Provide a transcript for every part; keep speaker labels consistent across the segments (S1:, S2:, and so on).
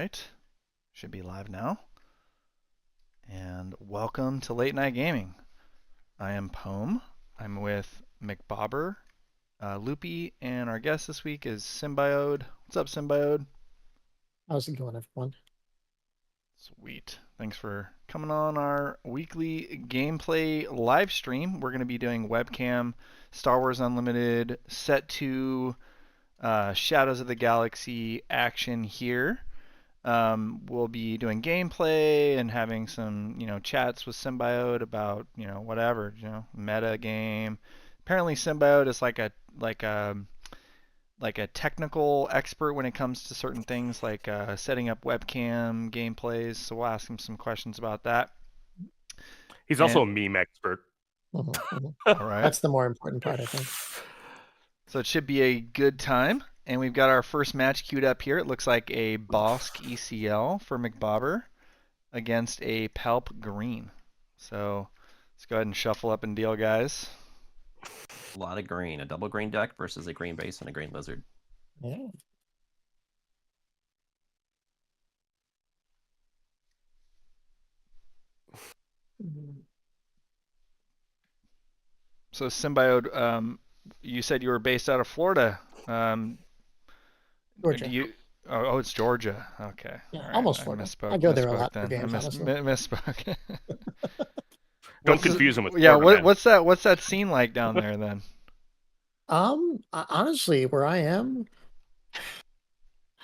S1: right. Should be live now. And welcome to Late Night Gaming. I am Pome. I'm with McBobber, Loopy, and our guest this week is Symbiode. What's up, Symbiode?
S2: How's it going, everyone?
S1: Sweet. Thanks for coming on our weekly gameplay live stream. We're going to be doing webcam, Star Wars Unlimited, Set 2, Shadows of the Galaxy action here. We'll be doing gameplay and having some, chats with Symbiode about, whatever, meta game. Apparently, Symbiode is like a technical expert when it comes to certain things, like setting up webcam gameplays. So we'll ask him some questions about that.
S3: He's also a meme expert.
S2: All
S1: right.
S2: That's the more important part, I think.
S1: So it should be a good time. And we've got our first match queued up here. It looks like a Bossk ECL for McBobber against a Palp green. So let's go ahead and shuffle up and deal, guys.
S4: A lot of green. A double green deck versus a green base and a green lizard.
S2: Yeah.
S1: So Symbiode, you said you were based out of Florida.
S2: Georgia.
S1: Oh, it's Georgia. Okay.
S2: Yeah,
S1: right.
S2: almost Florida.
S1: Misspoke.
S2: I go there a
S1: Misspoke
S2: lot
S1: then.
S2: for games, honestly.
S1: Misspoke.
S3: Don't confuse him with
S1: what's that scene like down there then?
S2: Honestly, where I am,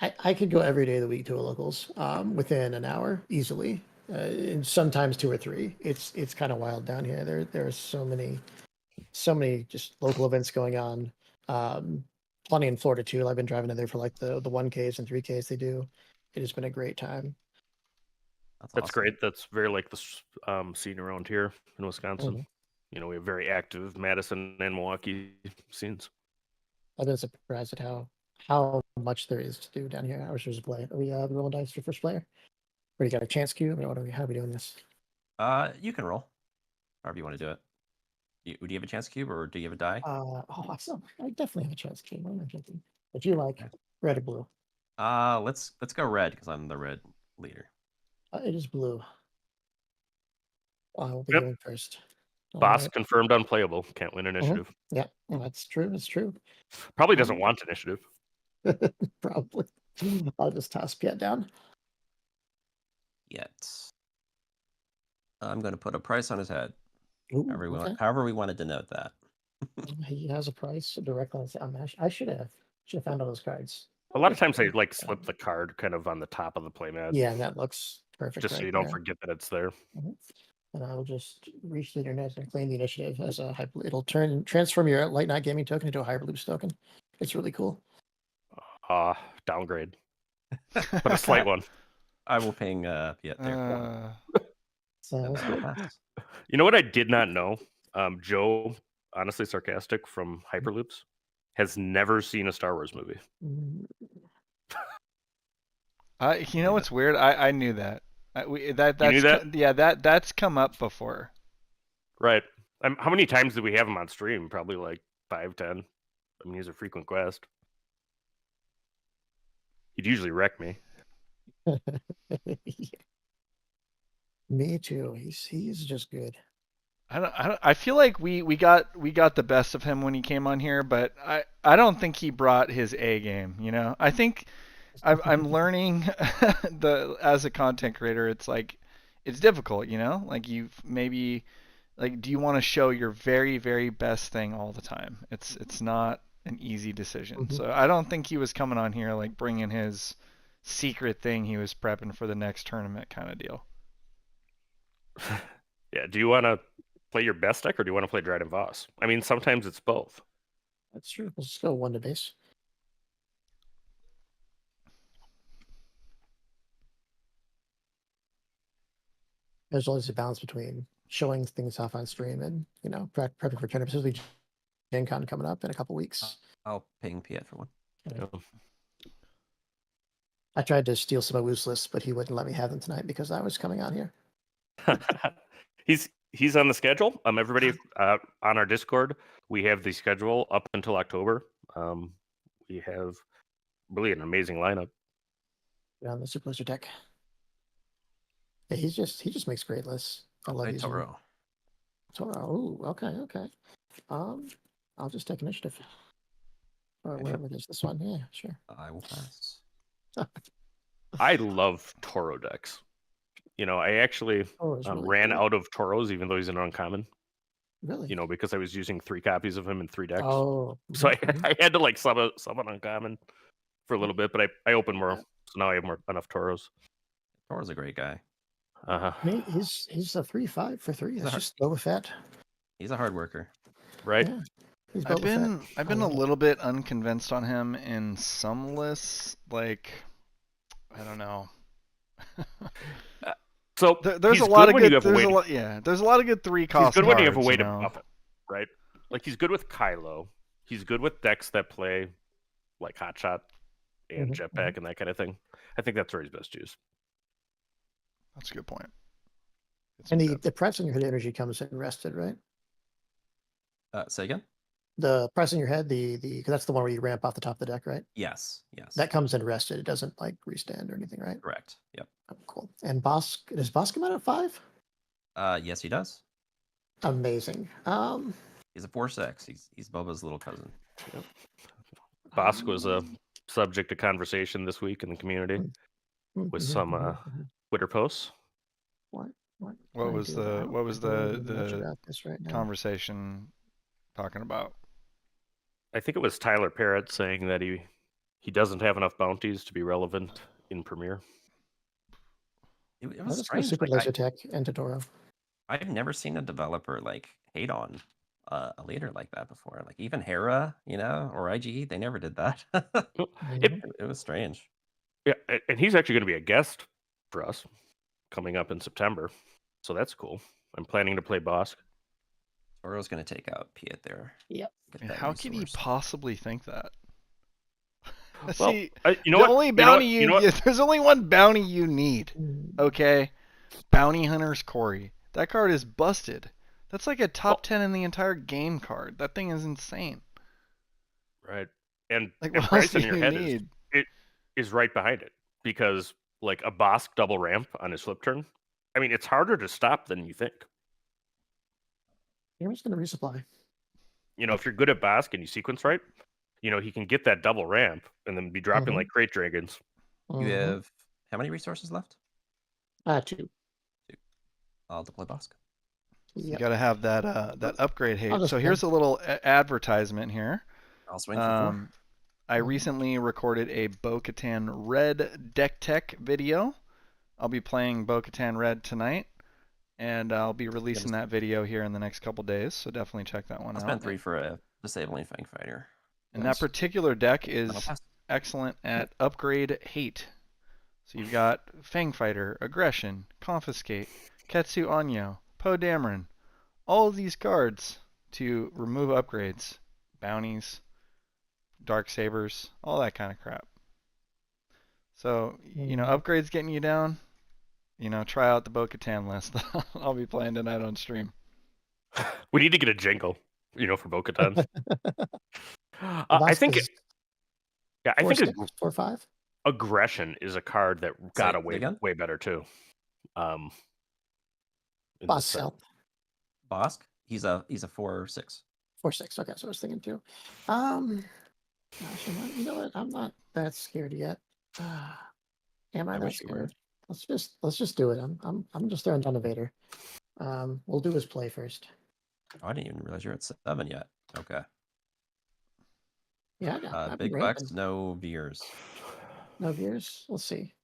S2: I could go every day of the week to a locals, within an hour easily, and sometimes 2 or 3. It's kind of wild down here. There are so many just local events going on. Plenty in Florida too. I've been driving to there for like the 1Ks and 3Ks they do. It has been a great time.
S3: That's
S4: awesome.
S3: great. That's very like the scene around here in Wisconsin.
S2: Mhm.
S3: You know, we have very active Madison and Milwaukee scenes.
S2: I've been surprised at how much there is to do down here. I wish there was a play. Are we rolling dice for first player? Or you got a chance cube? How are we doing this?
S4: You can roll. However you want to do it. Do you have a chance cube or do you have a die?
S2: Awesome. I definitely have a chance cube. I'm not joking. But you like red or blue?
S4: Let's go red because I'm the red leader.
S2: It is blue. I will be
S3: Yep.
S2: going first.
S3: Bossk confirmed unplayable. Can't win initiative.
S2: Yeah, that's true. That's true.
S3: Probably doesn't want initiative.
S2: Probably. I'll just toss Piet down.
S4: Yet. I'm going to put a price on his head.
S2: Ooh,
S4: however we want to denote that.
S2: He has a price directly on that. I should have found all those cards.
S3: A lot of times they like slip the card kind of on the top of the playmat.
S2: Yeah, that looks perfect.
S3: Just so you don't forget that it's there.
S2: And I will just reach the internet and claim the initiative as a it'll transform your Light Night Gaming token into a Hyperloops token. It's really cool.
S3: Downgrade. But a slight one.
S4: I will ping Piet there.
S3: You know what I did not know? Joe, honestly sarcastic from Hyperloops, has never seen a Star Wars movie.
S1: You know what's weird? I knew that.
S3: You knew that?
S1: Yeah, that's come up before.
S3: Right. How many times did we have him on stream? Probably like 5, 10. I mean, he's a frequent guest. He'd usually wreck me.
S2: Me too. He's just good.
S1: I feel like we got the best of him when he came on here, but I don't think he brought his A game. I think I'm learning as a content creator, it's like it's difficult. Like you maybe like do you want to show your very very best thing all the time? It's not an easy decision.
S2: Mm-hmm.
S1: So I don't think he was coming on here like bringing his secret thing he was prepping for the next tournament kind of deal.
S3: Yeah, do you want to play your best deck or do you want to play Dryden Voss? I mean, sometimes it's both.
S2: That's true. Let's just go 1 to base. There's always a balance between showing things off on stream and, prepping for tournaments, especially Gen Con coming up in a couple weeks.
S4: I'll ping Piet for one.
S3: Yeah.
S2: I tried to steal some of Woo's lists, but he wouldn't let me have them tonight because I was coming on here.
S3: He's on the schedule. Everybody on our Discord, we have the schedule up until October. We have really an amazing lineup.
S2: on the Super Lizard deck. Yeah, he just makes great lists. I
S4: I'll
S2: love
S4: play
S2: using him.
S4: Toro.
S2: Toro. Ooh, okay. I'll just take initiative. Or wherever there's this one. Yeah, sure.
S4: I will pass.
S3: I love Toro decks. I actually
S2: Toro's really
S3: ran
S2: good.
S3: out of Toros, even though he's an uncommon.
S2: Really?
S3: Because I was using 3 copies of him in 3 decks.
S2: Oh.
S3: So
S2: mhm.
S3: I had to like sub an uncommon for a little bit, but I opened more,
S2: Yeah.
S3: so now I have enough Toros.
S4: Toro's a great guy.
S3: Uh-huh.
S2: I mean, he's a 3/5 for 3.
S4: He's
S2: That's
S4: a
S2: just Boba Fett.
S4: He's a hard worker.
S3: Right?
S2: Yeah. He's
S1: I've
S2: Boba Fett.
S1: been
S2: I
S1: a
S2: love it.
S1: little bit unconvinced on him in some lists. Like, I don't know.
S3: So
S1: There's
S3: he's
S1: a lot
S3: good
S1: of
S3: when
S1: good.
S3: you have a
S1: There's
S3: way
S1: a
S3: to,
S1: lot. Yeah, there's a lot of good 3
S3: he's
S1: cost
S3: good when you have a
S1: cards,
S3: way
S1: you
S3: to
S1: know?
S3: buff it, right? Like he's good with Kylo. He's good with decks that play like Hotshot and
S2: Mhm,
S3: Jetpack and that kind of thing. I think that's where he's best used.
S1: That's a good point. Get
S2: And
S1: some
S2: the
S1: depth.
S2: the press on your head energy comes in rested, right?
S4: Say again?
S2: The press in your head, because that's the one where you ramp off the top of the deck, right?
S4: Yes.
S2: That comes in rested. It doesn't like restand or anything, right?
S4: Correct. Yep.
S2: Oh, cool. And Bossk, does Bossk come out at 5?
S4: Yes, he does.
S2: Amazing.
S4: He's a 4/6. He's Boba's little cousin.
S3: Bossk was a subject of conversation this week in the community with some Twitter posts.
S2: What
S1: What
S2: can I
S1: was
S2: do? I
S1: the
S2: don't really know much
S1: the
S2: about this right now.
S1: conversation talking about?
S3: I think it was Tyler Parrott saying that he doesn't have enough bounties to be relevant in Premiere.
S4: It
S2: I'll
S4: was
S2: just go
S4: strange.
S2: Super
S4: Like,
S2: Laser Tech and Totoro.
S4: I've never seen a developer like hate on a leader like that before. Like even Hera, or IGE, they never did that. It was strange.
S3: Yeah, and he's actually going to be a guest for us coming up in September, so that's cool. I'm planning to play Bossk.
S4: Toro's going to take out Piet there.
S2: Yep.
S4: Get
S1: And
S4: that
S1: how could he
S4: resource.
S1: possibly think that?
S3: Well,
S1: See,
S3: you know
S1: the
S3: what?
S1: only
S3: You know
S1: bounty
S3: what? You know what?
S1: there's only one bounty you need.
S2: Mm.
S1: Okay, Bounty Hunter's Corey. That card is busted. That's like a top
S3: Well-
S1: 10 in the entire game card. That thing is insane.
S3: Right, and
S1: Like,
S3: and
S1: what
S3: price
S1: else do
S3: in your
S1: you
S3: head
S1: need?
S3: is right behind it because like a Bossk double ramp on his flip turn. I mean, it's harder to stop than you think.
S2: You're just going to resupply.
S3: If you're good at Bossk and you sequence right, he can get that double ramp and then be dropping like crate dragons.
S4: You have how many resources left?
S2: 2.
S4: I'll deploy Bossk.
S1: You
S2: Yep.
S1: got to have that upgrade hate.
S2: just
S1: So here's a little advertisement here.
S4: I'll swing for 4.
S1: I recently recorded a Bo-Katan Red deck tech video. I'll be playing Bo-Katan Red tonight, and I'll be releasing that video here in the next couple days. So definitely check that one
S4: I'll
S1: out.
S4: spend 3 for a disabling Fang Fighter.
S1: And that particular deck
S4: I'll
S1: is
S4: pass.
S1: excellent at upgrade hate. So you've got Fang Fighter, Aggression, Confiscate, Ketsu Onyo, Poe Dameron, all of these cards to remove upgrades, bounties, dark sabers, all that kind of crap. So, upgrades getting you down, try out the Bo-Katan list. I'll be playing tonight on stream.
S3: We need to get a jingle, for Bo-Katan. I think, yeah, I think
S2: 4/5.
S3: Aggression is a card that got away way better too.
S2: Bossk help.
S4: Bossk? He's a 4/6.
S2: 4/6. Okay, so I was thinking 2. Gosh, you know what? I'm not that scared yet. Am I that
S4: wish you were.
S2: scared? Let's just do it. I'm just throwing down a Vader. We'll do his play first.
S4: Oh, I didn't even realize you're at 7 yet. Okay.
S2: Yeah, I got
S4: big bucks, no Veers.
S2: No Veers. Let's see.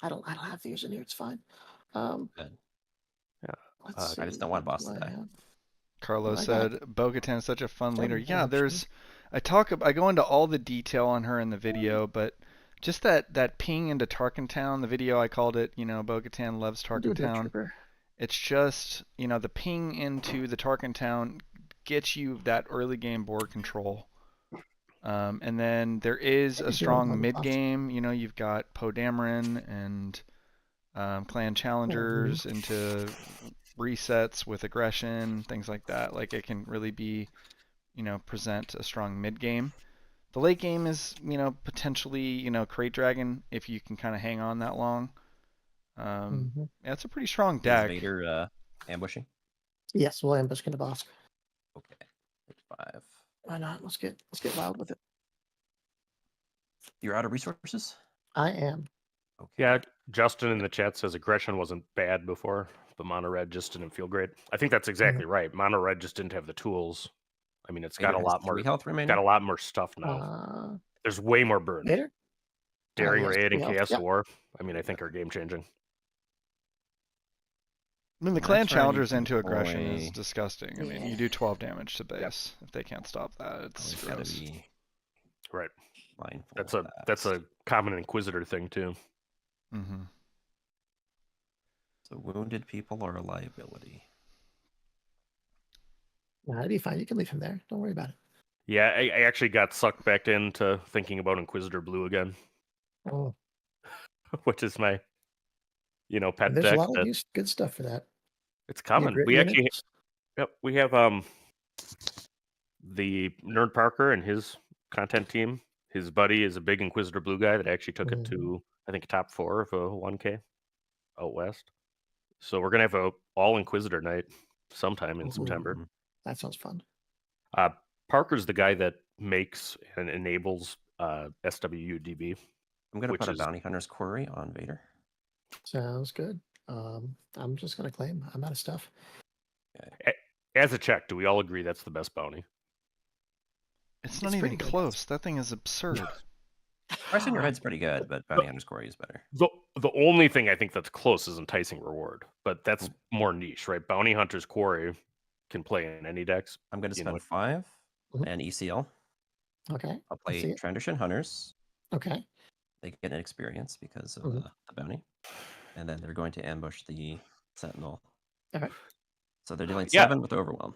S2: I don't have Veers in here. It's fine.
S4: Good.
S2: Let's see.
S4: I just don't want Boss
S2: What do I
S4: today.
S2: have?
S1: Carlos
S2: I
S1: said
S2: got
S1: Bo-Katan is such a fun leader.
S2: 7
S1: Yeah,
S2: options.
S1: I go into all the detail on her in the video, but just that ping into Tarkin Town, the video I called it, Bo-Katan loves
S2: I'll do
S1: Tarkin
S2: a Dirt
S1: Town.
S2: Trooper.
S1: It's just, the ping into the Tarkin Town gets you that early game board control. And then there is a strong mid game. You've got Poe Dameron and Clan Challengers into resets with aggression, things like that. Like it can really be, present a strong mid game. The late game is, potentially, crate dragon if you can kind of hang on that long. Yeah, it's a pretty strong
S4: Is
S1: deck.
S4: Vader ambushing?
S2: Yes, we'll ambush into Bossk.
S4: Okay. 5.
S2: Why not? Let's get wild with it.
S4: You're out of resources?
S2: I am.
S4: Okay.
S3: Yeah, Justin in the chat says aggression wasn't bad before, but mono red just didn't feel great. I think that's exactly right. Mono red just didn't have the tools. I mean, it's got
S4: Vader
S3: a
S4: has
S3: lot
S4: 3
S3: more
S4: health remaining.
S3: got a lot more stuff now.
S2: Uh,
S3: There's way more burn.
S2: Vader?
S3: Daring
S2: yes,
S3: Raid and
S2: 3 health.
S3: Chaos
S2: Yep.
S3: War, I mean, I think are game changing.
S1: I mean, the
S4: That's
S1: clan
S4: right, you
S1: challengers
S4: can
S1: into aggression
S4: deploy-
S1: is disgusting. I mean,
S2: Yeah.
S1: you do 12 damage to base. If they can't stop that, it's
S4: Always gotta
S1: gross.
S4: be
S3: Right.
S4: mindful.
S3: That's a common Inquisitor thing too.
S1: Mm-hmm.
S4: So wounded people are a liability.
S2: Nah, it'll be fine. You can leave him there. Don't worry about it.
S3: Yeah, I actually got sucked back into thinking about Inquisitor Blue again,
S2: Oh,
S3: which is my, pet
S2: and there's
S3: deck.
S2: a lot of
S3: That
S2: new good stuff for that.
S3: it's
S2: New
S3: common.
S2: grit
S3: We actually,
S2: units.
S3: yep, we have the Nerd Parker and his content team. His buddy is a big Inquisitor Blue guy that actually took it to, I think, top 4 of a 1K out west. So we're gonna have a all Inquisitor night sometime in
S2: Ooh.
S3: September.
S4: Mhm.
S2: That sounds fun.
S3: Parker's the guy that makes and enables SWU DB.
S4: I'm gonna
S3: Which
S4: put a
S3: is-
S4: bounty hunter's quarry on Vader.
S2: Sounds good. I'm just gonna claim I'm out of stuff.
S3: As a check, do we all agree that's the best bounty?
S1: It's not
S2: It's
S1: even
S2: pretty good.
S1: close. That thing is absurd.
S4: Price in your head's pretty good, but bounty hunter's quarry is better.
S3: The only thing I think that's close is enticing reward, but that's more niche, right? Bounty Hunter's Quarry can play in any decks.
S4: I'm gonna
S3: You know
S4: spend 5
S2: Mhm.
S4: and ECL.
S2: Okay.
S4: I'll
S2: I see
S4: play
S2: it.
S4: Transition Hunters.
S2: Okay.
S4: They get an experience because of
S2: Mhm.
S4: the bounty. And then they're going to ambush the Sentinel.
S2: Okay.
S4: So they're dealing
S3: Yeah.
S4: 7 with Overwhelm.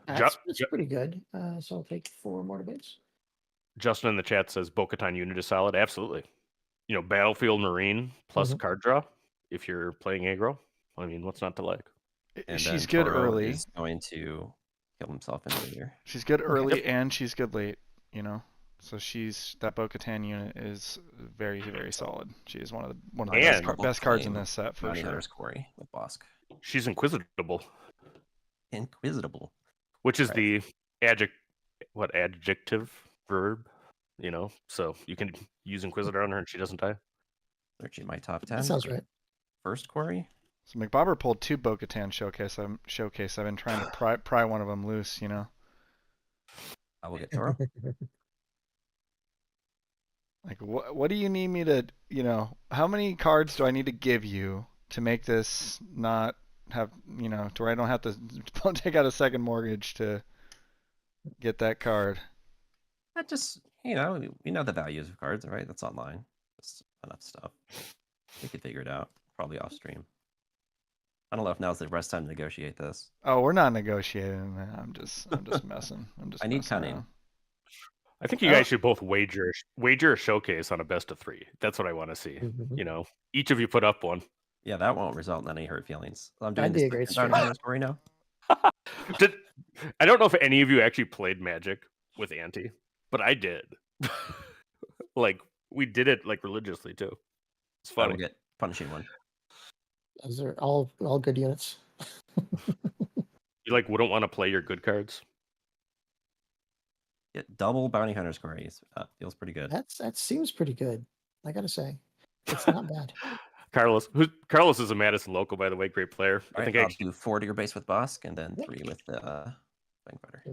S2: That's pretty good. So I'll take 4 more to base.
S3: Justin in the chat says Bo-Katan unit is solid. Absolutely. Battlefield Marine plus
S2: Mhm.
S3: card draw if you're playing aggro. I mean, what's not to like?
S4: And
S1: She's
S4: then
S1: good
S4: Toro
S1: early.
S4: is going to kill himself in later.
S1: She's good early
S3: Yep.
S1: and she's good late. So that Bo-Katan unit is very, very solid. She is one of the
S3: And-
S1: best cards in
S4: Claim
S1: this set for
S4: Bounty
S1: sure.
S4: hunter's quarry with Bossk.
S3: She's Inquisitable,
S4: Inquisitable.
S3: which is
S4: Right.
S3: the adjective verb, so you can use Inquisitor on her and she doesn't die.
S4: Searching my top 10.
S2: That sounds right.
S4: First quarry.
S1: So McBobber pulled 2 Bo-Katan showcase. I've been trying to pry one of them loose.
S4: I will get Toro.
S1: Like what do you need me to? How many cards do I need to give you to make this not have? To where I don't have to take out a second mortgage to get that card.
S4: That just, we know the values of cards, right? That's online. That's enough stuff. We could figure it out. Probably off stream. I don't know if now's the best time to negotiate this.
S1: Oh, we're not negotiating. I'm just messing.
S4: I need
S1: messing
S4: cunning.
S1: around.
S3: I think you guys should both wager a showcase on a best of 3. That's what I want to see.
S2: Mhm.
S3: Each of you put up one.
S4: Yeah, that won't result in any hurt feelings. So I'm doing
S2: That'd be
S4: this
S2: a great
S4: with Bounty
S2: stream.
S4: hunter's quarry now.
S3: I don't know if any of you actually played Magic with Auntie, but I did. We did it religiously too. It's
S4: I will
S3: funny.
S4: get punishing one.
S2: Those are all good units.
S3: You wouldn't want to play your good cards.
S4: Get double bounty hunter's quarry. Feels pretty good.
S2: That seems pretty good. I gotta say, it's not bad.
S3: Carlos is a Madison local, by the way, great player.
S4: All
S3: I think
S4: right, I'll
S3: actually
S4: do 4 to your base with Bossk, and then 3 with the Fang Fighter.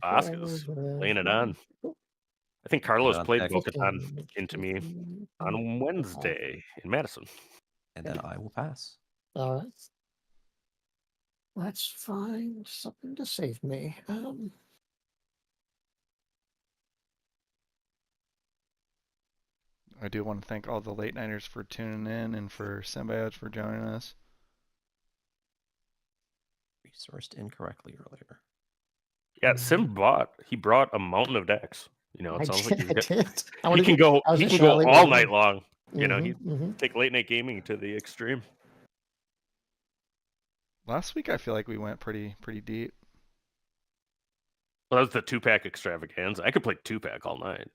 S3: Bossk is laying it on. I think Carlos
S4: on
S3: played
S4: deck.
S3: Bo-Katan into me on Wednesday in Madison.
S4: And then I will pass.
S2: All right. Let's find something to save me.
S1: I do want to thank all the late nighters for tuning in and for Symbiode for joining us.
S4: Resourced incorrectly earlier.
S3: Yeah, Sim brought a mountain of decks. It sounds like
S2: I did.
S3: he can go all night long. He
S2: Mhm.
S3: take late night gaming to the extreme.
S1: Last week I feel like we went pretty deep.
S3: Well, that was the 2-pack extravaganza. I could play 2-pack all night.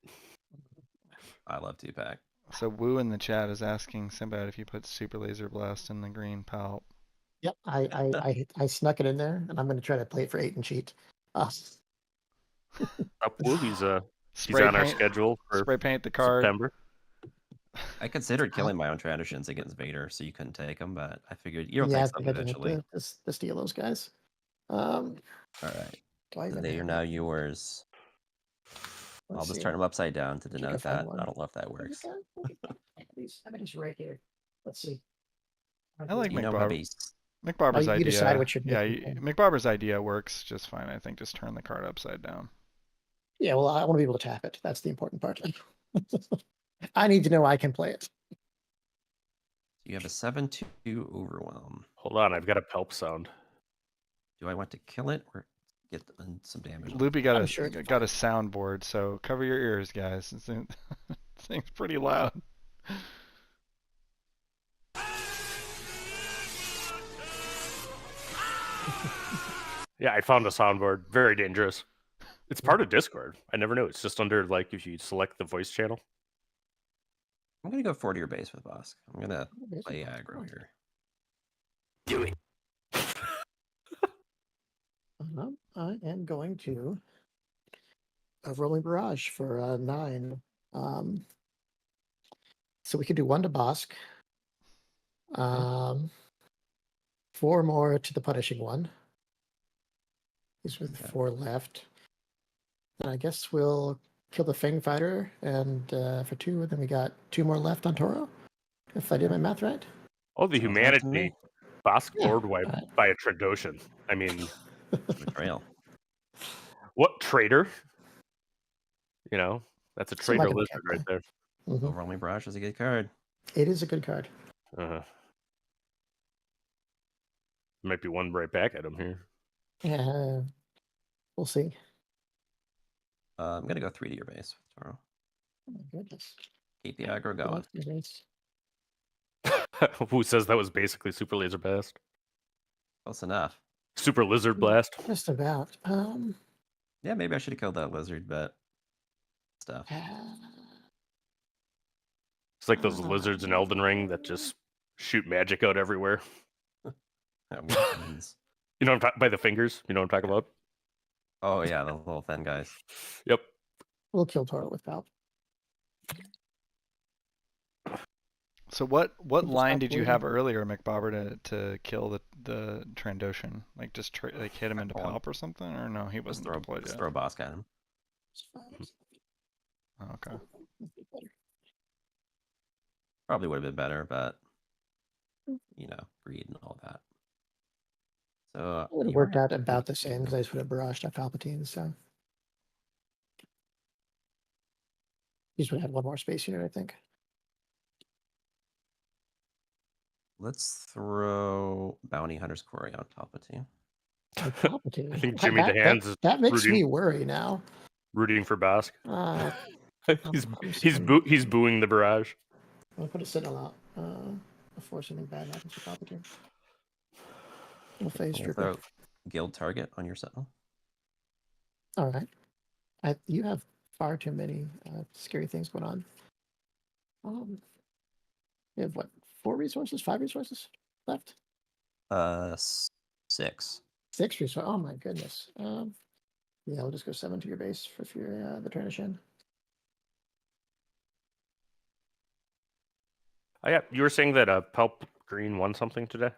S4: I love 2-pack.
S1: So Woo in the chat is asking Symbiode if you put Super Laser Blast in the green Palp.
S2: Yep, I snuck it in there, and I'm going to try to play it for 8 and cheat.
S3: Woo, he's
S1: Spray
S3: on our
S1: paint,
S3: schedule for
S1: spray paint the card.
S3: September.
S4: I considered killing my own traditions against Vader, so you couldn't take them, but I figured you'll
S2: Yeah, I
S4: take some
S2: think I did
S4: eventually.
S2: to steal those guys.
S4: All right.
S2: Do I even
S4: They are
S2: have
S4: now
S2: it?
S4: yours. I'll
S2: Let's
S4: just
S2: see.
S4: turn them upside down to
S2: I
S4: denote
S2: find
S4: that.
S2: one.
S4: I don't know if that
S2: Where's
S4: works.
S2: it go? I have these right here. Let's see.
S1: I like
S4: You know my
S1: McBobber.
S4: beast.
S1: McBobber's
S2: you decide
S1: idea.
S2: what you're
S1: Yeah,
S2: making.
S1: McBobber's idea works just fine. I think just turn the card upside down.
S2: Yeah, well, I want to be able to tap it. That's the important part. I need to know I can play it.
S4: You have a 7-2 overwhelm.
S3: Hold on, I've got a Palp sound.
S4: Do I want to kill it or get some damage?
S1: Loopy got
S2: I'm
S1: a
S2: sure it's
S1: got a soundboard, so cover your ears, guys. This thing's pretty loud.
S3: Yeah, I found a soundboard. Very dangerous. It's part of Discord. I never knew. It's just under, like, if you select the voice channel.
S4: I'm going to go 4 to your base with Bossk. I'm going to play aggro here.
S3: Do it.
S2: I am going to a rolling barrage for 9. So we could do 1 to Bossk. 4 more to the punishing one. He's with 4 left. And I guess we'll kill the Fang Fighter and for 2, and then we got 2 more left on Toro. If I did my math right.
S3: Oh, the
S4: Sounds right to
S3: humanity.
S4: me.
S3: Bossk
S2: Yeah,
S3: board wipe
S2: alright.
S3: by a Trandoshan. I mean,
S4: Betrayal.
S3: what traitor? You know, that's a
S2: Seemed like
S3: traitor
S2: a
S3: lizard right there.
S2: Mhm.
S4: Overwhelming Barrage is a good card.
S2: It is a good card.
S3: Might be one right back at him here.
S2: Yeah, we'll see.
S4: I'm going to go 3 to your base with Toro.
S2: Oh my goodness.
S4: Keep the aggro going.
S3: Who says that was basically Super Laser Blast?
S4: Close enough.
S3: Super Lizard Blast.
S2: Just about.
S4: Yeah, maybe I should have killed that lizard, but stuff.
S3: It's like those lizards in Elden Ring that just shoot magic out everywhere. You know what I'm by the fingers? You know what I'm talking about?
S4: Oh, yeah, the little thin guys.
S3: Yep.
S2: We'll kill Toro with Palp.
S1: So what
S2: just
S1: line
S2: stop
S1: did you
S2: bleeding.
S1: have earlier, McBobber, to kill the Trandoshan? Like just like hit him into Palp or something, or no? He wasn't deployed
S4: Just
S1: yet.
S4: throw a Bossk at him.
S1: Oh, okay.
S4: Probably would have been better, but you know, greed and all that. So
S2: It would have worked out about the same because I just would have barraged at Palpatine, so. He just would have had 1 more space unit, I think.
S4: Let's throw Bounty Hunter's Quarry on Palpatine.
S2: Palpatine.
S3: I think Jimmy DeHands is
S2: that makes
S3: rooting,
S2: me worry now.
S3: rooting for Bossk. He's
S2: I'm
S3: booing the barrage.
S2: I'll put a signal out before something bad happens to Palpatine. We'll phase
S4: We'll
S2: trooper.
S4: throw guild target on your sentinel.
S2: All right. You have far too many scary things going on. You have what? 4 resources? 5 resources left?
S4: 6.
S2: 6 resources. Oh my goodness. Yeah, I'll just go 7 to your base for your the Trandoshan.
S3: Oh yeah, you were saying that Palp Green won something today?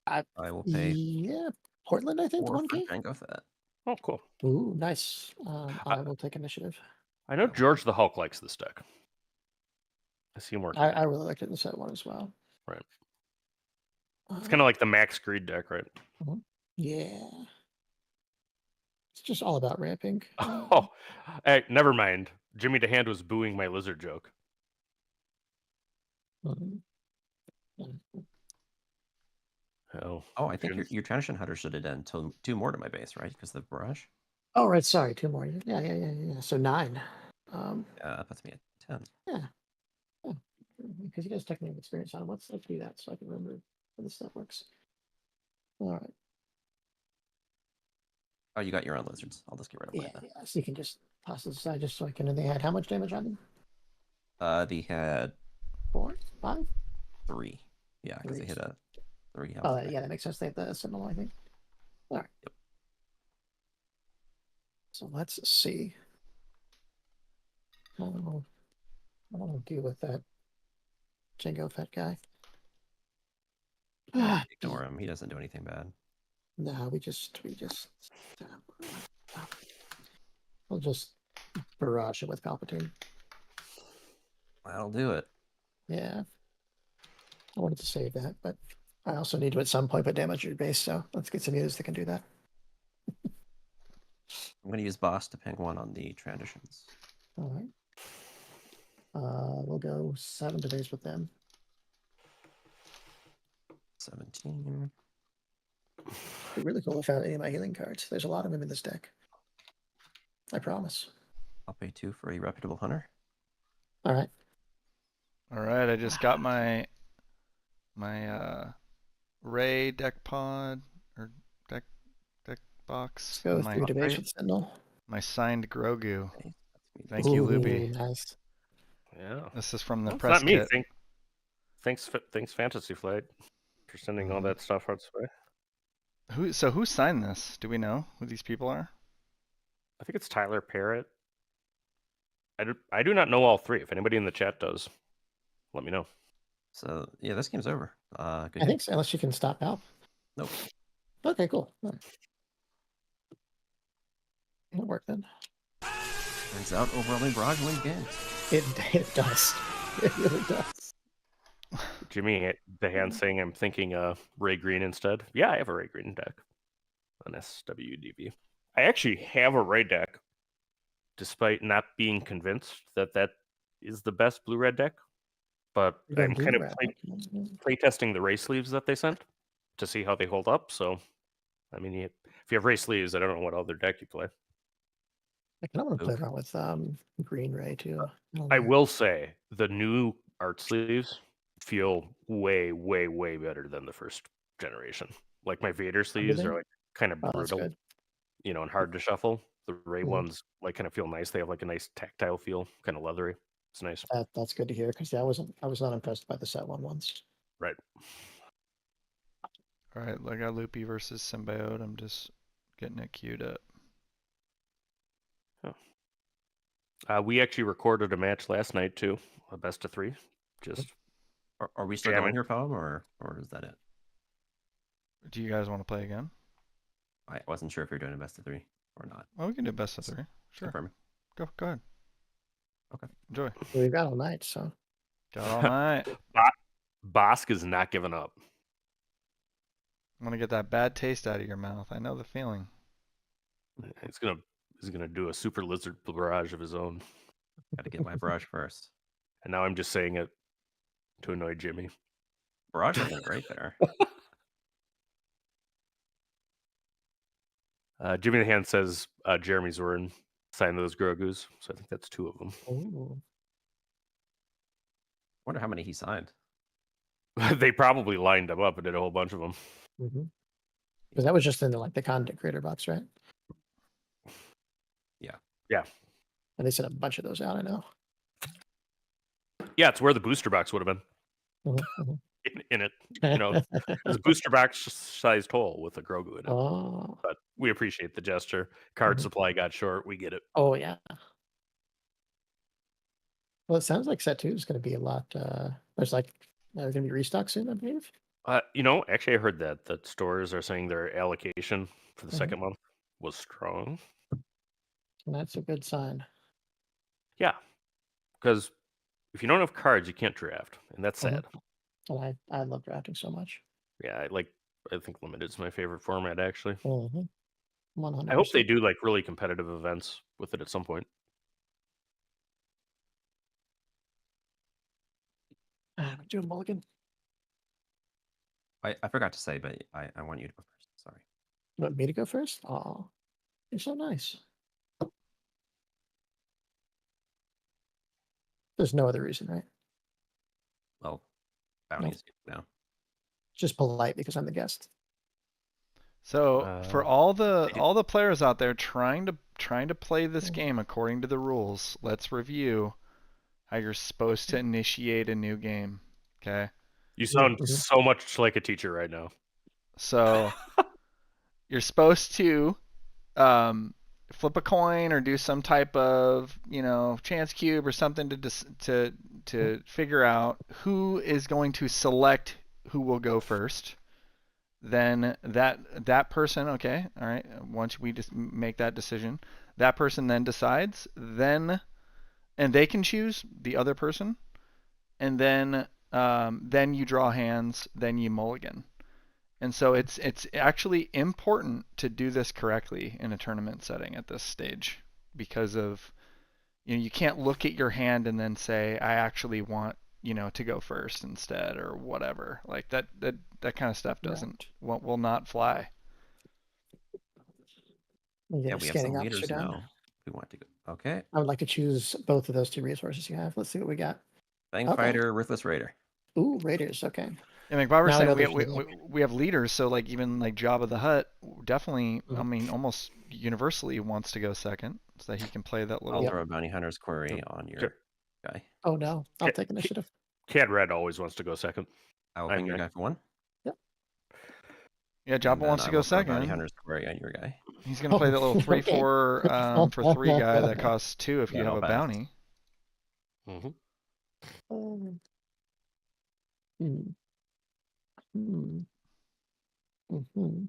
S4: I will pay.
S2: Yeah, Portland, I think
S4: 4
S2: 1K.
S4: for Jango Fett.
S3: Oh, cool.
S2: Ooh, nice. I will take initiative.
S3: I know George the Hulk likes this deck. I see him working.
S2: I really liked it in the set 1 as well.
S3: Right. It's kind of like the Max Greed deck, right?
S2: Yeah. It's just all about ramping.
S3: Oh, hey, never mind. Jimmy DeHand was booing my lizard joke.
S4: Oh, I think your Trandoshan Hunter should have done 2 more to my base, right? Because of the barrage.
S2: Oh, right. Sorry, 2 more. Yeah. So 9.
S4: That puts me at 10.
S2: Yeah. Because you guys technically have experience on it. Let's do that so I can remember how this stuff works. All right.
S4: Oh, you got your own lizards. I'll just get rid of mine
S2: Yeah,
S4: then.
S2: yeah. So you can just toss this aside just so I can. And they had how much damage on them?
S4: They had
S2: 4, 5.
S4: 3. Yeah, because they
S2: Three.
S4: hit a 3 health.
S2: Oh,
S4: back.
S2: yeah, that makes sense. They have the Sentinel, I think. All right.
S4: Yep.
S2: So let's see. I don't want to deal with that Django fat guy.
S4: Ignore him. He doesn't do anything bad.
S2: No, we'll just barrage it with Palpatine.
S4: That'll do it.
S2: Yeah. I wanted to save that, but I also need to at some point put damage your base, so let's get some units that can do that.
S4: I'm going to use Bossk to ping 1 on the transitions.
S2: All right. We'll go 7 to base with them.
S4: 17.
S2: It'd be really cool if I found any of my healing cards. There's a lot of them in this deck. I promise.
S4: I'll pay 2 for a reputable hunter.
S2: All right.
S1: All right, I just got my Ray deck pod or deck box.
S2: Let's go
S1: my
S2: 3 to base with Sentinel.
S1: my signed Grogu.
S4: Okay,
S1: Thank you, Loopy.
S2: Nice.
S3: Yeah.
S1: This is from the
S3: Well, it's
S1: press
S3: not me.
S1: kit.
S3: Thanks, Fantasy Flight, for sending all that stuff our way.
S1: Who signed this? Do we know who these people are?
S3: I think it's Tyler Parrott. I do not know all 3. If anybody in the chat does, let me know.
S4: So, yeah, this game's over. Good
S2: I
S4: game.
S2: think so, unless you can stop Palp.
S4: Nope.
S2: Okay, cool. All right. It'll work then.
S4: Turns out overwhelming barrage wins games.
S2: It does. It really does.
S3: Jimmy the hand saying I'm thinking Ray Green instead. Yeah, I have a Ray Green deck on SWDV. I actually have a Ray deck, despite not being convinced that is the best blue-red deck. But
S2: You're
S3: I'm
S2: going
S3: kind of
S2: blue-red.
S3: playtesting the Ray sleeves that they sent to see how they hold up. So, I mean, if you have Ray sleeves, I don't know what other deck you play.
S2: I kind of want to play around with Green Ray too.
S3: I will say the new art sleeves feel way, way, way better than the first generation. Like my Vader sleeves
S2: they?
S3: are like kind of
S2: Oh, that's
S3: brutal,
S2: good.
S3: and hard to shuffle. The Ray
S2: Mhm.
S3: ones like kind of feel nice. They have like a nice tactile feel, kind of leathery. It's nice.
S2: That's good to hear because I was not impressed by the set one once.
S3: Right.
S1: All right, I got Loopy versus Symbiode. I'm just getting it queued up.
S3: We actually recorded a match last night too, a best of 3. Just
S4: Are we still
S3: Damn
S4: going
S3: it.
S4: here, Palm, or is that it?
S1: Do you guys want to play again?
S4: I wasn't sure if you're doing a best of 3 or not.
S1: Oh, we can do best of 3. Sure.
S4: Confirming.
S1: Go ahead.
S4: Okay.
S1: Enjoy.
S2: We've got all night, so
S1: Got all night.
S3: Bossk is not giving up.
S1: I'm gonna get that bad taste out of your mouth. I know the feeling.
S3: He's gonna do a super lizard barrage of his own.
S4: Got to get my barrage first.
S3: And now I'm just saying it to annoy Jimmy.
S4: Barrage wasn't great there.
S3: Jimmy the Hand says Jeremy Zorin signed those Grogus, so I think that's 2 of them.
S2: ooh.
S4: Wonder how many he signed.
S3: They probably lined them up and did a whole bunch of them.
S2: Because that was just in the content creator box, right?
S3: Yeah.
S2: And they sent a bunch of those out. I know.
S3: Yeah, it's where the booster box would have been in it. It's a booster box sized hole with a Grogu in it.
S2: Oh.
S3: But we appreciate the gesture. Card supply got short. We get it.
S2: Oh yeah. Well, it sounds like set 2 is going to be a lot. There's going to be restock soon, I believe.
S3: Actually, I heard that stores are saying their allocation for the second month was strong.
S2: And that's a good sign.
S3: Yeah, because if you don't have cards, you can't draft, and that's sad.
S2: And I love drafting so much.
S3: Yeah, I think Limited's my favorite format, actually.
S2: 100%.
S3: I hope they do really competitive events with it at some point.
S2: Do a mulligan.
S4: I forgot to say, but I want you to go first. Sorry.
S2: You want me to go first? Oh, you're so nice. There's no other reason, right?
S4: Well, bounties now.
S2: Just polite because I'm the guest.
S1: So for all the players out there trying to play this
S2: Mm.
S1: game according to the rules, let's review how you're supposed to initiate a new game. Okay.
S3: You sound
S2: Mhm.
S3: so much like a teacher right now.
S1: So you're supposed to flip a coin or do some type of chance cube or something to figure out who is going to select who will go first. Then that person, okay, all right. Once we just make that decision, that person then decides. And they can choose the other person, and then you draw hands, then you mulligan. And so it's actually important to do this correctly in a tournament setting at this stage because of you can't look at your hand and then say I actually want to go first instead or whatever. Like that kind of stuff will not fly.
S4: Yeah, we have some
S2: Scanning
S4: leaders
S2: officer down.
S4: now. We want to go. Okay.
S2: I would like to choose both of those two resources you have. Let's see what we got.
S4: Fang
S2: Okay.
S4: Fighter, Ruthless Raider.
S2: Ooh, Raiders. Okay.
S1: Yeah, McBobber's
S2: Now I
S1: saying
S2: know
S1: we,
S2: there's
S1: we,
S2: healing.
S1: we have leaders, so like even like Jabba the Hutt definitely, I
S2: Mhm.
S1: mean, almost universally wants to go second, so that he can play that little.
S4: I'll throw a Bounty Hunter's Query on your
S3: Sure.
S4: guy.
S2: Oh no, I'll take initiative.
S3: Cad Red always wants to go second.
S4: I will
S3: I'm
S4: pick your
S3: gonna-
S4: guy for 1.
S1: Yeah,
S4: And
S1: Jabba
S4: then
S1: wants
S4: I
S1: to go
S4: will throw Bounty
S1: second.
S4: Hunter's Query on your guy.
S1: He's gonna play that little 3/4
S2: Okay.
S1: for 3 guy that costs 2 if
S4: Yeah,
S1: you have
S4: no
S1: a
S4: pass.
S1: bounty.
S3: Mm-hmm.
S2: Hmm. Hmm. Hmm.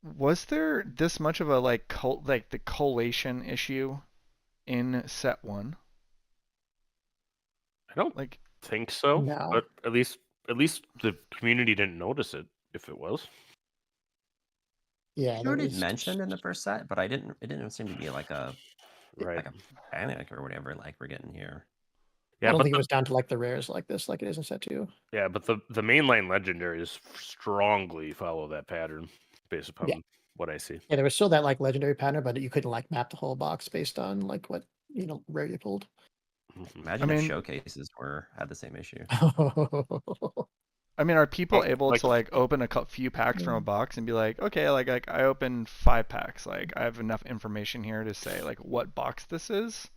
S1: Was there this much of a like the collation issue in set 1?
S3: I don't
S1: Like
S3: think so,
S2: No.
S3: but at least the community didn't notice it. If it was,
S2: Yeah,
S4: You
S2: there
S4: already
S2: was
S4: mentioned in the first set, but it didn't seem to be like a
S3: right?
S4: panic or whatever like we're getting here.
S2: I
S3: Yeah,
S2: don't
S3: but
S2: think it was down to like the rares like this, like it is in set 2.
S3: the mainline legendaries strongly follow that pattern based upon what I see.
S2: Yeah, there was still that like legendary pattern, but you couldn't like map the whole box based on like what rare you pulled.
S3: Mhm.
S4: Imagine
S1: I
S4: if
S1: mean-
S4: showcases had the same issue.
S1: I mean, are people
S3: Oh,
S1: able
S3: like-
S1: to like open a few packs from a box and be like, okay, like I opened 5 packs, like I have enough information here to say like what box this is?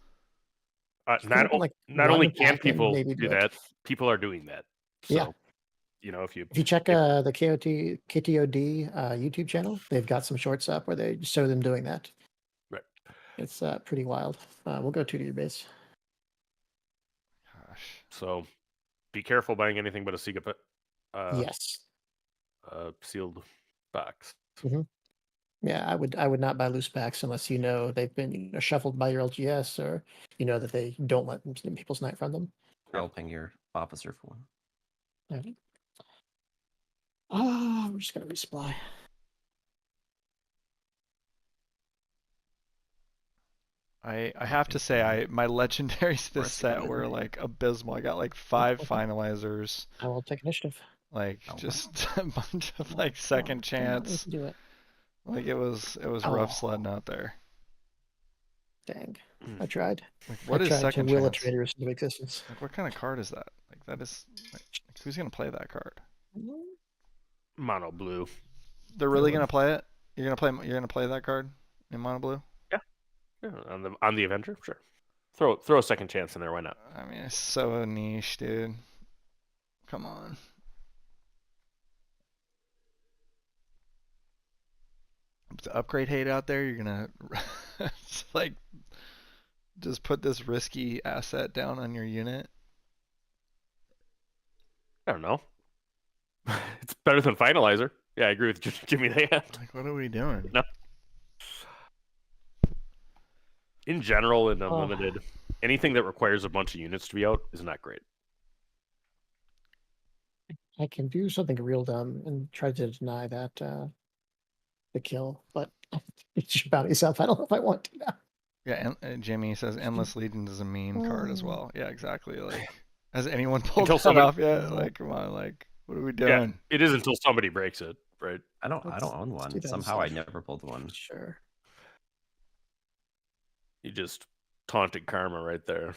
S3: Not
S2: open, like,
S3: not
S2: one
S3: only can
S2: pack and
S3: people
S2: maybe
S3: do
S2: do it.
S3: that, people are doing that. So,
S2: Yeah.
S3: if you
S2: If you check the KTOD YouTube channel, they've got some shorts up where they show them doing that.
S3: Right.
S2: It's pretty wild. We'll go 2 to your base.
S1: Gosh.
S3: so be careful buying anything but a Sega
S2: Yes.
S3: sealed box.
S2: Yeah, I would not buy loose packs unless they've been shuffled by your LGS or that they don't let people snipe from them.
S4: I will ping your officer for 1.
S2: Yeah. We're just gonna resupply.
S1: I have to say my legendaries this
S4: Where's the
S1: set
S4: gun?
S1: were like abysmal. I got like 5 finalizers,
S2: I will take initiative.
S1: like
S4: Oh, wow.
S1: just a bunch of like second
S2: Damn it, we
S1: chance.
S2: can do it.
S1: Like it was rough sledding out there.
S2: Dang. I tried.
S1: Like what
S2: I
S1: is
S2: tried
S1: second
S2: to will a
S1: chance?
S2: traitorous into existence.
S1: Like what kind of card is that? Like that is like who's gonna play that card?
S3: Mono blue.
S1: They're really gonna play it? You're gonna play that card in mono blue?
S3: Yeah, on the Avenger, sure. Throw a second chance in there. Why not?
S1: I mean, it's so niche, dude. Come on. With the upgrade hate out there, you're gonna like just put this risky asset down on your unit.
S3: I don't know. It's better than Finalizer. Yeah, I agree with Jimmy there.
S1: Like, what are we doing?
S3: No. In general, in Unlimited, anything that requires a bunch of units to be out is not great.
S2: I can do something real dumb and try to deny that the kill, but it should bounty yourself. I don't know if I want to now.
S1: Yeah, and Jimmy says Endless Legion is a mean card as well. Yeah, exactly. Like, has anyone pulled that off yet? Like, come on, like, what are we doing?
S3: Yeah, it is until somebody breaks it, right?
S4: I don't own
S2: let's do
S4: one.
S2: that
S4: Somehow I
S2: instead.
S4: never pulled one.
S2: Sure.
S3: You just taunted karma right there.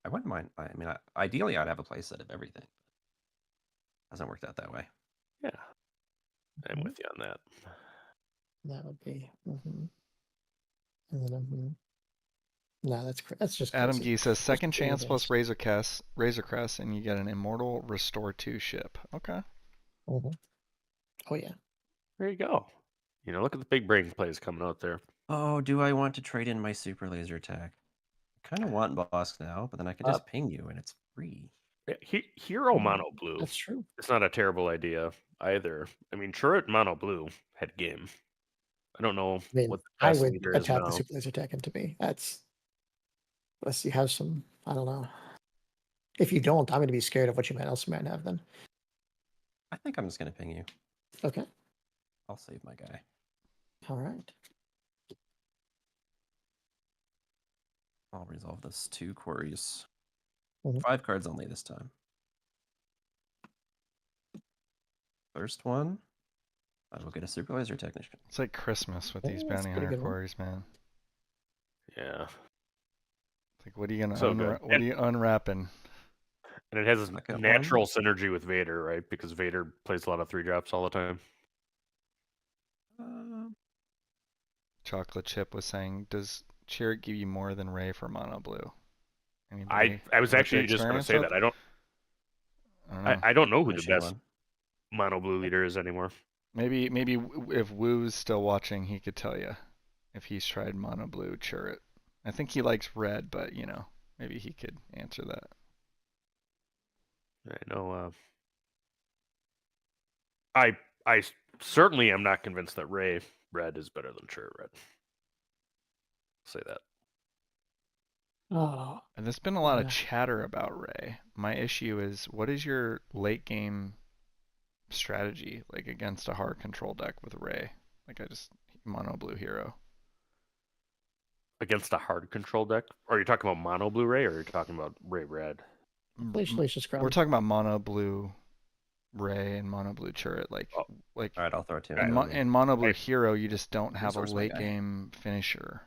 S4: I wouldn't mind. I mean, ideally, I'd have a playset of everything. Hasn't worked out that way.
S3: Yeah, I'm
S2: Mhm.
S3: with you on that.
S2: That would be. And then, no, that's just
S1: Adam
S2: crazy.
S1: Gee says
S2: Just
S1: second
S2: two
S1: chance plus
S2: things.
S1: Razor Crest, and you get an Immortal Restore 2 ship. Okay.
S2: Mhm. Oh yeah.
S3: There you go. You know, look at the big brain plays coming out there.
S4: Oh, do I want to trade in my super laser attack? I kind of want Bossk now, but then I can just ping you and it's free.
S3: Yeah, Hero
S2: Mhm.
S3: Mono Blue.
S2: That's true.
S3: It's not a terrible idea either. I mean, Turret Mono Blue had game. I don't know
S2: I mean,
S3: what the
S2: I
S3: best
S2: would
S3: leader is
S2: attack the
S3: now.
S2: super laser attack into me. That's unless you have some. I don't know. If you don't, I'm going to be scared of what you else might have then.
S4: I think I'm just going to ping you.
S2: Okay.
S4: I'll save my guy.
S2: All right.
S4: I'll resolve this 2 queries.
S2: Mhm.
S4: 5 cards only this time. First one, I will get a super laser technician.
S1: It's like Christmas with these
S2: Yeah, that's a
S1: bounty
S2: pretty
S1: hunter
S2: good one.
S1: quarries, man.
S3: Yeah,
S1: It's like, what are you gonna
S3: so good.
S1: what are you unwrapping?
S3: And it has this
S4: Second
S3: natural synergy with Vader, right? Because Vader plays a lot of 3-drops all the time.
S1: Chocolate Chip was saying, does Chirrut give you more than Ray for Mono Blue?
S3: I was
S1: like the
S3: actually just going to
S1: experiments
S3: say
S1: with?
S3: that.
S1: I don't know.
S3: I don't know who the
S4: finishing
S3: best
S4: one.
S3: Mono Blue leader is anymore.
S1: Maybe if Woo's still watching, he could tell you if he's tried Mono Blue Chirrut. I think he likes red, but you know, maybe he could answer that.
S3: I know. I certainly am not convinced that Ray Red is better than Chirrut Red. I'll say that.
S2: Oh,
S1: And there's been a lot of
S2: yeah.
S1: chatter about Ray. My issue is, what is your late game strategy like against a hard control deck with Ray? Like I just Mono Blue hero.
S3: Against a hard control deck? Are you talking about Mono Blue Ray or are you talking about Ray Red?
S2: Salacious Scrum.
S1: We're talking about Mono Blue Ray and Mono Blue Chirrut. Like
S3: Oh.
S4: All right, I'll throw it to
S1: in,
S4: you.
S1: in Mono Blue Hero, you just don't have a
S4: Resource my
S1: late
S4: guy.
S1: game finisher.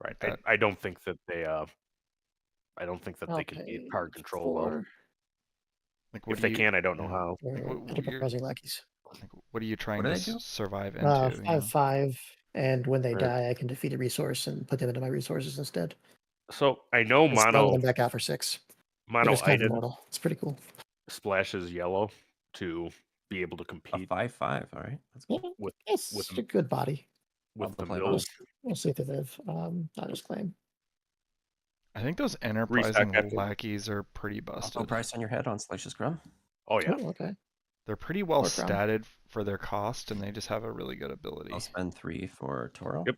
S3: Right.
S1: Like
S3: I don't think that they I don't think that
S2: I'll
S3: they can beat
S2: pay
S3: hard control well.
S2: 4
S1: Like what
S3: If
S1: do
S3: they
S1: you,
S3: can, I don't know
S1: yeah.
S3: how.
S1: Like
S2: for enterprising lackeys.
S1: Like what are you trying
S4: What
S1: to
S4: did I do?
S1: survive into? You know?
S2: 5/5, and when they
S3: Right.
S2: die, I can defeat a resource and put them into my resources instead.
S3: So I know
S2: And slaughter
S3: Mono
S2: them back out for 6. They're
S3: Mono
S2: just kind of
S3: Iden
S2: immortal. It's pretty cool.
S3: splashes yellow to be able to
S4: A
S3: compete
S4: 5/5. All right, that's
S2: Yeah,
S4: cool.
S3: with
S2: it's a good body.
S3: with the
S4: play
S3: mills.
S2: We'll see if they live. I'll just claim.
S1: I think those
S3: Restock
S1: enterprising
S3: that too.
S1: lackeys are pretty
S4: Also,
S1: busted.
S4: price on your head on Salacious Scrum.
S3: Oh yeah.
S2: Oh, okay.
S1: They're pretty well
S2: 4 crown.
S1: statted for their cost, and they just have a really good ability.
S4: I'll spend 3 for Toro.
S3: Yep.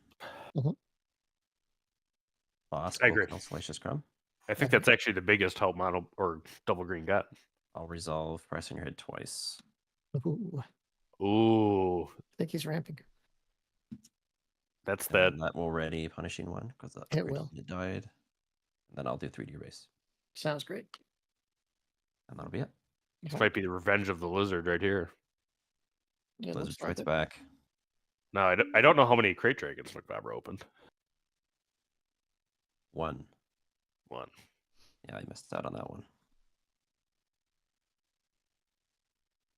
S4: Bossk
S3: I
S4: will
S3: agree.
S4: kill Salacious Scrum.
S3: I think that's actually the biggest help Mono or Double Green got.
S4: I'll resolve price on your head twice.
S2: Ooh,
S3: Ooh,
S2: I think he's ramping.
S3: that's
S4: And
S3: that.
S4: then that will ready punishing one because that
S2: It will.
S4: it died. And then I'll do 3D race.
S2: Sounds great.
S4: And that'll be it.
S3: This might be the revenge of the lizard right here.
S2: Yeah,
S4: Lizard
S2: looks like
S4: fights
S2: it.
S4: back.
S3: No, I don't know how many crate dragons McBobber opened.
S4: 1.
S3: One.
S4: Yeah, I missed out on that one.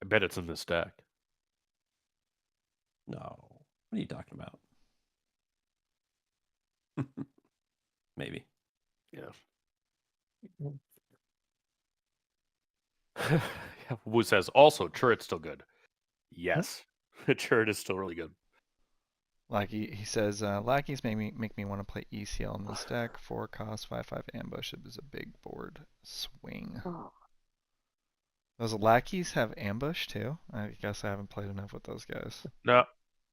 S3: I bet it's in this deck.
S4: No. What are you talking about? Maybe.
S3: Yeah.
S2: Mhm.
S3: Wu says also Turret's still good. Yes, Turret is still really good.
S1: Lackey, he says, lackeys make me want to play ECL in this deck. 4 cost, 5/5 ambush. It is a big board swing.
S2: Oh,
S1: Those lackeys have ambush too? I guess I haven't played enough with those guys.
S3: No,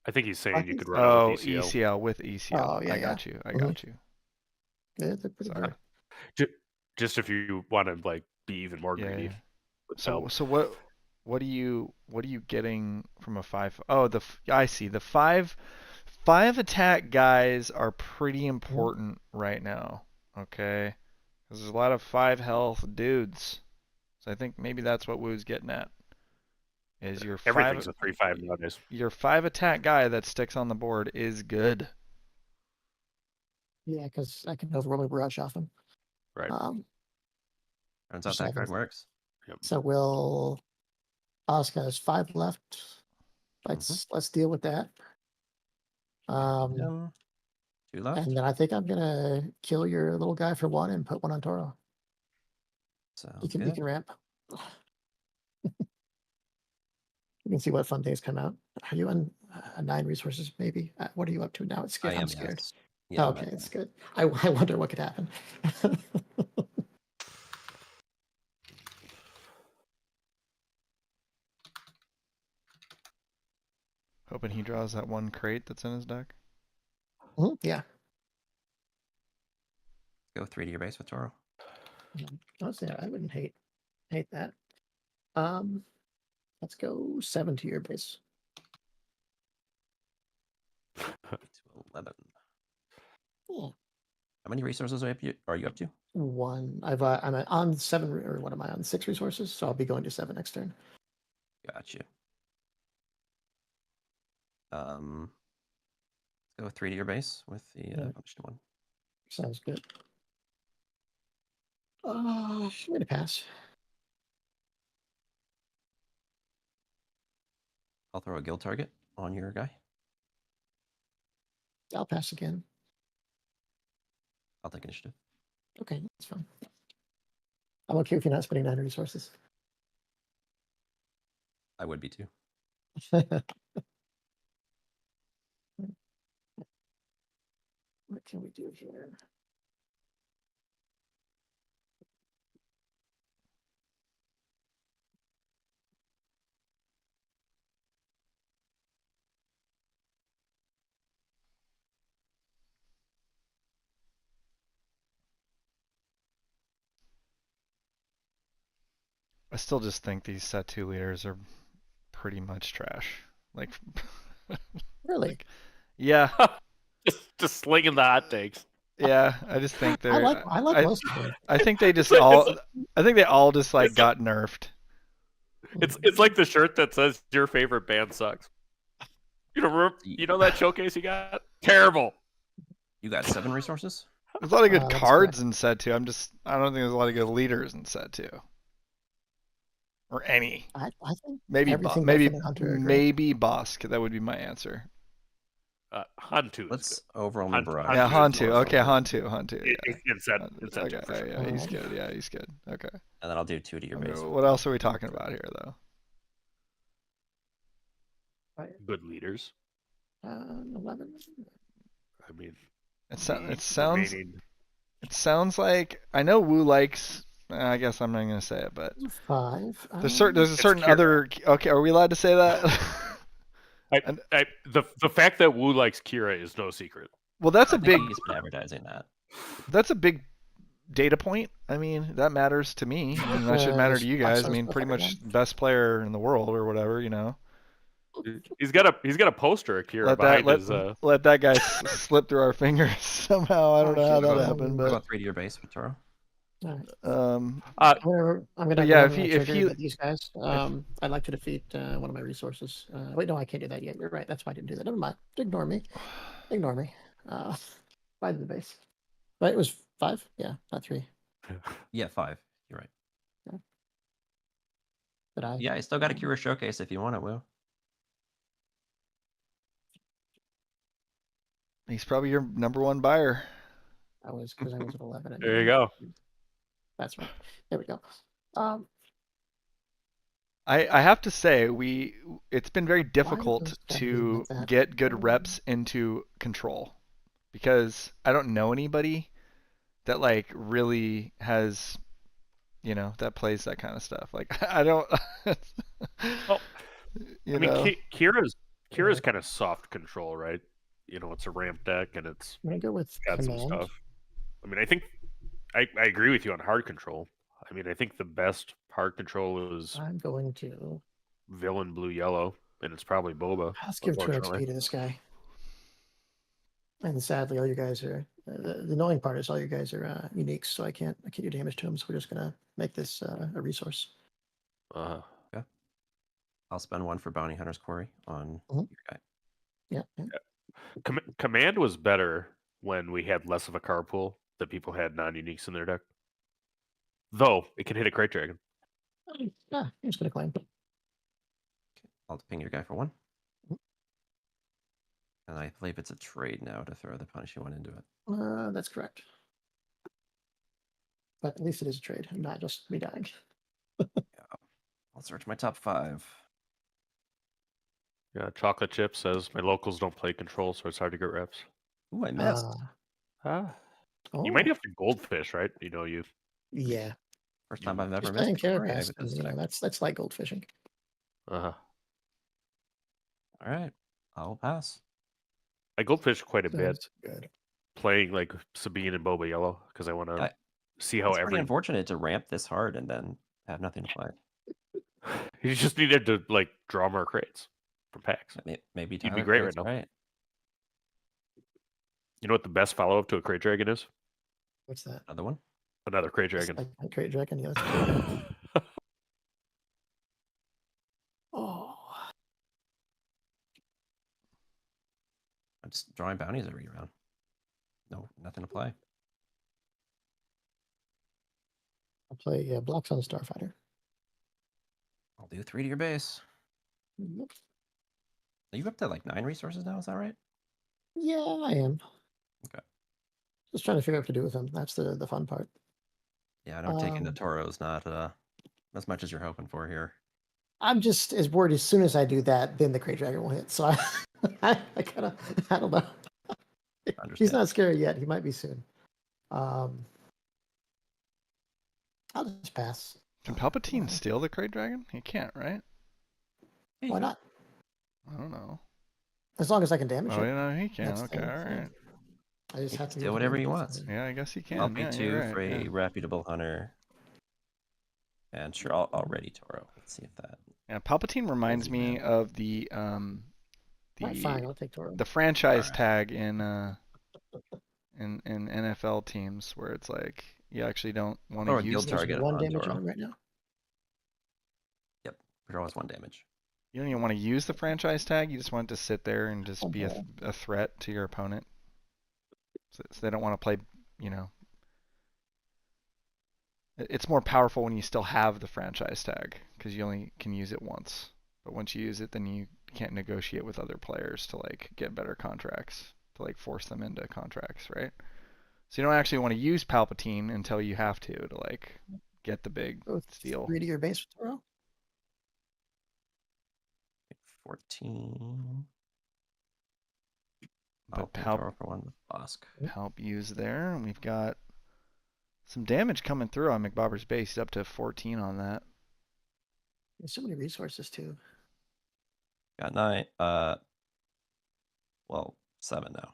S3: I think he's saying you
S2: Lackeys?
S3: could run
S1: Oh,
S3: it with ECL.
S1: ECL with ECL.
S2: Oh, yeah,
S1: I got you. I
S2: Mhm.
S1: got you.
S2: yeah, they're pretty
S1: Sorry.
S2: good.
S3: Just if you want to like be even more
S1: Yeah,
S3: greedy.
S1: yeah.
S3: with
S1: So
S3: Palp.
S1: what are you getting from a 5? Oh, I see. The 5 attack guys are pretty important right now. Okay? Because there's a lot of 5 health dudes. So I think maybe that's what Woo's getting at. Is your 5
S3: Everything's a 3/5 nowadays.
S1: your 5 attack guy that sticks on the board is good.
S2: Yeah, because I can overwhelming barrage off him.
S3: Right.
S4: Turns out that card works.
S2: So we'll. Bossk has 5 left. Let's deal with that.
S4: 2 left.
S2: And then I think I'm gonna kill your little guy for 1 and put 1 on Toro.
S4: Sounds
S2: You can
S4: good.
S2: ramp. You can see what fun days come out. Are you on 9 resources? Maybe. What are you up to now? It's scared. I'm scared.
S4: Yes. Yeah,
S2: Okay, it's good. I wonder what could happen.
S1: Hoping he draws that 1 crate that's in his deck.
S2: Yeah.
S4: Go 3 to your base with Toro.
S2: Honestly, I wouldn't hate that. Let's go 7 to your base.
S4: 11.
S2: Yeah.
S4: How many resources are you up to?
S2: 1. I'm on 7, or what am I on? 6 resources, so I'll be going to 7 next turn.
S4: Got you. Let's go 3 to your base with the punished 1.
S2: Sounds good. I'm gonna pass.
S4: I'll throw a guild target on your guy.
S2: I'll pass again.
S4: I'll take initiative.
S2: Okay, that's fine. I'm okay if you're not spending 9 resources.
S4: I would be too.
S2: What can we do here?
S1: I still just think these set 2 leaders are pretty much trash. Like,
S2: Really?
S1: yeah,
S3: just slinging the hot takes.
S1: yeah. I just think they're.
S2: I like most of them.
S1: I think they just all. I think they all just like got nerfed.
S3: It's like the shirt that says your favorite band sucks. You know that showcase you got? Terrible.
S4: You got 7 resources?
S1: There's a lot of good
S2: That's
S1: cards in set 2. I don't think there's a lot of good leaders in set 2. Or any.
S2: I think
S1: Maybe
S2: everything
S1: maybe
S2: Griffin and Hunter are great.
S1: maybe Bossk. That would be my answer.
S3: Hantu.
S4: Let's overwhelming barrage.
S1: Yeah,
S3: Hantu is
S1: Hantu. Okay,
S3: awesome.
S1: Hantu. Yeah.
S3: In set
S1: Okay,
S3: 2 for sure.
S1: yeah, he's good. Yeah, he's good. Okay.
S4: And then I'll do 2 to your base.
S1: What else are we talking about here, though?
S3: Good leaders.
S2: 11.
S3: I mean,
S1: it sounds like I know Wu likes. I guess I'm not gonna say it, but
S2: 5.
S1: there's a certain other. Okay, are we allowed to say that?
S3: the fact that Wu likes Kira is no secret.
S1: Well, that's
S4: I
S1: a
S4: think
S1: big.
S4: He's been advertising that.
S1: That's a big data point. I mean, that matters to me. I mean, that should matter to you guys. I mean, pretty much best player in the world or whatever, you know.
S3: He's got a poster of Kira behind his.
S1: Let that guy slip through our fingers somehow. I don't know how that happened,
S4: Go
S1: but
S4: 3 to your base with Toro.
S2: All right.
S1: um,
S2: I'm gonna
S1: yeah,
S2: if these guys, I'd like to defeat one of my resources. Wait, no, I can't do that yet. You're right. That's why I didn't do that. Never mind. Ignore me. 5 to the base. Right, it was 5. Yeah, not 3.
S4: Yeah, 5. You're right.
S2: Yeah. But
S4: Yeah, I still got a Kira showcase if you want it, Will.
S1: he's probably your number 1 buyer.
S2: I was because I was at 11.
S3: There you go.
S2: That's right. There we go.
S1: I have to say it's been very difficult
S2: those guys
S1: to
S2: like that?
S1: get good reps into control because I don't know anybody that like really has, you know, that plays that kind of stuff. Like I don't.
S3: Well,
S1: I mean,
S3: Kira's kind of soft control, right? You know, it's a ramp deck and it's
S2: I'm gonna go with
S3: got some
S2: command.
S3: stuff. I mean, I think I agree with you on hard control. I mean, I think the best hard control is
S2: I'm going to.
S3: villain blue yellow, and it's probably Boba.
S2: Let's give 2
S3: unfortunately.
S2: XP to this guy. And sadly, all you guys are. The annoying part is all you guys are unique, so I can't do damage to him. So we're just gonna make this a resource.
S3: Uh-huh.
S4: Yeah. I'll spend 1 for Bounty Hunter's Quarry on
S2: Mhm.
S4: your guy.
S2: Yeah.
S3: Command was better when we had less of a card pool that people had non-uniques in their deck. Though it can hit a Crate Dragon.
S2: I'm just gonna claim.
S4: I'll ping your guy for 1. And I believe it's a trade now to throw the punishing one into it.
S2: That's correct. But at least it is a trade, and not just me dying.
S4: I'll search my top 5.
S3: Yeah, Chocolate Chip says my locals don't play control, so it's hard to get reps.
S4: Ooh, I missed.
S3: You might
S2: Oh,
S3: have to goldfish, right?
S2: yeah.
S4: First time I've ever
S2: Just
S4: missed.
S2: playing
S4: before, yeah,
S2: Carapace,
S4: but this is sick.
S2: that's like gold fishing.
S3: Uh-huh.
S4: All right, I'll pass.
S3: I goldfish quite a bit,
S2: Sounds good.
S3: playing like Sabine and Boba Yellow, because I want to
S4: Yeah,
S3: see how
S4: It's pretty
S3: every...
S4: unfortunate to ramp this hard and then have nothing to play.
S3: He just needed to like draw more crates from packs.
S4: Maybe
S3: He'd be
S4: Tyler
S3: great
S4: Craig's
S3: right now.
S4: right.
S3: You know what the best follow-up to a Crate Dragon is?
S2: What's that?
S4: Another one.
S3: Another Crate
S2: It's
S3: Dragon.
S2: like a Crate Dragon. Yeah, that's cool. Oh,
S4: I'm just drawing bounties every round. No, nothing to play.
S2: I'll play blocks on the Starfighter.
S4: I'll do 3 to your base.
S2: Yep.
S4: Are you up to like 9 resources now? Is that right?
S2: Yeah, I am.
S4: Okay.
S2: Just trying to figure out what to do with them. That's the fun part.
S4: Yeah, I know taking the Toro is not as much as you're hoping for here.
S2: I'm just as worried as soon as I do that, then the Crate Dragon will hit. So I don't know. He's
S4: Understand.
S2: not scary yet. He might be soon. I'll just pass.
S1: Can Palpatine steal the Crate Dragon? He can't, right?
S2: Why not?
S1: I don't know.
S2: As long as I can damage
S1: Oh,
S2: it.
S1: you know, he can.
S2: That's
S1: Okay,
S2: the
S1: all
S2: thing.
S1: right.
S2: I just
S4: He
S2: have
S4: can
S2: to
S4: steal whatever he wants.
S1: Yeah, I guess he can.
S4: I'll pay
S1: Yeah,
S4: 2
S1: you're right.
S4: for a
S1: Yeah.
S4: reputable hunter. And sure, I'll ready Toro. Let's see if that.
S1: Yeah, Palpatine reminds
S2: Doesn't
S1: me
S2: matter.
S1: of the
S2: Fine, I'll take Toro.
S1: the franchise
S4: Alright.
S1: tag in NFL teams where it's like you actually don't want
S4: Or
S1: to
S4: a
S1: use
S4: guild
S1: the,
S4: target.
S2: One
S4: on
S2: damage
S4: Toro.
S2: on him right now.
S4: Yep, Toro has 1 damage.
S1: you don't even want to use the franchise tag. You just want it to sit there and just be a threat to your opponent. So they don't want to play, you know. It's more powerful when you still have the franchise tag because you only can use it once. But once you use it, then you can't negotiate with other players to like get better contracts, to like force them into contracts, right? So you don't actually want to use Palpatine until you have to like get the big steal.
S2: 3 to your base with Toro.
S4: 14. I'll
S1: But
S4: pay Toro for 1 with Bossk.
S1: Palp used there, and we've got some damage coming through on McBobber's base. He's up to 14 on that.
S2: There's so many resources too.
S4: Got 9. Well, 7 now.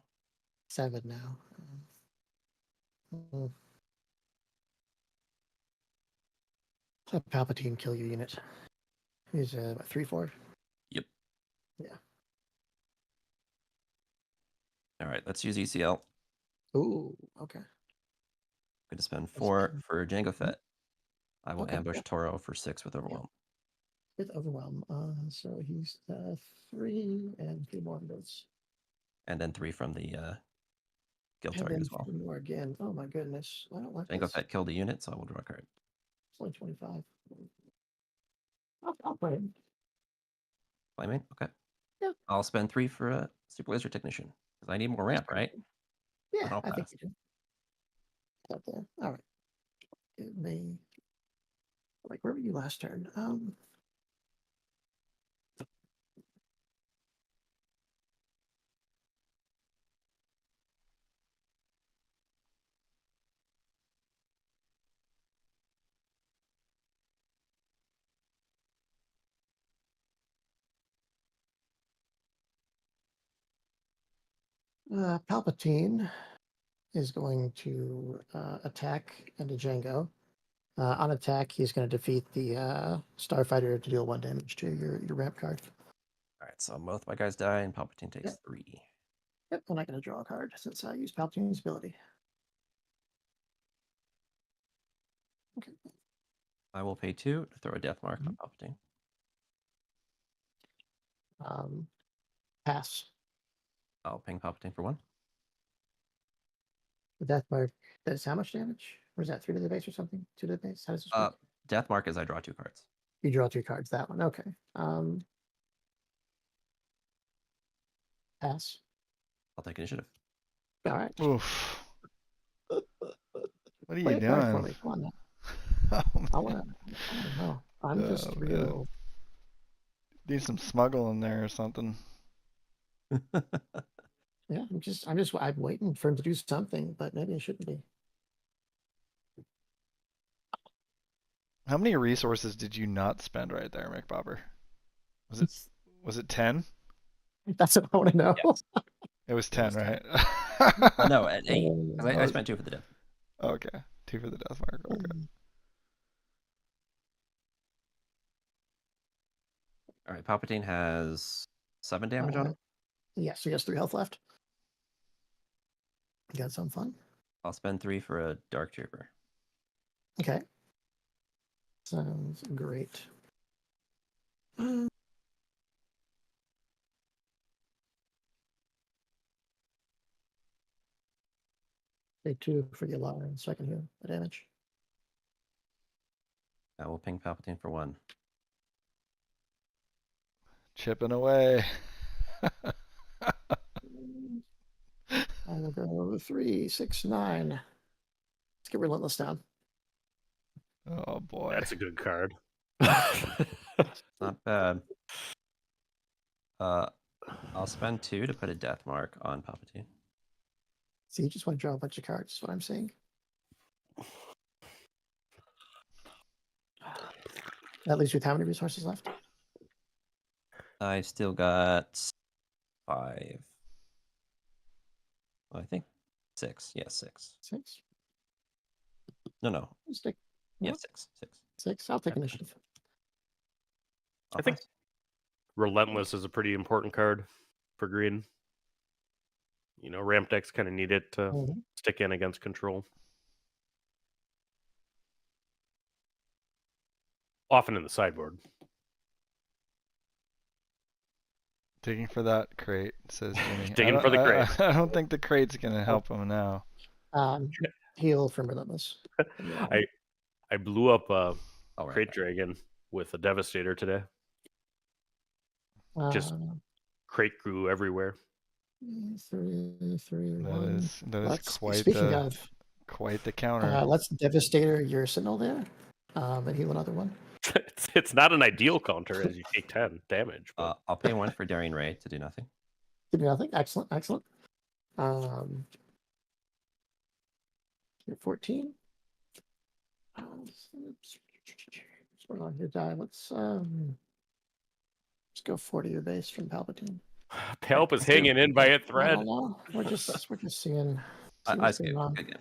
S2: 7 now. Have Palpatine kill your unit. He's what, 3/4?
S4: Yep.
S2: Yeah.
S4: All right, let's use ECL.
S2: Ooh, okay.
S4: Going to spend 4 for Jango Fett. I will
S2: Okay,
S4: ambush
S2: yeah.
S4: Toro for 6 with Overwhelm.
S2: With Overwhelm. So he's 3 and 3 more of those.
S4: And then 3 from the guild
S2: And
S4: target
S2: then
S4: as well.
S2: 3 more again. Oh my goodness. I don't like
S4: Jango
S2: this.
S4: Fett killed a unit, so I will draw a card.
S2: It's only 25. I'll play him.
S4: Flaming? Okay.
S2: Yeah.
S4: I'll spend 3 for a Super Laser Technician. Because I need more ramp, right?
S2: Yeah,
S4: I'll
S2: I think
S4: pass.
S2: you do. Up there. All right. It may. Like, where were you last turn? Palpatine is going to attack into Django. On attack, he's going to defeat the Starfighter to deal 1 damage to your ramp card.
S4: All right, so both my guys die, and Palpatine takes 3.
S2: Yep, I'm not going to draw a card since I used Palpatine's ability. Okay.
S4: I will pay 2 to throw a death mark on Palpatine.
S2: Pass.
S4: I'll ping Palpatine for 1.
S2: The death mark does how much damage? Or is that 3 to the base or something? 2 to the base? How does this
S4: Uh,
S2: work?
S4: Death mark is I draw 2 cards.
S2: You draw 2 cards. That one. Okay. Pass.
S4: I'll take initiative.
S2: All right.
S1: Oof. What are
S2: Play
S1: you
S2: a card for
S1: doing?
S2: me. Come on now.
S1: Oh,
S2: I
S1: man.
S2: want to know. I'm just
S1: Oh, man.
S2: real.
S1: Need some smuggle in there or something.
S2: Yeah, I'm waiting for him to do something, but maybe I shouldn't be.
S1: How many resources did you not spend right there, McBobber? Was it 10?
S2: That's what I want to know.
S4: Yes.
S1: It was 10,
S4: was 10.
S1: right?
S4: No, at 8. 'Cause I
S1: Oh,
S4: spent 2 for the death.
S1: okay. 2 for the death mark. Okay.
S4: All right, Palpatine has 7 damage on it.
S2: Yeah, so he has 3 health left. You got some fun?
S4: I'll spend 3 for a Dark Trooper.
S2: Okay. Sounds great. Take 2 for the alarm, so I can heal the damage.
S4: I will ping Palpatine for 1.
S1: Chipping away.
S2: I will go 3, 6, 9. Let's get Relentless down.
S1: Oh, boy.
S3: That's a good card.
S4: Not bad. I'll spend 2 to put a death mark on Palpatine.
S2: See, you just want to draw a bunch of cards, is what I'm saying. That leaves you with how many resources left?
S4: I still got 5. I think 6. Yeah, 6.
S2: 6?
S4: No.
S2: Stick.
S4: Yeah,
S2: No?
S4: 6. 6.
S2: 6. I'll take initiative.
S4: I'll
S3: I think
S4: pass.
S3: Relentless is a pretty important card for green. You know, ramp decks kind of need it to
S2: Mhm.
S3: stick in against control. Often in the sideboard.
S1: Digging for that crate, says Jimmy.
S3: Digging for the crate.
S1: I don't think the crate's going to help him now.
S2: Heal from Relentless.
S3: I blew up a
S4: All right.
S3: crate dragon with a Devastator today. Just
S2: Uh,
S3: crate grew everywhere.
S2: 3, 3,
S1: That
S2: 1.
S1: is quite
S2: Speaking
S1: the
S2: of,
S1: counter.
S2: let's Devastator your Sentinel there, and heal another one.
S3: It's not an ideal counter as you take 10 damage. But
S4: I'll pay 1 for Daring Ray to do nothing.
S2: To do nothing. Excellent. You're 14. What's going on here, die? Let's go 40 your base from Palpatine.
S3: Palp is hanging in by a
S2: I
S3: thread.
S2: don't know. We're just seeing
S4: I
S2: what's
S4: skip.
S2: going on.
S4: Again.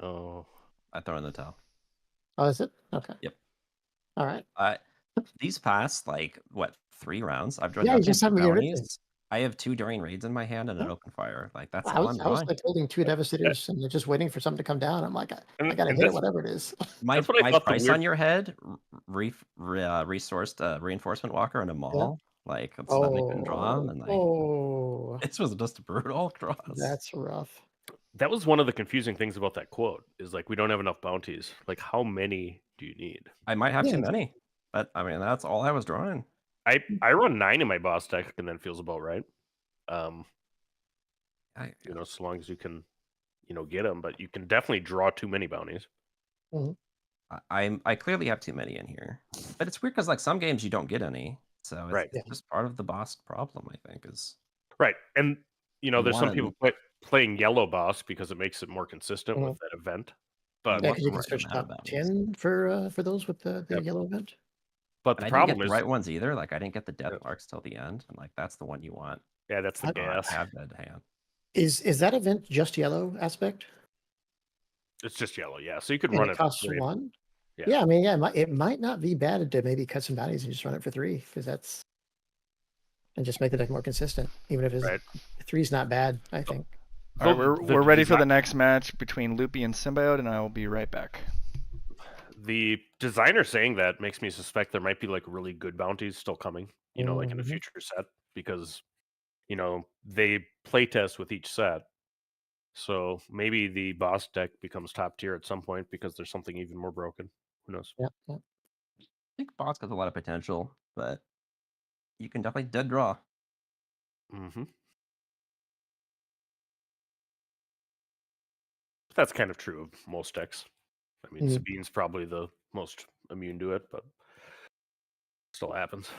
S3: Oh,
S4: I throw in the towel.
S2: Oh, is it? Okay.
S4: Yep.
S2: All right.
S4: These past 3 rounds, I've drawn
S2: Yeah, you just haven't get rid of it.
S4: I have 2 Daring Raids in my hand and an
S2: Yeah.
S4: open fire. Like that's
S2: I
S4: all
S2: was
S4: I'm drawing.
S2: like holding 2 Devastators and they're just waiting for something to come down. I'm like, I gotta
S3: and
S2: hit it,
S3: that's-
S2: whatever it is.
S4: My
S3: That's what I thought the
S4: price
S3: weird-
S4: on your head resourced a Reinforcement Walker and a Maul. Like that's that I couldn't draw them, and this was just brutal draws.
S2: That's rough.
S3: That was one of the confusing things about that quote is like we don't have enough bounties. Like how many do you need?
S4: I might have too many, but I mean that's all I was drawing.
S3: I run 9 in my boss deck and then feels about right. So long as you can, get them, but you can definitely draw too many bounties.
S4: I clearly have too many in here, but it's weird because like some games you don't get any, so it's just part of the Bossk problem. I think is
S3: right, and there's some people playing yellow Bossk because it makes it more consistent with that event. But
S2: because you can search top 10 for those with the yellow event.
S3: But the problem
S4: didn't get
S3: is
S4: the right ones either. Like I didn't get the death marks till the end, and like that's the one you want.
S3: Yeah, that's the gas.
S4: Have that hand.
S2: Is that event just yellow aspect?
S3: It's just yellow, yeah. So you could run it.
S2: Costs 1. Yeah, I mean, it might not be bad to maybe cut some bounties and just run it for 3 because and just make the deck more consistent. Even if 3's not bad, I think.
S1: All right, we're ready for the next match between Loopy and Symbiode, and I will be right back.
S3: The designer saying that makes me suspect there might be like really good bounties still coming, like in a future set, because they play test with each set, So maybe the Bossk deck becomes top tier at some point because there's something even more broken. Who knows?
S2: Yep. Yep.
S4: I think Bossk has a lot of potential, but you can definitely dead draw.
S3: Mm-hmm. That's kind of true of most decks. I mean,
S2: Mhm.
S3: Sabine's probably the most immune to it, but still happens.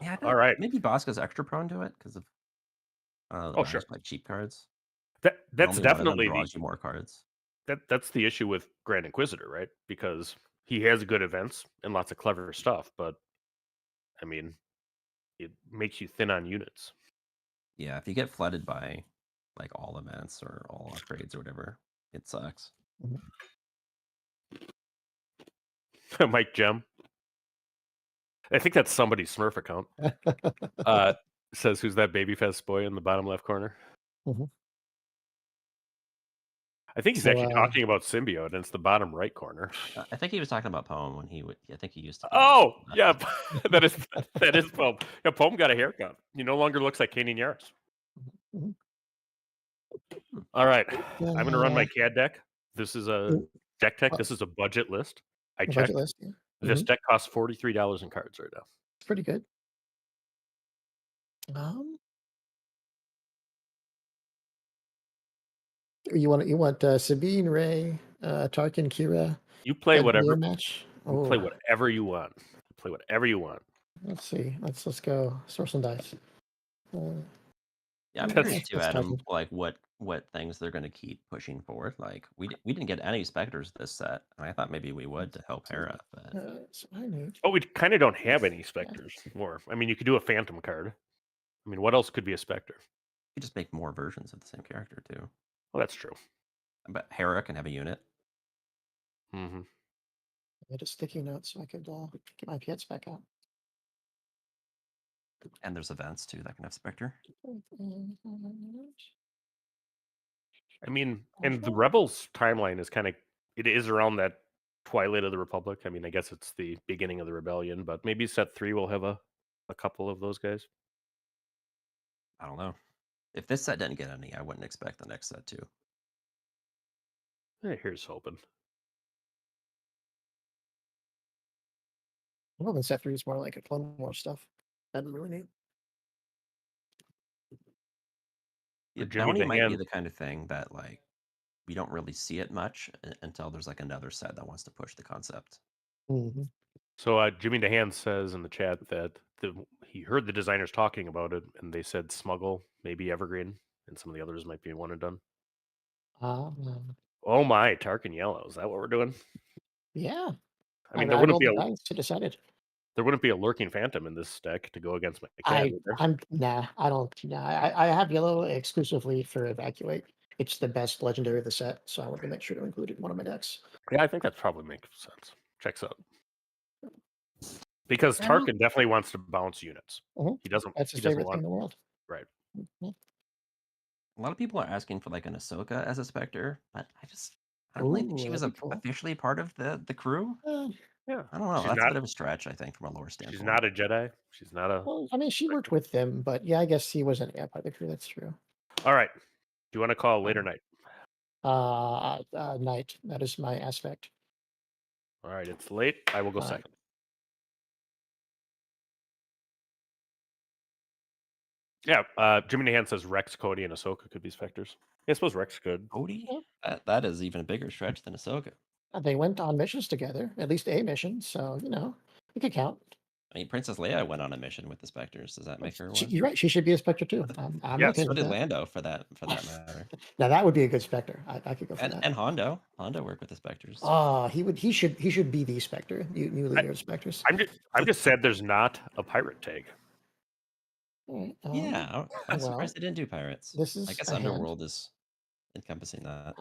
S4: Yeah, I
S3: All
S4: think
S3: right.
S4: maybe Bossk is extra prone to it because of the
S3: Oh, sure.
S4: banners like cheap cards.
S3: That's
S4: And only one of them
S3: definitely
S4: draws you more cards.
S3: that's the issue with Grand Inquisitor, right? Because he has good events and lots of clever stuff, but I mean, it makes you thin on units.
S4: Yeah, if you get flooded by like all events or all upgrades or whatever, it sucks.
S3: Mike Gem. I think that's somebody's Smurf account. Says who's that babyface boy in the bottom left corner?
S2: Mhm.
S3: I think he's
S2: So,
S3: actually talking about Symbiode, and it's the bottom right corner.
S4: I think he was talking about Poem when he would. I think he used to.
S3: Oh, yeah, that is Poem. Yeah, Poem got a haircut. He no longer looks like Kanan Yaris.
S2: Mhm.
S3: All right, I'm going to run my
S2: Uh,
S3: CAD deck. This is a deck tech. This is a budget list. I
S2: the
S3: checked.
S2: budget list. Yeah.
S3: This
S2: Mhm.
S3: deck costs $43 in cards right now.
S2: It's pretty good. You want Sabine, Ray, Tarkin, Kira,
S3: You play
S2: Cad Bane
S3: whatever.
S2: match.
S3: You play
S2: Oh,
S3: whatever you want. Play whatever you want.
S2: let's see. Let's go. Source some dice.
S4: Yeah, I'm
S3: That's-
S4: curious too,
S2: that's
S4: Adam.
S2: Tarkin.
S4: Like what things they're going to keep pushing forward. Like we didn't get any specters this set, and I thought maybe we would to help Hera, but
S2: So I need.
S3: Oh, we kind of don't have any specters more. I mean, you could do a phantom card. I mean, what else could be a specter?
S4: you just make more versions of the same character too.
S3: Well, that's true.
S4: But Hera can have a unit.
S3: Mm-hmm.
S2: I made a sticky note so I could get my pets back out.
S4: And there's events too that can have Spectre.
S3: I mean, and the Rebels timeline is it is around that Twilight of the Republic. I mean, I guess it's the beginning of the rebellion, but maybe set 3 will have a couple of those guys.
S4: I don't know. If this set didn't get any, I wouldn't expect the next set to.
S3: Here's hoping.
S2: Well, then set 3 is more like a Clone War stuff. That'd be really neat.
S4: Yeah,
S3: Jimmy
S4: Bounty
S3: the
S4: might be
S3: Hand.
S4: the kind of thing that like we don't really see it much until there's like another set that wants to push the concept.
S2: Mm-hmm.
S3: So Jimmy the Hand says in the chat that he heard the designers talking about it, and they said Smuggle, maybe Evergreen, and some of the others might be one and done. Oh my, Tarkin Yellow. Is that what we're doing?
S2: Yeah.
S3: I mean,
S2: I
S3: there wouldn't
S2: rolled
S3: be
S2: the
S3: a
S2: dice to decide.
S3: there wouldn't be a lurking phantom in this deck to go against my cat. would there?
S2: I don't. Nah, I have yellow exclusively for evacuate. It's the best legendary of the set, so I want to make sure to include it in one of my decks.
S3: Yeah, I think that probably makes sense. Checks out. Because
S4: Yeah, I don't-
S3: Tarkin definitely wants to bounce units.
S2: Mhm.
S3: He doesn't.
S2: That's his
S3: He doesn't
S2: favorite thing in
S3: want
S2: the world.
S3: right.
S2: Mhm.
S4: A lot of people are asking for like an Ahsoka as a Spectre, but I don't think
S2: Ooh,
S4: she was
S2: that'd be cool.
S4: officially part of the crew.
S3: Yeah,
S4: I don't know.
S3: she's
S4: That's
S3: not.
S4: a bit of a stretch, I think, from a lore standpoint.
S3: She's not a Jedi. She's not a.
S2: Well, I mean, she worked with them, but yeah, I guess he wasn't part of the crew. That's true.
S3: All right. Do you want to call later night?
S2: Night. That is my aspect.
S3: All right, it's late. I will go
S2: All right.
S3: second. Yeah, Jimmy Nahan says Rex, Cody, and Ahsoka could be Spectres. I suppose Rex could.
S4: Cody?
S2: Yeah.
S4: That is even a bigger stretch than Ahsoka.
S2: They went on missions together, at least a mission, so it could count.
S4: I mean, Princess Leia went on a mission with the Spectres. Does that make her one?
S2: You're right. She should be a Spectre too. I'm
S3: Yes,
S2: okay
S4: So
S2: with
S4: did
S2: that.
S4: Lando, for that matter.
S2: Now that would be a good Spectre. I could go for that.
S4: And Hondo. Hondo worked with the Spectres.
S2: He should be the Spectre. New leader of Spectres.
S3: I'm just sad there's not a pirate tag.
S2: All right,
S4: Yeah, I'm
S2: well,
S4: surprised they didn't do pirates.
S2: this is
S4: I guess
S2: a hand.
S4: Underworld is encompassing that.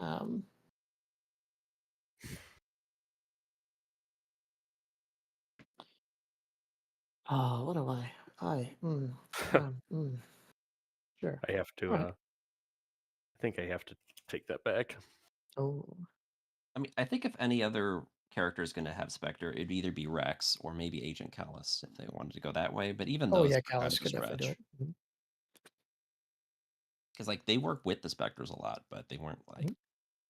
S2: What do I? Sure.
S3: I have to.
S2: Right.
S3: I think I have to take that back.
S2: Oh,
S4: I mean, I think if any other character is going to have Spectre, it'd either be Rex or maybe Agent Callus if they wanted to go that way. But even those
S2: yeah,
S4: are kind
S2: Callus
S4: of a
S2: could definitely do
S4: stretch.
S2: it. Mhm.
S4: because like they work with the Spectres a lot, but they weren't like
S2: Mhm.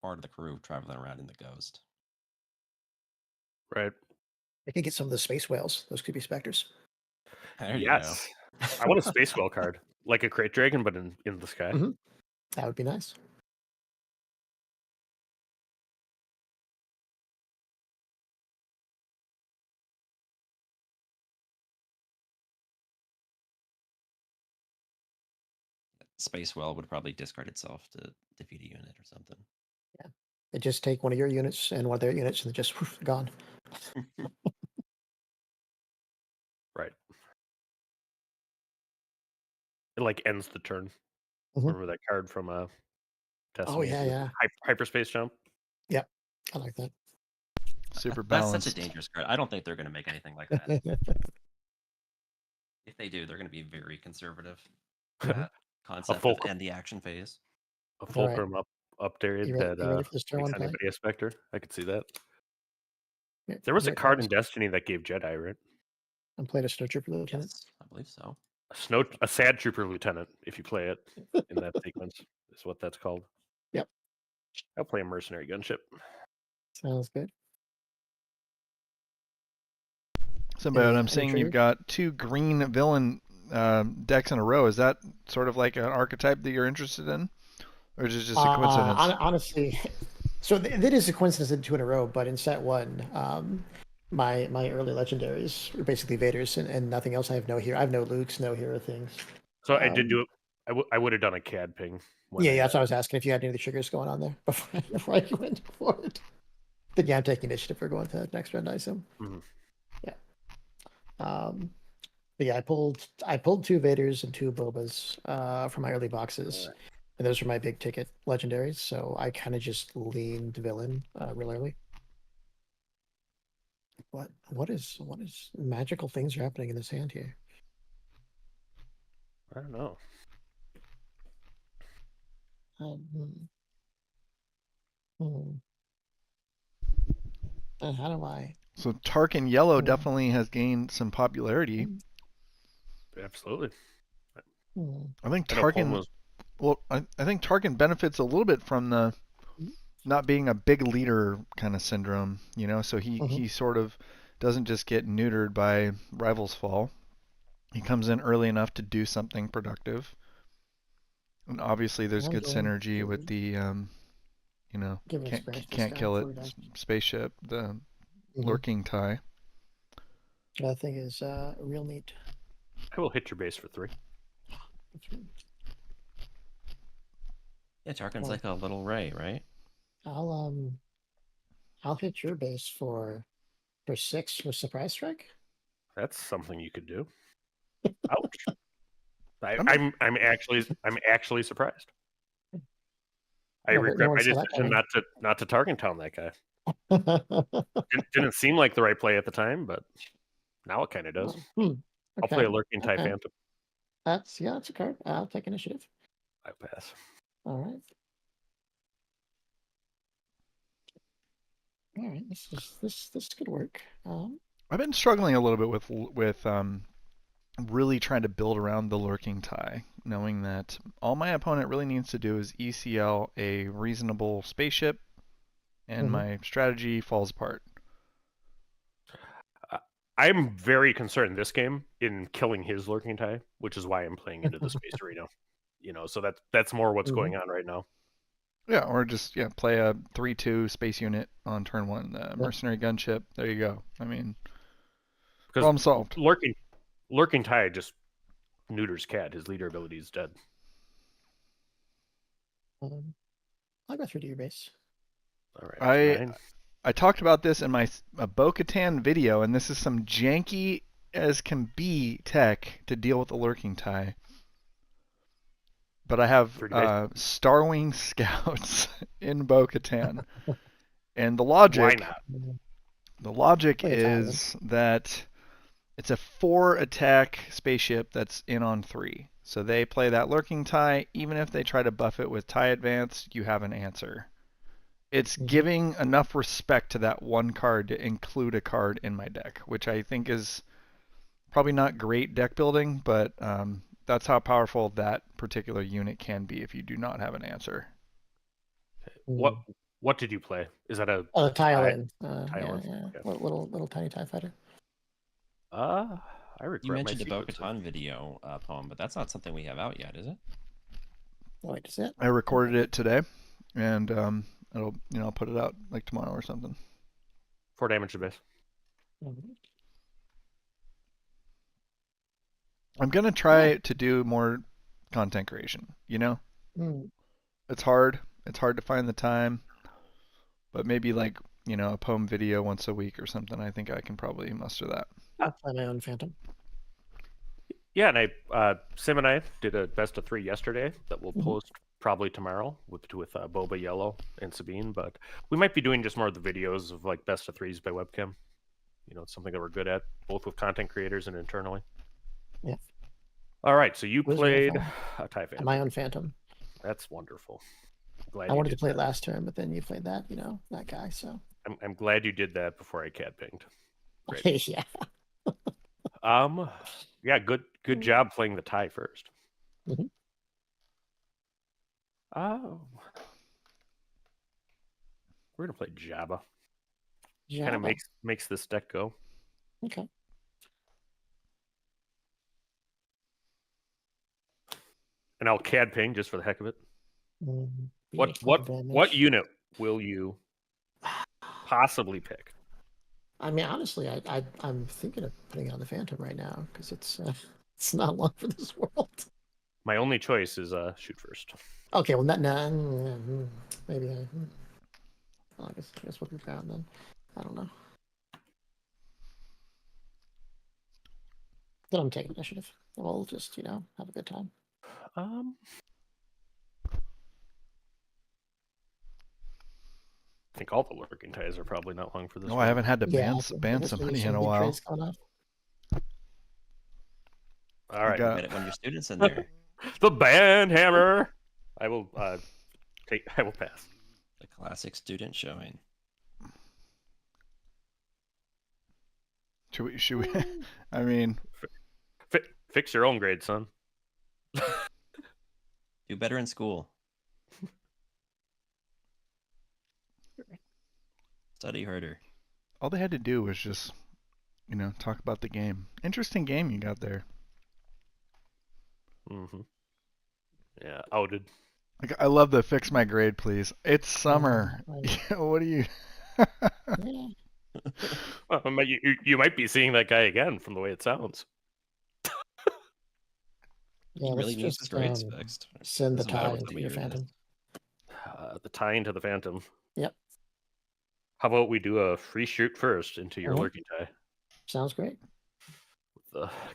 S4: part of the crew traveling around in the Ghost.
S3: Right.
S2: I could get some of the space whales. Those could be specters.
S4: There you
S3: Yes. I want a space whale card, like a crate dragon, but in the sky.
S2: Mhm. That would be nice.
S4: Space Well would probably discard itself to defeat a unit or something.
S2: They just take one of your units and one of their units, and they're just gone.
S3: Right. It like ends the turn.
S2: Mhm.
S3: Remember that card from Destiny?
S2: Oh yeah, yeah,
S3: Hyperspace jump.
S2: yeah. I like that.
S1: Super
S4: That's
S1: balanced.
S4: such a dangerous card. I don't think they're going to make anything like that. If they do, they're going to be very conservative.
S2: Mhm.
S4: Concept
S3: full-
S4: of end the action phase.
S3: A
S2: All right.
S3: fulcrum update
S2: You
S3: that
S2: ready for this turn
S3: makes
S2: one play?
S3: anybody a Spectre. I could see that.
S2: Yeah,
S3: There was a
S2: right,
S3: card in
S2: guys.
S3: Destiny that gave Jedi, right?
S2: And played a Snowtrooper Lieutenant.
S4: Yes, I believe so.
S3: A Sad Trooper Lieutenant, if you play it in that sequence, is what that's called.
S2: Yep.
S3: I'll play a mercenary gunship.
S2: Sounds good.
S1: Symbiode, I'm
S2: any
S1: seeing you've
S2: triggers?
S1: got 2 green villain decks in a row. Is that sort of like an archetype that you're interested in? Or is it just a coincidence?
S2: Honestly, so that is a coincidence in 2 in a row. But in set 1, my early legendaries were basically Vaders and nothing else. I have no hero. I have no Lukes, no hero things.
S3: So I did do it. I would have done a CAD ping.
S2: Yeah, that's what I was asking if you had any of the triggers going on there before I went for it. But yeah, I'm taking initiative for going to the next round, I assume.
S3: Mhm.
S2: Yeah. But yeah, I pulled 2 Vaders and 2 Bobas from my early boxes. And those are my big ticket legendaries, so I kind of just leaned villain real early. What is magical things are happening in this hand here?
S3: I don't know.
S2: How do I?
S1: So Tarkin Yellow definitely has gained some popularity.
S3: Absolutely.
S1: I think
S3: I know Pullman
S1: Tarkin.
S3: was
S1: Well, I think Tarkin benefits a little bit from the not being a big leader kind of syndrome, you know. So he sort of doesn't just get neutered by Rival's Fall. He comes in early enough to do something productive, and obviously there's
S2: I'm
S1: good
S2: going
S1: synergy
S2: to
S1: with the you know,
S2: give an experience to this
S1: can't
S2: guy
S1: kill it
S2: before he dies.
S1: spaceship, the lurking tie.
S2: That thing is real neat.
S3: I will hit your base for 3.
S4: Yeah, Tarkin's like a little Ray, right?
S2: I'll hit your base for 6 with surprise strike.
S3: That's something you could do. Ouch. I'm actually surprised. I regret my decision not to Target Town that guy. Didn't seem like the right play at the time, but now it kind of does.
S2: Okay.
S3: I'll play a Lurking Tie Phantom.
S2: That's a card. I'll take initiative.
S3: I pass.
S2: All right. All right. This could work.
S1: I've been struggling a little bit with really trying to build around the Lurking Tie, knowing that all my opponent really needs to do is ECL a reasonable spaceship, and my strategy falls apart.
S3: I'm very concerned this game in killing his Lurking Tie, which is why I'm playing into the Space Arena. You know, so that's more what's going on right now.
S1: Yeah, or just play a 3/2 space unit on turn 1, mercenary gunship. There you go. I mean, problem solved.
S3: Lurking Tie just neuters Cad. His leader ability is dead.
S2: I'll go through to your base.
S3: All right.
S1: I talked about this in my Bo-Katan video, and this is some janky as can be tech to deal with the Lurking Tie. But I have Starwing Scouts in Bo-Katan. And the logic is that it's a 4 attack spaceship that's in on 3. So they play that Lurking Tie. Even if they try to buff it with Tie Advance, you have an answer. It's giving enough respect to that one card to include a card in my deck, which I think is probably not great deck building, but that's how powerful that particular unit can be if you do not have an answer.
S3: What did you play? Is that a
S2: Oh, the tile
S3: TIE?
S2: in. Yeah.
S3: Okay.
S2: Little tiny TIE fighter.
S3: I regret
S4: You mentioned
S3: my
S4: the
S3: sequencer.
S4: Bo-Katan video poem, but that's not something we have out yet, is it?
S2: Oh, wait, is it?
S1: I recorded it today, and I'll put it out like tomorrow or something.
S3: 4 damage to base.
S2: Mhm.
S1: I'm gonna try to do more content creation.
S2: Mm.
S1: It's hard. It's hard to find the time, but maybe like a poem video once a week or something. I think I can probably muster that.
S2: I'll play my own Phantom.
S3: Yeah, and Sim and I did a best of 3 yesterday that we'll post probably tomorrow with Boba Yellow and Sabine. But we might be doing just more of the videos of like best of 3s by webcam. It's something that we're good at, both with content creators and internally.
S2: Yeah.
S3: All right, so you
S2: Who's
S3: played
S2: your
S3: a TIE Phantom.
S2: My own Phantom.
S3: That's wonderful. Glad
S2: I
S3: you
S2: wanted to
S3: did
S2: play it
S3: that.
S2: last turn, but then you played that, that guy. So
S3: I'm glad you did that before I Cad Baned. Great.
S2: yeah.
S3: Yeah, good job playing the TIE first.
S2: Mhm.
S3: Oh, we're gonna play Jabba.
S2: Jabba.
S3: Kind of makes this deck go.
S2: Okay.
S3: And I'll Cad ping just for the heck of it.
S2: Beautiful
S3: What
S2: damage.
S3: unit will you possibly pick?
S2: I mean, honestly, I'm thinking of putting on the Phantom right now because it's not long for this world.
S3: My only choice is shoot first.
S2: Okay, well, maybe I guess we'll be found then. I don't know. Then I'm taking initiative. We'll just have a good time.
S3: I think all the lurking ties are probably not long for this.
S1: No, I haven't had to ban
S2: there's
S1: somebody
S2: some
S1: in a
S2: big
S1: while.
S2: trades going off.
S3: All right,
S1: got-
S4: Get it when your students in there.
S3: the ban hammer. I will pass.
S4: The classic student showing.
S1: Should we? I mean,
S3: Fix your own grade, son.
S4: Do better in school. Study harder.
S1: all they had to do was just, talk about the game. Interesting game you got there.
S3: Mm-hmm. Yeah, outed.
S1: Like, I love the fix my grade, please. It's summer. What do you?
S2: Yeah.
S3: Well, you might be seeing that guy again from the way it sounds.
S2: Yeah,
S4: Really
S2: let's
S4: needs
S2: just
S4: his grades fixed.
S2: send the
S4: Doesn't matter
S2: tie
S4: what
S2: into
S4: time of
S2: your
S4: year it
S2: Phantom.
S4: is.
S3: The tie into the Phantom.
S2: Yep.
S3: How about we do a free shoot first into your
S2: Mhm.
S3: lurking tie?
S2: Sounds great.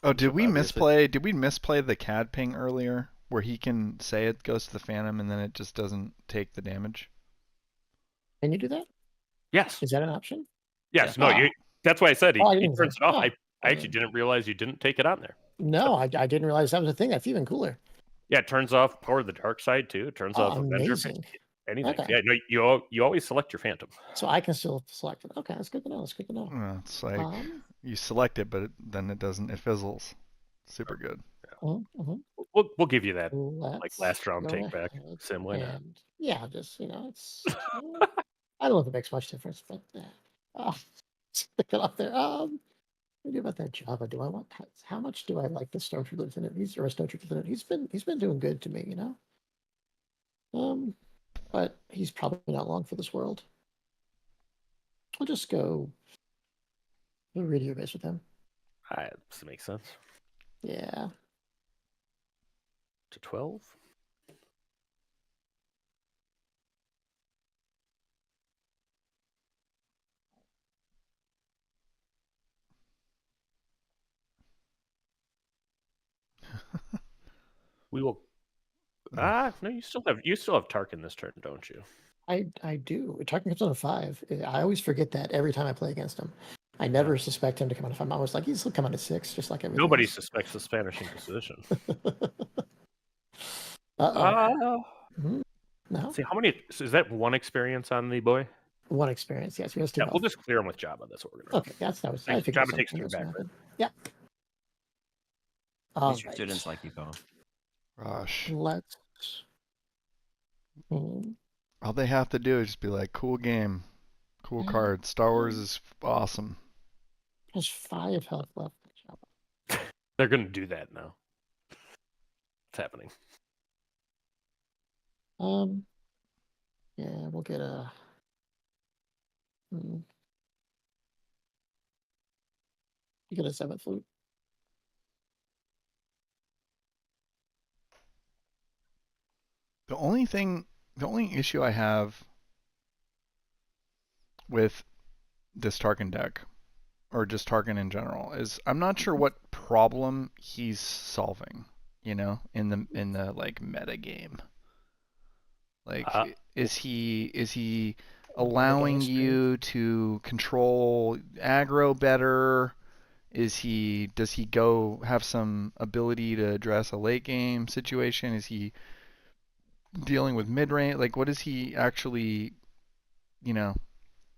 S1: Oh, did we misplay? Did we misplay the Cad ping earlier, where he can say it goes to the Phantom and then it just doesn't take the damage?
S2: Can you do that?
S3: Yes.
S2: Is that an option?
S3: Yes.
S2: Yeah.
S3: No. That's why I said he
S2: didn't
S3: turns it
S2: think-
S3: off.
S2: oh,
S3: I actually didn't realize you didn't take it on there.
S2: No, I didn't realize that was a thing. That's even cooler.
S3: Yeah, it turns off Power of the Dark Side too. It turns off Avenger.
S2: Amazing.
S3: Anything.
S2: Okay.
S3: Yeah. No. You always select your Phantom.
S2: So I can still select it. Okay, that's good to know. That's good to know.
S1: It's like you select it, but then it doesn't. It fizzles. Super good.
S3: We'll give you that
S2: Let's
S3: last round
S2: go
S3: take back.
S2: ahead
S3: Sim, why not?
S2: and yeah, just it's. I don't know if it makes much difference, but stick it up there. What do you do about that Java? Do I want? How much do I like the Stormtrooper Lieutenant? He's a Stormtrooper Lieutenant. He's been doing good to me, but he's probably not long for this world. I'll just go radio base with him.
S3: That makes sense.
S2: Yeah.
S3: To 12. We will. No, you still have Tarkin this turn, don't you?
S2: I do. Tarkin comes on a 5. I always forget that every time I play against him. I never suspect him to come on a 5. I'm always like, he's still come on a 6, just like everything.
S3: Nobody
S2: else.
S3: suspects the Spanish Inquisition.
S2: No.
S3: See, how many is that? One experience on the boy?
S2: One experience, yes. He has 2.
S3: Yeah, we'll just clear him with Jabba. That's what we're gonna.
S2: Okay, that's what I was.
S3: I
S2: I figured
S3: Jabba takes
S2: something
S3: 3
S2: was
S3: back,
S2: gonna
S3: right?
S2: happen. Yeah.
S4: At least your students like you, Paul.
S1: Gosh.
S2: Let's. Hmm,
S1: All they have to do is just be like, cool game, cool
S2: Yeah.
S1: card. Star Wars is awesome.
S2: There's 5 health left.
S3: They're going to do that now. It's happening.
S2: Yeah, we'll get a. You get a 7th flute.
S1: The only issue I have with this Tarkin deck, or just Tarkin in general, is I'm not sure what problem he's solving. In the like meta game. Like, is he allowing
S2: Meta-game
S1: you to control aggro better? Does he go have some ability to address a late game situation? Is he dealing with mid range? Like, what is he actually?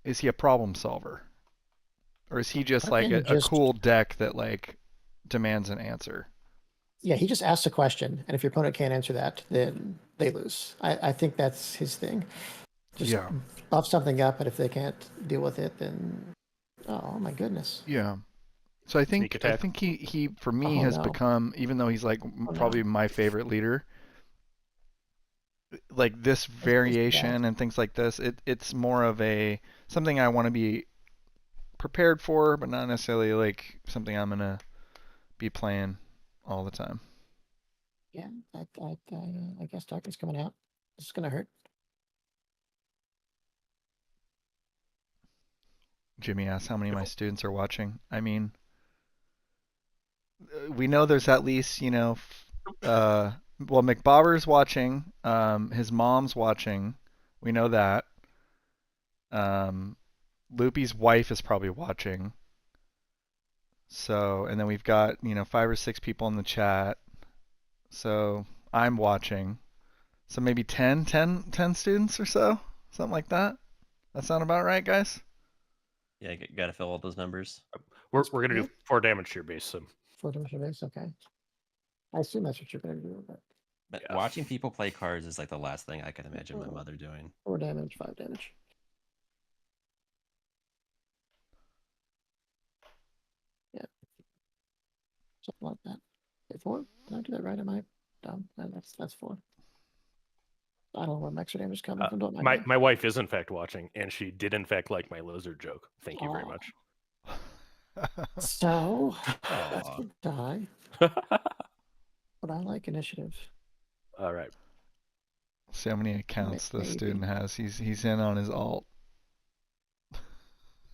S1: Is he a problem solver, or is he just like
S2: Tarkin
S1: a
S2: just
S1: cool deck that like demands an answer?
S2: Yeah, he just asks a question, and if your opponent can't answer that, then they lose. I think that's his thing. Just
S1: Yeah.
S2: buff something up, and if they can't deal with it, then oh my goodness.
S1: Yeah. So I
S3: Sneak
S1: think
S3: attack.
S1: he for me
S2: Oh,
S1: has
S2: no.
S1: become, even though he's like
S2: Oh,
S1: probably
S2: no.
S1: my favorite leader, like this
S2: It's
S1: variation
S2: bad.
S1: and things like this, it's more of a something I want to be prepared for, but not necessarily like something I'm gonna be playing all the time.
S2: Yeah, I guess Tarkin's coming out. This is gonna hurt.
S1: Jimmy asks how many of my students are watching. I mean, we know there's at least, well, McBobber's watching. His mom's watching. We know that. Loopy's wife is probably watching. So, and then we've got, 5 or 6 people in the chat. So I'm watching. So maybe 10 students or so, something like that. That sound about right, guys?
S4: Yeah, you got to fill all those numbers.
S3: We're
S2: That's
S3: going to do
S2: good.
S3: 4 damage to your base, Sim.
S2: 4 dimensional base. Okay. I assume that's what you're gonna do.
S4: But
S3: Yeah.
S4: watching people play cards is like the last thing I can imagine my mother doing.
S2: 4 damage, 5 damage. Yeah. Something like that. Okay, 4? Did I do that right? Am I dumb? No, that's 4. I don't know where extra damage is coming from. Don't mind me.
S3: My wife is in fact watching, and she did in fact like my lizard joke. Thank you very
S2: Aw.
S3: much.
S2: So that's
S4: Aw.
S2: good die. But I like initiative.
S3: All right.
S1: See how many accounts this
S2: Maybe.
S1: student has. He's in on his alt.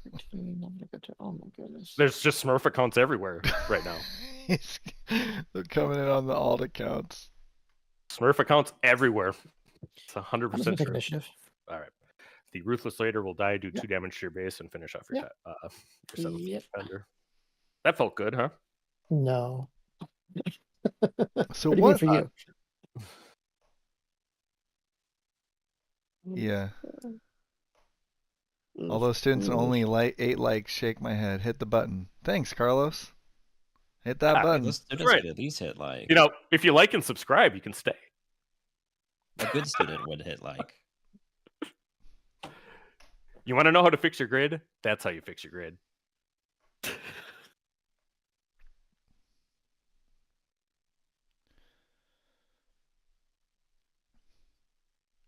S2: 13, I'm gonna go to, oh my goodness.
S3: There's just Smurf accounts everywhere right now.
S1: They're coming in on the alt accounts.
S3: Smurf accounts everywhere. It's 100%
S2: I'm just gonna take
S3: true.
S2: initiative.
S3: All right. The Ruthless Raider will die, do 2 damage to your base, and finish off your,
S2: Yep.
S3: your 7th
S2: Yep.
S3: defender. That felt good, huh?
S2: No.
S1: So
S2: what do you mean for you?
S1: Yeah. All those students and only 8 likes. Shake my head. Hit the button. Thanks, Carlos. Hit that button.
S4: Those students
S3: Right.
S4: could at least hit like.
S3: If you like and subscribe, you can stay.
S4: A good student would hit like.
S3: You want to know how to fix your grid? That's how you fix your grid.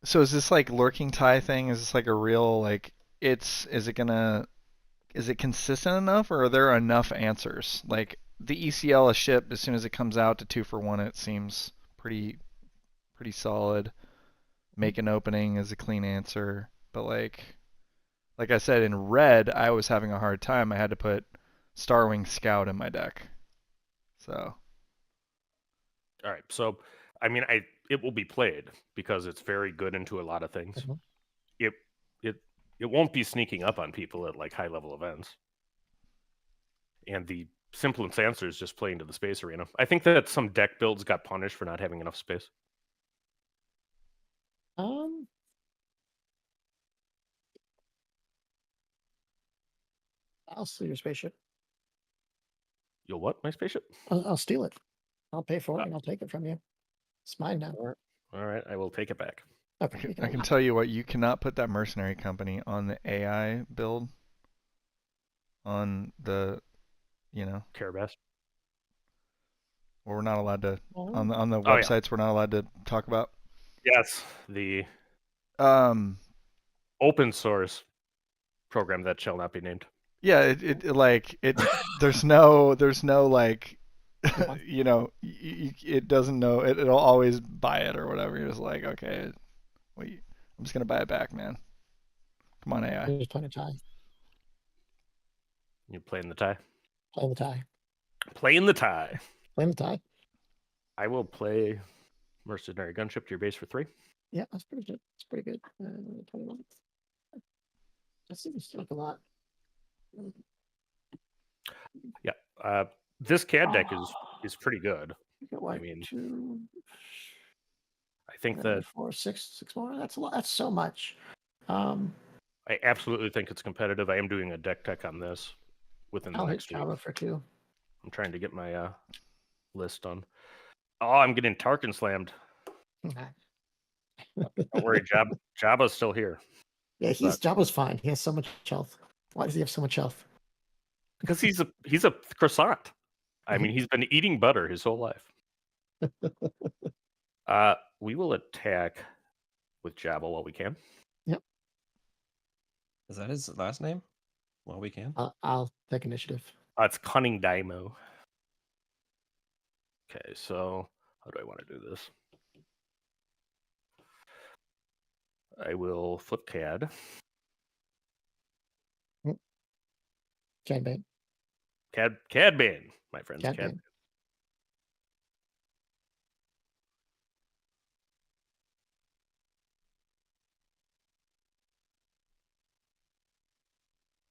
S1: So is this like lurking tie thing? Is this like a real like is it consistent enough, or are there enough answers? Like the ECL a ship as soon as it comes out to 2 for 1, it seems pretty solid. Make an opening is a clean answer, but like I said, in red I was having a hard time. I had to put Starwing Scout in my deck. So
S3: All right. So, I mean, it will be played because it's very good into a lot of things.
S2: Mhm.
S3: It won't be sneaking up on people at like high level events. And the simplest answer is just playing to the space arena. I think that some deck builds got punished for not having enough space.
S2: I'll steal your spaceship.
S3: You'll what? My spaceship?
S2: I'll steal it. I'll pay for it and I'll take it from you. It's mine now.
S3: All right, I will take it back.
S2: Okay.
S1: I can tell you what, you cannot put that mercenary company on the AI build. On the,
S3: Carabas.
S1: or we're not allowed to on the
S3: Oh, yeah.
S1: websites we're not allowed to talk about.
S3: Yes, the
S1: Um,
S3: open source program that shall not be named.
S1: yeah, it there's no like, it doesn't know it'll always buy it or whatever. You're just like, okay, wait, I'm just gonna buy it back, man. Come on, AI.
S2: You're just playing a tie.
S3: You playing the tie?
S2: Playing the tie.
S3: Playing the tie.
S2: Playing the tie.
S3: I will play Mercenary Gunship to your base for 3.
S2: Yeah, that's pretty good. It's pretty good. 21. That seems like a lot.
S3: Yeah. This CAD deck is pretty good.
S2: I
S3: mean,
S2: 2,
S3: I think that
S2: 4, 6 more. That's a lot. That's so much.
S3: I absolutely think it's competitive. I am doing a deck tech on this within the
S2: I'll hit
S3: next week.
S2: Java for 2.
S3: I'm trying to get my list done. Oh, I'm getting Tarkin slammed. Don't worry, Jabba's still here.
S2: Yeah, Jabba's fine. He has so much health. Why does he have so much health?
S3: Because he's a croissant. I mean, he's been eating butter his whole life. We will attack with Jabba while we can.
S2: Yep.
S4: Is that his last name? Well, we can.
S2: I'll take initiative.
S3: It's Cunning Daimo. Okay, so how do I want to do this? I will flip Cad.
S2: Cad Bane.
S3: Cad Bane, my friends.
S2: Cad
S3: Cad
S2: Bane.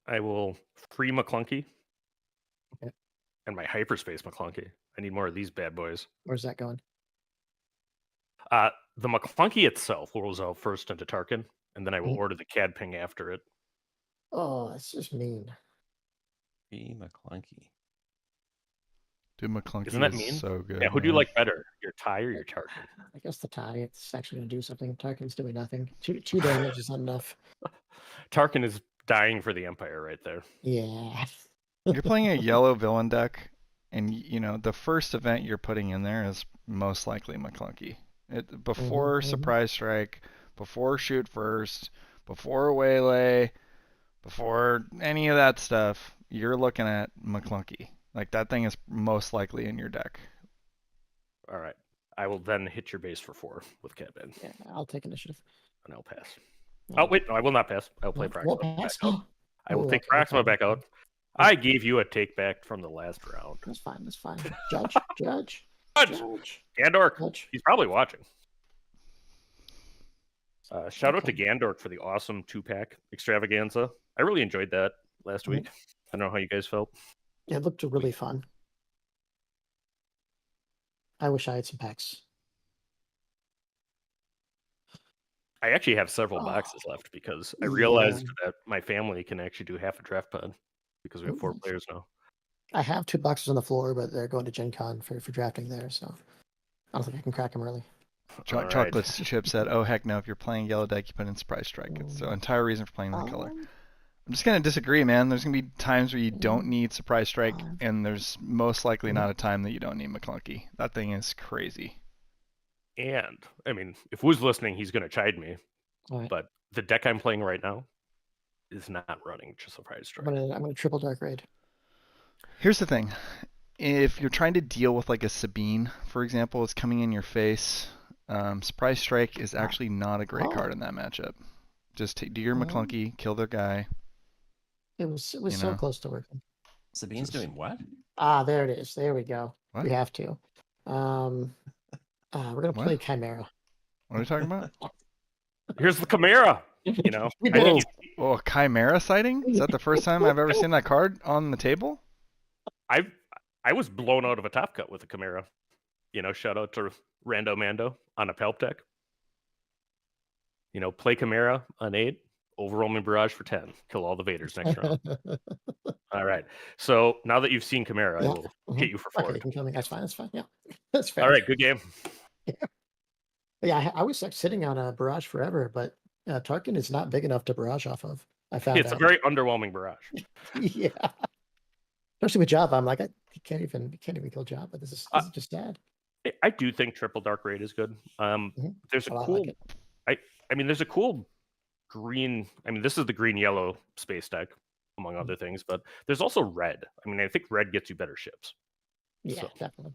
S3: I will free McClunky.
S2: Okay.
S3: And my hyperspace McClunky. I need more of these bad boys.
S2: Where's that going?
S3: The McClunky itself rolls out first into Tarkin, and then I will order the Cad Ping after it.
S2: Oh, that's just mean.
S4: Be McClunky.
S1: Dude, McClunky
S3: Isn't that
S1: is
S3: mean?
S1: so good.
S3: Yeah, who do you like better, your tie or your Tarkin?
S2: I guess the tie. It's actually going to do something. Tarkin's doing nothing. 2 damage is not enough.
S3: Tarkin is dying for the Empire right there.
S2: Yeah.
S1: You're playing a yellow villain deck, and the first event you're putting in there is most likely McClunky. Before Surprise Strike, before Shoot First, before Waylay, before any of that stuff, you're looking at McClunky. Like, that thing is most likely in your deck.
S3: All right. I will then hit your base for 4 with Cad Bane.
S2: Yeah, I'll take initiative.
S3: And I'll pass.
S2: Yeah.
S3: Oh, wait, no, I will not pass. I will play Proxima back out. I will take Proxima back out. I gave you a take back from the last round.
S2: That's fine. That's fine. Judge.
S3: Gandork.
S2: Judge.
S3: He's probably watching. Shout out to Gandork for the awesome 2-pack extravaganza. I really enjoyed that last week. I don't know how you guys felt.
S2: Yeah, it looked really fun. I wish I had some packs.
S3: I actually have several boxes left because I realized that my family can actually do half a draft pod because we have 4 players now.
S2: I have 2 boxes on the floor, but they're going to Gen Con for drafting there, so I don't think I can crack them early.
S1: Chocolate Chip said, "Oh heck no! If you're playing yellow deck, you put in Surprise Strike. It's the entire reason for playing that color." I'm just gonna disagree, man. There's gonna be times where you don't need Surprise Strike, and there's most likely not a time that you don't need McClunky. That thing is crazy.
S3: And I mean, if Woo's listening, he's gonna chide me.
S2: Right.
S3: But the deck I'm playing right now is not running just Surprise Strike.
S2: I'm gonna triple Dark Raid.
S1: Here's the thing: if you're trying to deal with like a Sabine, for example, it's coming in your face. Surprise Strike is actually not a great card in that matchup. Just do your McClunky, kill the guy.
S2: It was so close to working.
S4: Sabine's doing what?
S2: There it is. There we go.
S1: What?
S2: We have to. We're gonna play Chimera.
S1: What are you talking about?
S3: Here's the Chimera.
S1: Oh, Chimera sighting? Is that the first time I've ever seen that card on the table?
S3: I was blown out of a top cut with a Chimera. Shout out to Rando Mando on a Palp deck. Play Chimera on 8, overwhelming barrage for 10, kill all the Vaders next round. All right. So now that you've seen Chimera, I will hit you for 4.
S2: Okay, you can kill me. That's fine. Yeah, that's fair.
S3: All right, good game.
S2: Yeah, I was sitting on a barrage forever, but Tarkin is not big enough to barrage off of. I found
S3: It's
S2: out.
S3: a very underwhelming barrage.
S2: Yeah, especially with Jabba. I'm like, you can't even kill Jabba. This is just sad.
S3: I do think triple dark raid is good. There's a
S2: Oh, I
S3: cool.
S2: like it.
S3: I mean, there's a cool green. I mean, this is the green yellow space deck, among other things, but there's also red. I mean, I think red gets you better ships.
S2: Yeah,
S3: So.
S2: definitely.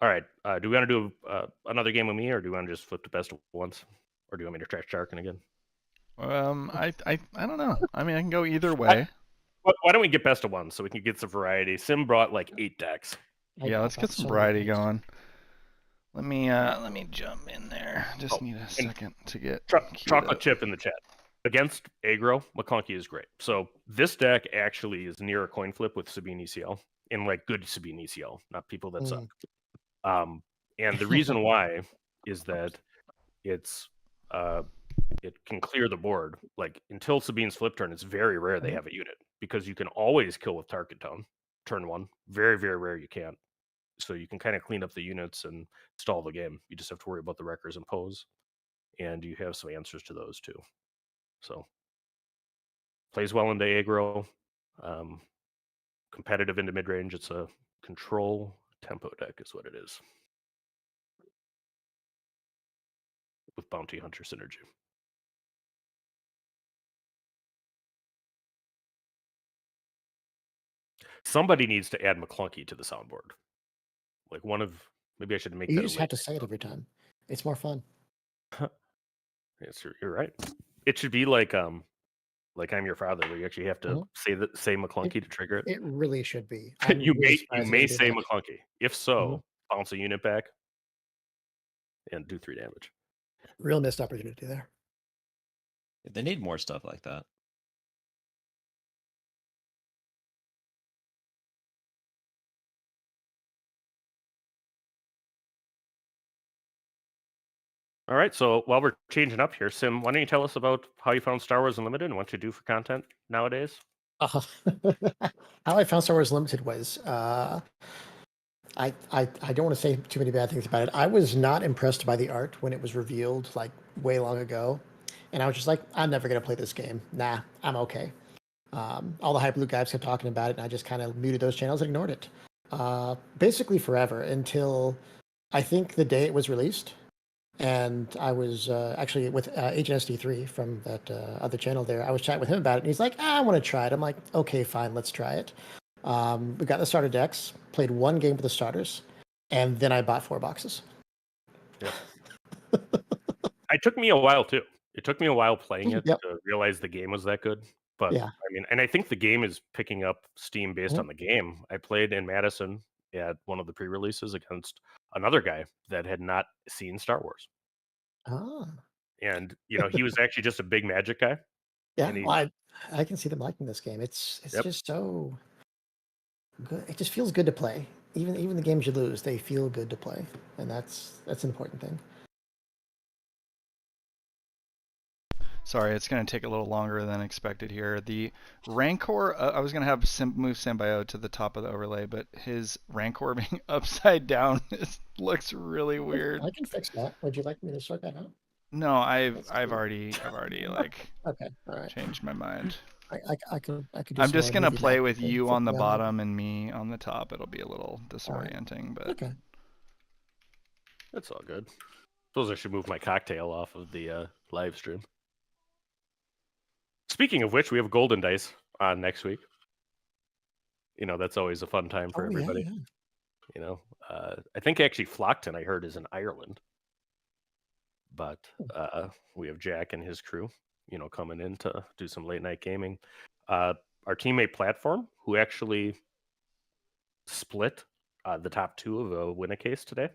S3: All right. Do we want to do another game with me, or do we want to just flip to best of ones, or do you want me to trash Jarkin again?
S1: I don't know. I mean, I can go either way.
S3: Why don't we get best of one so we can get some variety? Sim brought like 8 decks.
S1: Yeah, let's get some variety going. Let me jump in there. Just need a second to get
S3: chocolate chip in the chat. Against aggro, McClunky is great. So this deck actually is near a coin flip with Sabine ECL, and like good Sabine ECL, not people that suck. And the reason why is that it's it can clear the board. Like until Sabine's flip turn, it's very rare they have a unit because you can always kill with Target Tone turn 1. Very, very rare you can't. So you can kind of clean up the units and stall the game. You just have to worry about the wreckers and pose. And you have some answers to those too. So plays well into aggro. Competitive into mid range. It's a control tempo deck is what it is. With Bounty Hunter synergy. Somebody needs to add McClunky to the soundboard. Like maybe I should make that.
S2: You just have to say it every time. It's more fun.
S3: Yes, you're right. It should be like I'm Your Father, where you actually have to say McClunky to trigger it.
S2: It really should be.
S3: You may say McClunky. If so, bounce a unit back and do 3 damage.
S2: Real missed opportunity there.
S4: They need more stuff like that.
S3: All right, so while we're changing up here, Sim, why don't you tell us about how you found Star Wars Unlimited and what you do for content nowadays?
S2: How I found Star Wars Limited was I don't want to say too many bad things about it. I was not impressed by the art when it was revealed like way long ago, and I was just like, I'm never gonna play this game. Nah, I'm okay. All the High Blue guys kept talking about it, and I just kind of muted those channels and ignored it. Basically forever until I think the day it was released. And I was actually with Agent SD3 from that other channel there. I was chatting with him about it, and he's like, I want to try it. I'm like, okay, fine, let's try it. We got the starter decks, played 1 game with the starters, and then I bought 4 boxes.
S3: Yeah. It took me a while, too. It took me a while playing it to realize the game was that good. But, I mean, and I think the game is picking up steam based on the game. I played in Madison at one of the pre-releases against another guy that had not seen Star Wars. And, he was actually just a big Magic guy.
S2: Yeah, well, I can see them liking this game. It's just so good. It just feels good to play. Even the games you lose, they feel good to play. And that's an important thing.
S1: Sorry, it's going to take a little longer than expected here. The Rancor, I was going to have move Symbiode to the top of the overlay, but his Rancor being upside down looks really weird.
S2: I can fix that. Would you like me to sort that out?
S1: No, I've already like
S2: okay, all right.
S1: Changed my mind.
S2: I could do
S1: I'm just going to play with you on the bottom and me on the top. It'll be a little disorienting, but
S2: okay.
S3: That's all good. Suppose I should move my cocktail off of the live stream. Speaking of which, we have Golden Dice on next week. That's always a fun time for everybody.
S2: Yeah.
S3: I think actually Flockton, I heard, is in Ireland. But we have Jack and his crew, coming in to do some late night gaming. Our teammate Platform, who actually split the top 2 of a win a case today,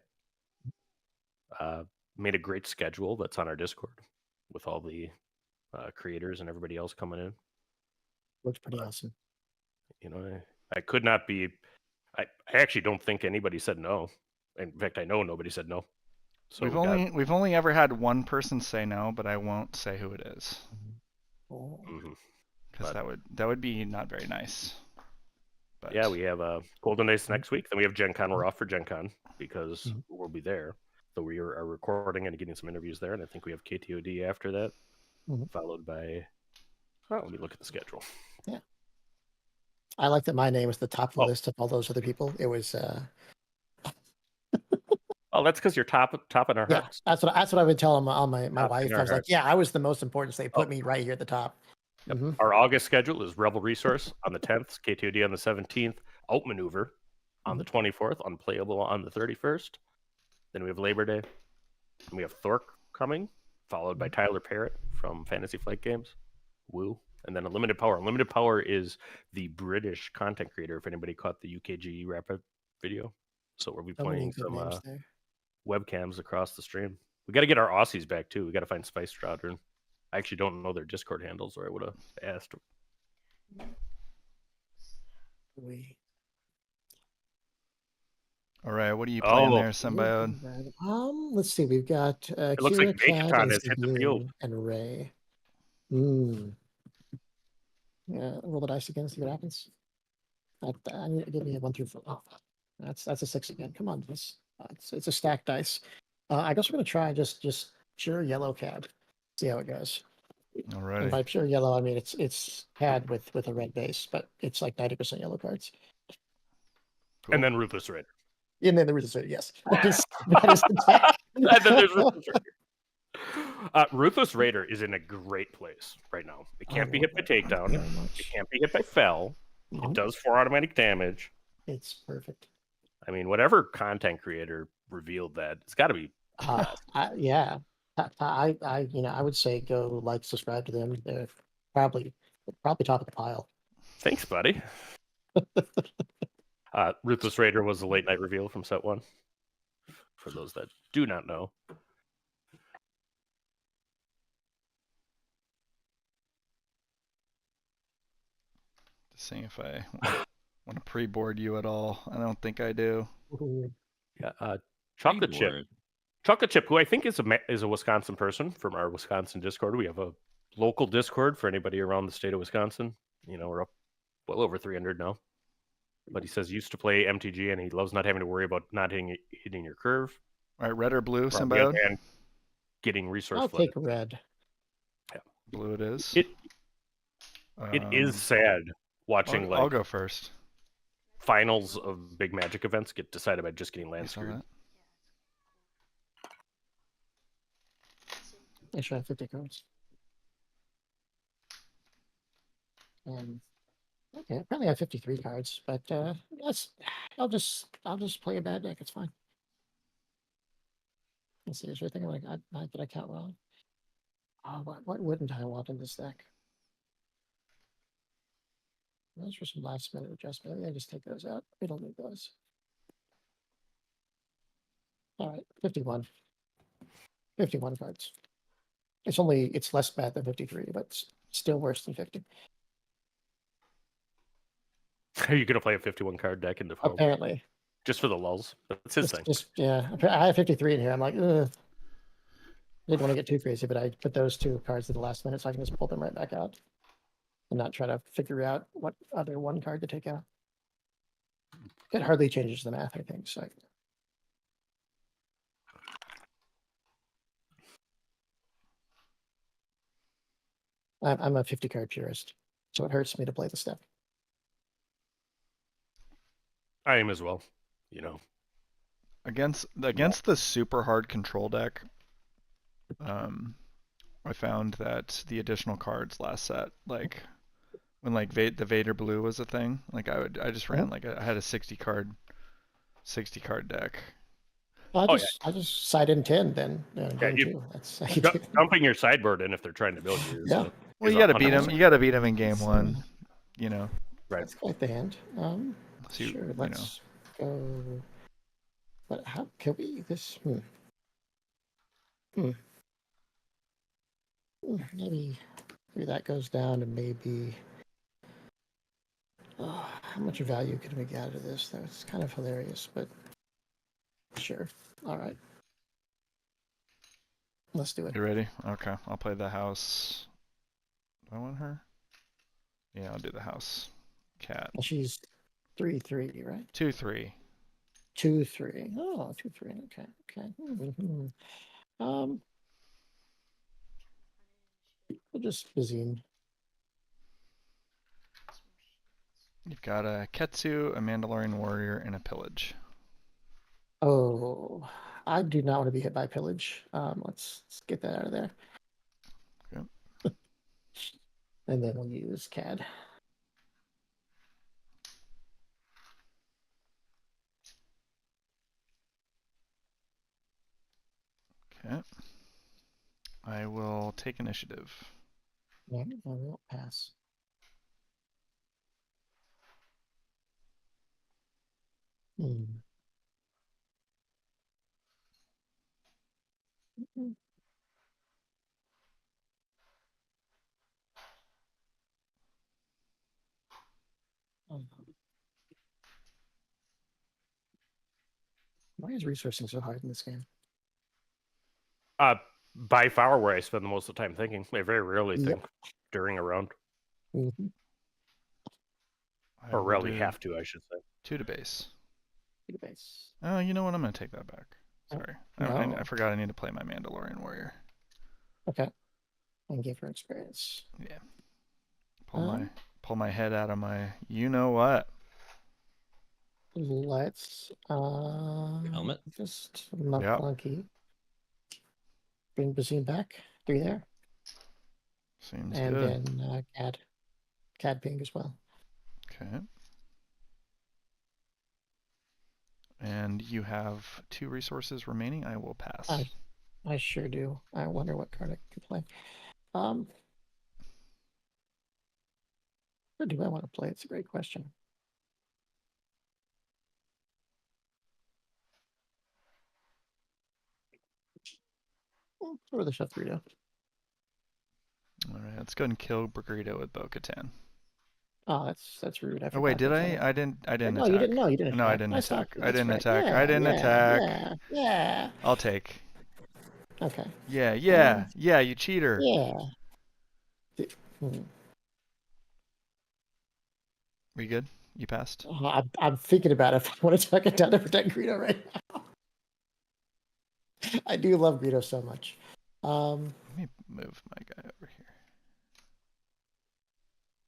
S3: made a great schedule that's on our Discord with all the creators and everybody else coming in.
S2: Looks pretty awesome.
S3: I could not be. I actually don't think anybody said no. In fact, I know nobody said no. So
S1: we've only ever had one person say no, but I won't say who it is. Because that would be not very nice. But
S3: yeah, we have Golden Dice next week. Then we have Gen Con. We're off for Gen Con because we'll be there. though we are recording and getting some interviews there, and I think we have KTOD after that,
S2: Mhm.
S3: followed by. Oh, let me look at the schedule.
S2: I like that my name was the top of the
S3: Oh.
S2: list of all those other people. It was
S3: Oh, that's because you're top in our
S2: yeah.
S3: hearts.
S2: That's what I would tell my
S3: Top in
S2: wife. I
S3: our
S2: was like,
S3: hearts.
S2: yeah, I was the most important, so they put
S3: Oh.
S2: me right here at the top.
S3: Yep.
S2: Mhm.
S3: Our August schedule is Rebel Resource on the 10th, KTOD on the 17th, Outmaneuver on the 24th, Unplayable on the 31st. Then we have Labor Day. And we have Thork coming, followed by Tyler Parrott from Fantasy Flight Games. Woo. And then Unlimited Power. Unlimited Power is the British content creator, if anybody caught the UKG Rapid video. So we'll be
S2: So many
S3: playing
S2: good
S3: some
S2: names there.
S3: webcams across the stream. We got to get our Aussies back, too. We got to find Spice Squadron. I actually don't know their Discord handles, or I would have asked.
S1: All right, what are you playing
S3: Oh,
S1: there, Symbiode?
S2: Let's see. We've got
S3: it looks
S2: Kira,
S3: like
S2: Cad,
S3: Vaketon has hit the field.
S2: and Ray. Yeah, roll the dice again. See what happens. I need to give me a 1 through 4. Oh, that's a 6 again. Come on, this. It's a stacked dice. I guess we're gonna try just pure yellow Cad. See how it goes.
S1: All
S2: And
S1: righty.
S2: by pure yellow, I mean it's Cad with a red base, but it's like 90% yellow cards.
S1: Cool.
S3: And then Ruthless Raider.
S2: And then the Ruthless Raider, yes. That is the deck.
S3: And then there's Ruthless Raider. Ruthless Raider is in a great place right now. It can't be hit by takedown.
S2: Very much.
S3: It can't be hit by fell.
S2: Mhm.
S3: It does 4 automatic damage.
S2: It's perfect.
S3: I mean, whatever content creator revealed that, it's got to be.
S2: Yeah. I would say go like, subscribe to them. They're probably top of the pile.
S3: Thanks, buddy. Ruthless Raider was a late night reveal from set 1. For those that do not know.
S1: Just seeing if I want to pre-board you at all. I don't think I do.
S3: Yeah, Chocolate Chip. Chocolate Chip, who I think is a Wisconsin person from our Wisconsin Discord. We have a local Discord for anybody around the state of Wisconsin. You know, we're up well over 300 now. But he says he used to play MTG and he loves not having to worry about not hitting your curve.
S1: All right, red or blue,
S3: On the
S1: Symbiode?
S3: other hand, getting resource
S2: I'll
S3: flooded.
S2: take red.
S1: Blue it is.
S3: It is sad watching
S1: I'll go first.
S3: finals of big Magic events get decided by just getting land
S1: You saw
S3: screwed.
S1: that?
S2: I should have 50 cards. And okay, apparently I have 53 cards, but I'll just play a bad deck. It's fine. Let's see. Is there anything did I count wrong? What wouldn't I want in this deck? Those for some last minute adjustment. Yeah, just take those out. We don't need those. All right, 51. 51 cards. It's less bad than 53, but it's still worse than 50.
S3: Are you going to play a 51 card deck in the
S2: Apparently.
S3: Just for the lulls? That's his thing.
S2: Yeah. I have 53 in here. I'm like, ugh. Didn't want to get too crazy, but I put those 2 cards at the last minute so I can just pull them right back out and not try to figure out what other 1 card to take out. It hardly changes the math, I think. So I'm a 50 card purist, so it hurts me to play the step.
S3: I am as well. You know,
S1: Against the super hard control deck, I found that the additional cards last set, like when the Vader Blue was a thing, like I just ran I had a 60 card deck.
S2: Well, I just side in 10 then. That's
S3: dumping your sideboard in if they're trying to build you.
S2: Yeah.
S1: Well, you got to beat them. You got to beat them in game 1. You know.
S3: Right.
S2: That's quite the hand. Sure. Let's go. But how can we this? Maybe that goes down, and maybe. How much value could we get out of this? That's kind of hilarious, but sure. All right. Let's do it.
S1: You ready? Okay, I'll play the house. Do I want her? Yeah, I'll do the house. Cat.
S2: She's 3/3, right?
S1: 2/3.
S2: 2/3. Oh, 2/3. Okay. Okay. We'll just Bazine.
S1: You've got a Ketsu, a Mandalorian warrior, and a pillage.
S2: Oh, I do not want to be hit by pillage. Let's get that out of there.
S1: Okay.
S2: And then we'll use Cad.
S1: Okay. I will take initiative.
S2: Yeah, I will pass. Hmm. Why is resourcing so hard in this game?
S3: By far where I spend the most of the time thinking. I very rarely
S2: Yep.
S3: think during a round.
S2: Mm-hmm.
S1: I
S3: Or
S1: will
S3: rarely
S1: do
S3: have to, I should say.
S1: 2 to base.
S2: Base.
S1: Oh, you know what? I'm going to take that back. Sorry.
S2: No.
S1: I forgot I need to play my Mandalorian warrior.
S2: Okay. And give her experience.
S1: Yeah. Pull my head out of my you know what.
S2: Let's
S4: helmet.
S2: just not
S1: Yep.
S2: clunky. Bring Bazine back. 3 there.
S1: Seems
S2: And
S1: good.
S2: then Cad Bane as well.
S1: Okay. And you have 2 resources remaining. I will pass.
S2: I sure do. I wonder what card I could play. Or do I want to play? It's a great question. Or the shot 3 down.
S1: All right, let's go ahead and kill Brigado with Bo-Katan.
S2: Oh, that's rude. I
S1: Oh wait,
S2: forgot
S1: did
S2: that's
S1: I? I didn't attack.
S2: No, you didn't. No, you didn't.
S1: No, I
S2: attack.
S1: didn't
S2: Nice
S1: attack.
S2: talk.
S1: I didn't
S2: That's
S1: attack.
S2: right.
S1: I didn't attack.
S2: Yeah.
S1: I'll take.
S2: Okay.
S1: Yeah, you cheater.
S2: Yeah.
S1: We good? You passed?
S2: I'm thinking about if I want to tuck it down to protect Greedo right now. I do love Greedo so much.
S1: Let me move my guy over here.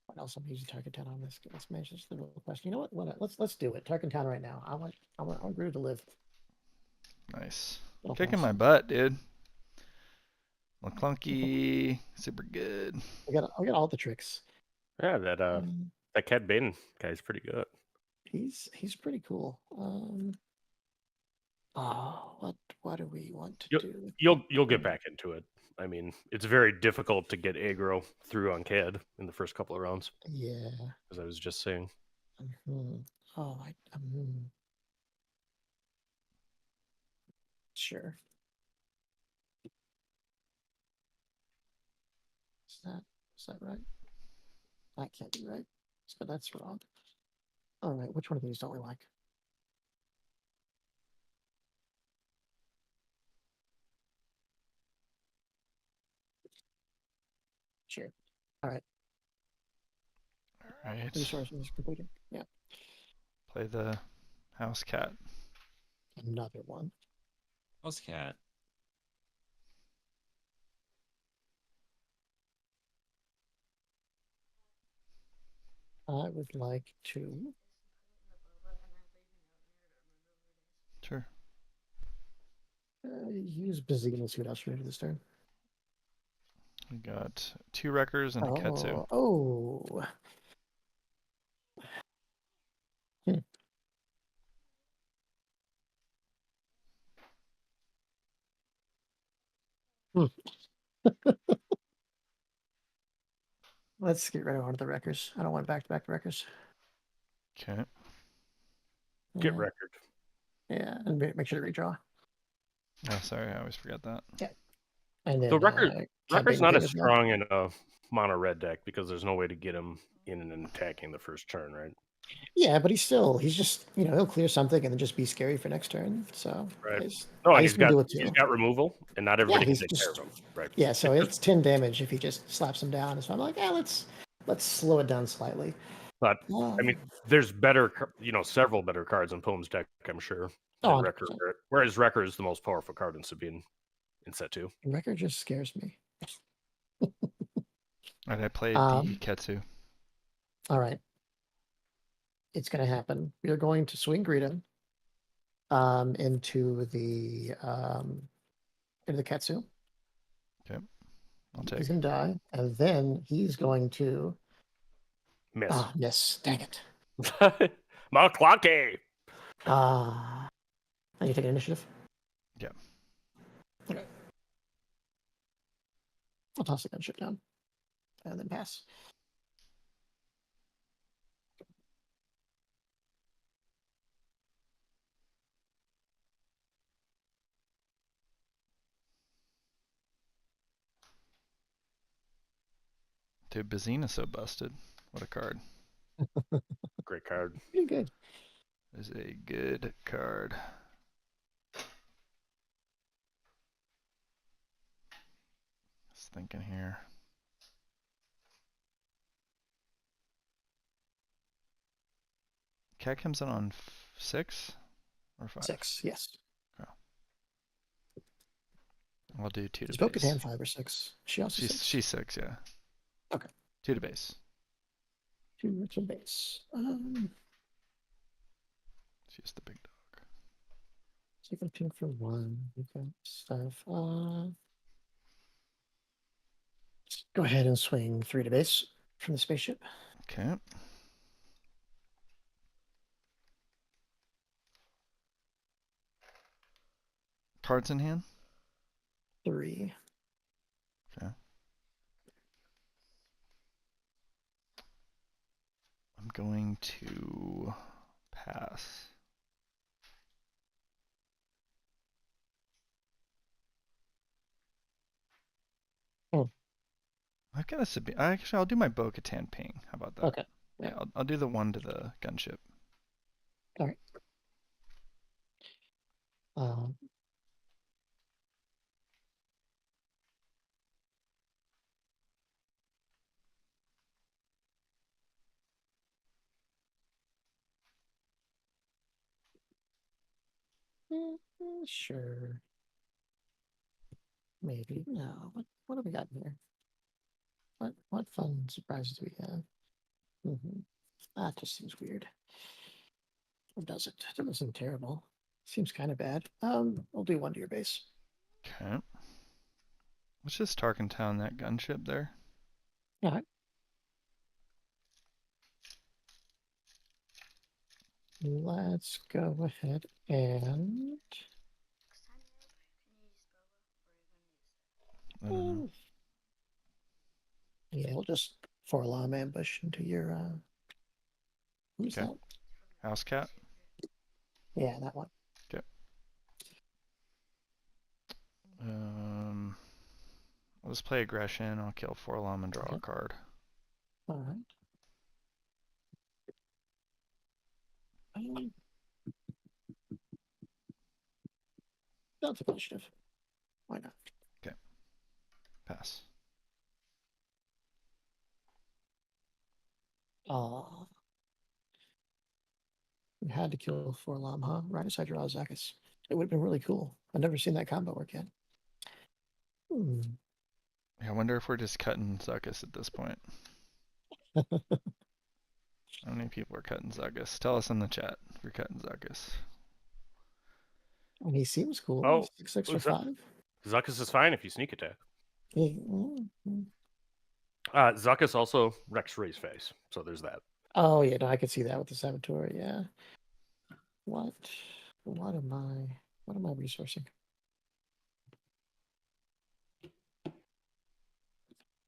S2: What else I'm using target down on this? Let's manage this the real question. You know what? Let's do it. Target down right now. I want Greedo to live.
S1: Nice.
S2: Little
S1: Kicking my
S2: awesome.
S1: butt, dude. McClunky, super good.
S2: I got all the tricks.
S3: Yeah, that Cad Bane guy's pretty good.
S2: He's pretty cool. What do we want to do?
S3: You'll get back into it. I mean, it's very difficult to get aggro through on Cad in the first couple of rounds.
S2: Yeah.
S3: As I was just saying.
S2: Oh, sure. Is that right? That can't be right. So that's wrong. All right, which one of these don't we like? Sure. All right.
S1: All right.
S2: Resources completed. Yeah.
S1: Play the house cat.
S2: Another one.
S4: House cat.
S2: I would like to.
S1: Sure.
S2: Use Bazine and see what else we do this turn.
S1: We got 2 wreckers and a Ketsu.
S2: Oh. Let's get rid of one of the wreckers. I don't want back-to-back wreckers.
S1: Okay.
S3: Get record.
S2: Yeah, and make sure to redraw.
S1: Oh, sorry, I always forget that.
S2: Yeah. And then
S3: So Record's not as
S2: as well.
S3: strong in a mono red deck because there's no way to get him in and attacking the first turn, right?
S2: Yeah, but he's just, he'll clear something and then just be scary for next turn. So
S3: Right.
S2: he's
S3: He's
S2: gonna
S3: got
S2: do it too.
S3: he's got removal, and not everybody
S2: he's
S3: can take care of him. Right.
S2: Yeah, so it's 10 damage if he just slaps him down. So I'm like, let's slow it down slightly.
S3: But I mean, there's better, several better cards in Poem's deck, I'm sure, than
S2: 100%.
S3: Wrecker. Whereas Wrecker is the most powerful card in Sabine in set 2.
S2: Wrecker just scares me.
S1: Alright, I played the Ketsu.
S2: All right. It's going to happen. We are going to swing Greedo into the Ketsu.
S1: Okay. I'll take
S2: He's
S1: it.
S2: going to die. And then he's going to
S3: Miss.
S2: miss. Dang it.
S3: Malclake!
S2: Now you take an initiative?
S1: Yeah.
S2: Okay. I'll toss the gunship down. And then pass.
S1: Dude, Bazina's so busted. What a card.
S3: Great card.
S2: Pretty good.
S1: Is a good card. Just thinking here. Cat comes in on 6 or 5?
S2: 6, yes.
S1: Okay. I'll do 2 to
S2: Is Bo-Katan
S1: base.
S2: 5 or 6? She also 6?
S1: She's 6, yeah.
S2: Okay.
S1: 2 to base.
S2: 2 to base.
S1: She's the big dog.
S2: So you can ping for 1. You can stuff. Just go ahead and swing 3 to base from the spaceship.
S1: Okay. Cards in hand?
S2: 3.
S1: Okay. I'm going to pass. I've got a Sabine. Actually, I'll do my Bo-Katan ping. How about that?
S2: Okay.
S1: Yeah, I'll do the 1 to the gunship.
S2: All right. Sure. Maybe. No. What have we got here? What fun surprises do we have? That just seems weird. Or does it? It doesn't seem terrible. Seems kind of bad. I'll do 1 to your base.
S1: Okay. Let's just Tarkentown that gunship there.
S2: All right. Let's go ahead and
S1: I don't know.
S2: yeah, we'll just 4 alarm ambush into your who's
S1: Okay.
S2: that?
S1: House cat.
S2: Yeah, that one.
S1: Okay. I'll just play aggression. I'll kill 4 alarm and draw a card.
S2: All right. That's initiative. Why not?
S1: Okay. Pass.
S2: You had to kill 4 alarm, huh? Right aside your Zakis. It would have been really cool. I've never seen that combo work yet.
S1: I wonder if we're just cutting Zuckus at this point. How many people are cutting Zuckus? Tell us in the chat if you're cutting Zuckus.
S2: And he seems cool.
S3: Oh,
S2: 6 for 5.
S3: Zuckus is fine if you sneak attack.
S2: Mm-hmm.
S3: Zuckus also wrecks Ray's face, so there's that.
S2: Oh yeah, no, I could see that with the Saboteur. Yeah. What am I resourcing?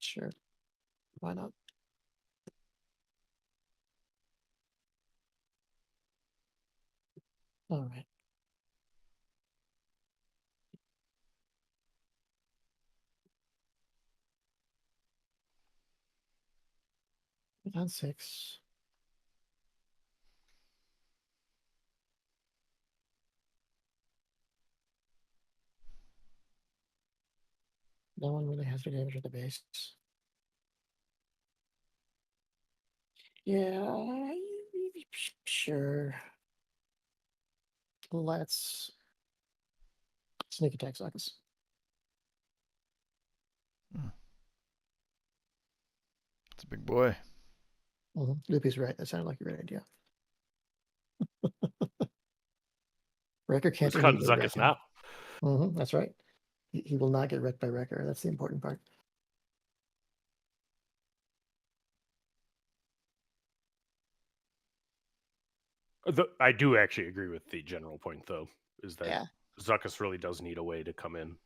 S2: Sure. Why not? All right. On 6. No one really has to damage at the base. Yeah, sure. Let's sneak attack Zuckus.
S1: It's a big boy.
S2: Loopy's right. That sounded like a great idea. Wrecker can't
S3: Who's cutting
S2: immediately
S3: Zuckus
S2: wreck him.
S3: now?
S2: That's right. He will not get wrecked by Wrecker. That's the important part.
S3: I do actually agree with the general point, though, is that
S2: Yeah.
S3: Zuckus really does need a way to come in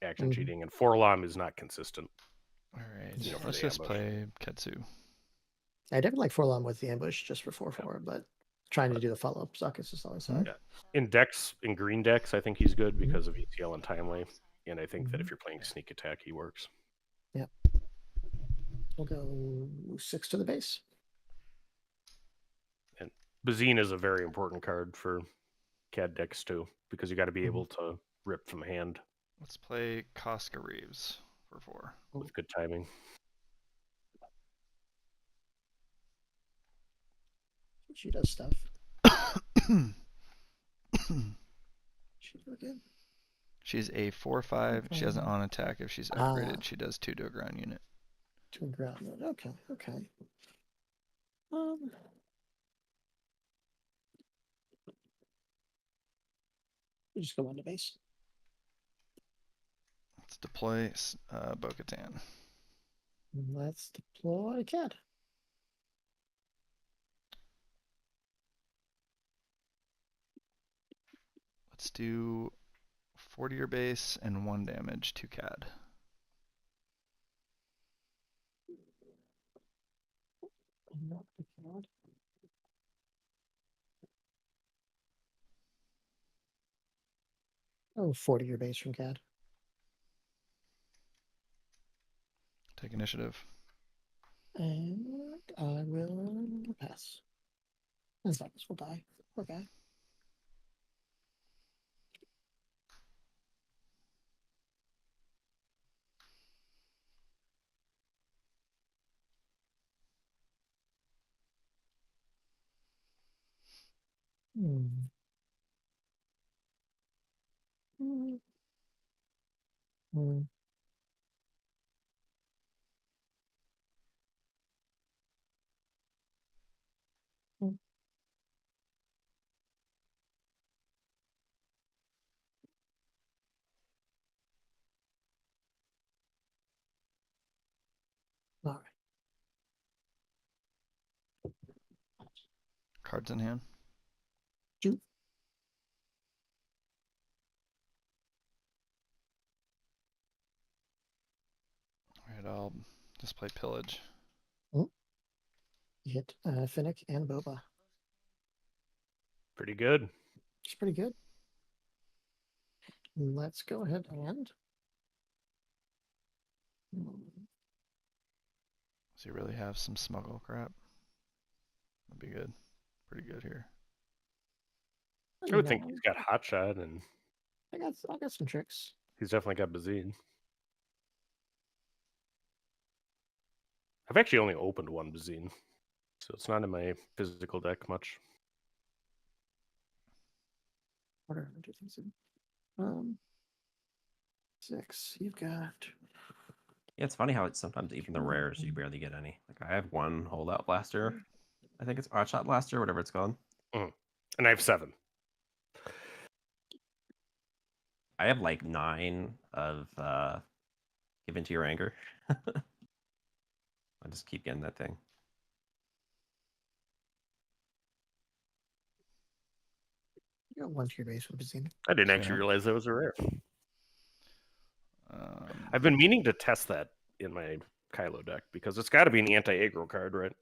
S3: action
S2: Mhm.
S3: cheating, and Forlom is not consistent.
S1: All right,
S2: Yeah, for
S1: let's
S3: the
S1: just
S3: ambush.
S1: play Ketsu.
S2: I definitely like Forlom with the ambush just for 4/4, but trying to do the follow up Zuckus is always hard.
S3: Yeah. In green decks, I think he's good because of ETL and timely, and I think that if you're playing sneak attack, he works.
S2: Yep. We'll go 6 to the base.
S3: And Bazine is a very important card for CAD decks too, because you got to be able to rip from hand
S1: Let's play Casca Reeves for 4.
S3: with good timing.
S2: She does stuff. She do again.
S1: She's a 4/5. She has an on attack. If she's upgraded, she does 2 to a ground unit.
S2: 2 ground. Okay. We just go on to base.
S1: Let's deploy Bo-Katan.
S2: Let's deploy Cad.
S1: Let's do 4 to your base and 1 damage to Cad.
S2: Not the Cad. Oh, 4 to your base from Cad.
S1: Take initiative.
S2: And I will pass. And Zuckus will die. Poor guy. Hmm. Hmm. Hmm. Hmm. All right.
S1: Cards in hand.
S2: Shoot.
S1: Alright, I'll just play Pillage.
S2: Hit Finnick and Boba.
S3: Pretty good.
S2: It's pretty good. Let's go ahead and.
S1: Does he really have some smuggle crap? That'd be good. Pretty good here.
S3: I would think he's got Hotshot, and
S2: I got some tricks.
S3: he's definitely got Bazine. I've actually only opened 1 Bazine, so it's not in my physical deck much.
S2: What are 2 things in? 6. You've got.
S4: Yeah, it's funny how it's sometimes even the rares you barely get any. Like I have 1 holdout blaster. I think it's Hotshot Blaster, whatever it's called.
S3: And I have 7.
S4: I have like 9 of Give Into Your Anger. I just keep getting that thing.
S2: You got 1 to your base with Bazine.
S3: I didn't
S1: Yeah.
S3: actually realize that was a rare.
S1: Um,
S3: I've been meaning to test that in my Kylo deck because it's got to be an anti-aggro card, right?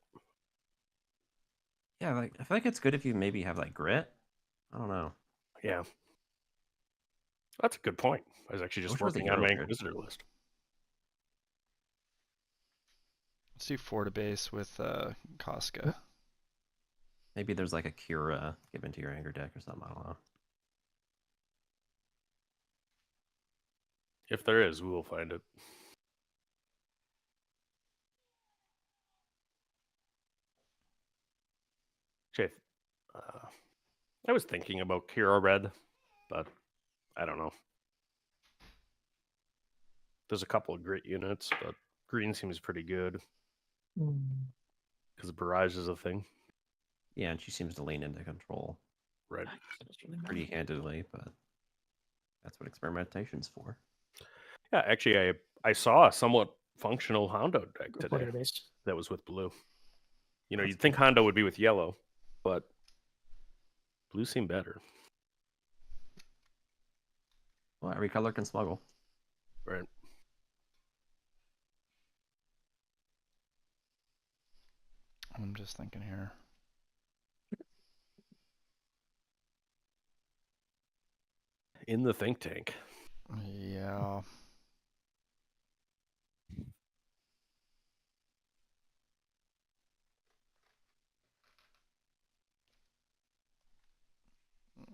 S4: Yeah, like I feel like it's good if you maybe have like grit. I don't know.
S3: Yeah. That's a good point. I was actually just
S4: Which was the
S3: working on my
S4: hero card?
S3: Inquisitor list.
S1: let's do 4 to base with Casca.
S4: Maybe there's like a Cura Give Into Your Anger deck or something. I don't know.
S3: If there is, we will find it. I was thinking about Kira Red, but I don't know. There's a couple of grit units, but green seems pretty good because barrage is a thing.
S4: Yeah, and she seems to lean into control
S3: Right.
S4: pretty handedly, but that's what experimentation's for.
S3: Yeah, actually, I saw a somewhat functional Hondo deck
S2: Report
S3: today
S2: database.
S3: that was with blue. You know,
S4: That's
S3: you'd think Hondo would be with yellow, but blue seemed better.
S4: Well, every color can smuggle.
S3: Right.
S1: I'm just thinking here.
S3: In the think tank.
S1: Yeah.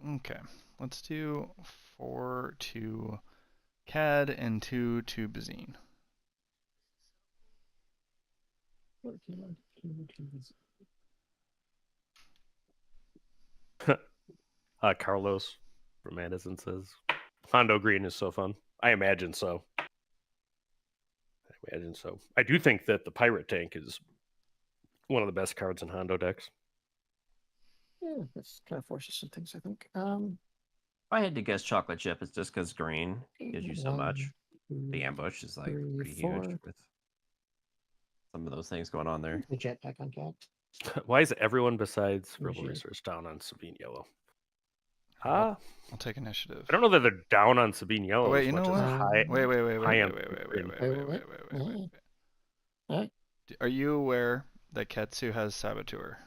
S1: Okay. Let's do 4 to Cad and 2 to Bazine.
S3: Carlos from Madison says, Hondo green is so fun. I imagine so. I do think that the Pirate Tank is one of the best cards in Hondo decks.
S2: Yeah, this kind of forces some things, I think.
S4: If I had to guess, chocolate chip is just because green gives you so much. The ambush is like pretty huge with some of those things going on there.
S2: The jetpack on Cat.
S3: Why is everyone besides Rebel
S2: Initiative.
S3: Research down on Sabine Yellow?
S1: I'll take initiative.
S3: I don't know that they're down on Sabine Yellow
S1: Oh, wait,
S3: as
S1: you
S3: much
S1: know
S3: as
S1: what?
S3: high.
S2: Wait.
S1: Are you aware that Ketsu has Saboteur?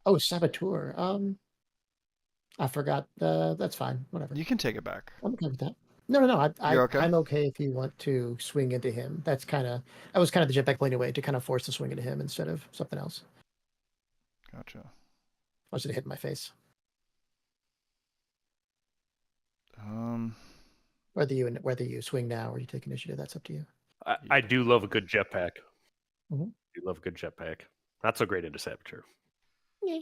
S2: Oh, Saboteur. I forgot. That's fine. Whatever.
S1: You can take it back.
S2: I'm okay with that. No.
S1: You're okay?
S2: I'm okay if you want to swing into him. That was kind of the jetpack play anyway, to kind of force the swing into him instead of something else.
S1: Gotcha.
S2: I was gonna hit my face. Whether you swing now or you take initiative, that's up to you.
S3: I do love a good jetpack.
S2: Mhm.
S3: I do love a good jetpack. Not so great into Saboteur.
S2: Yeah.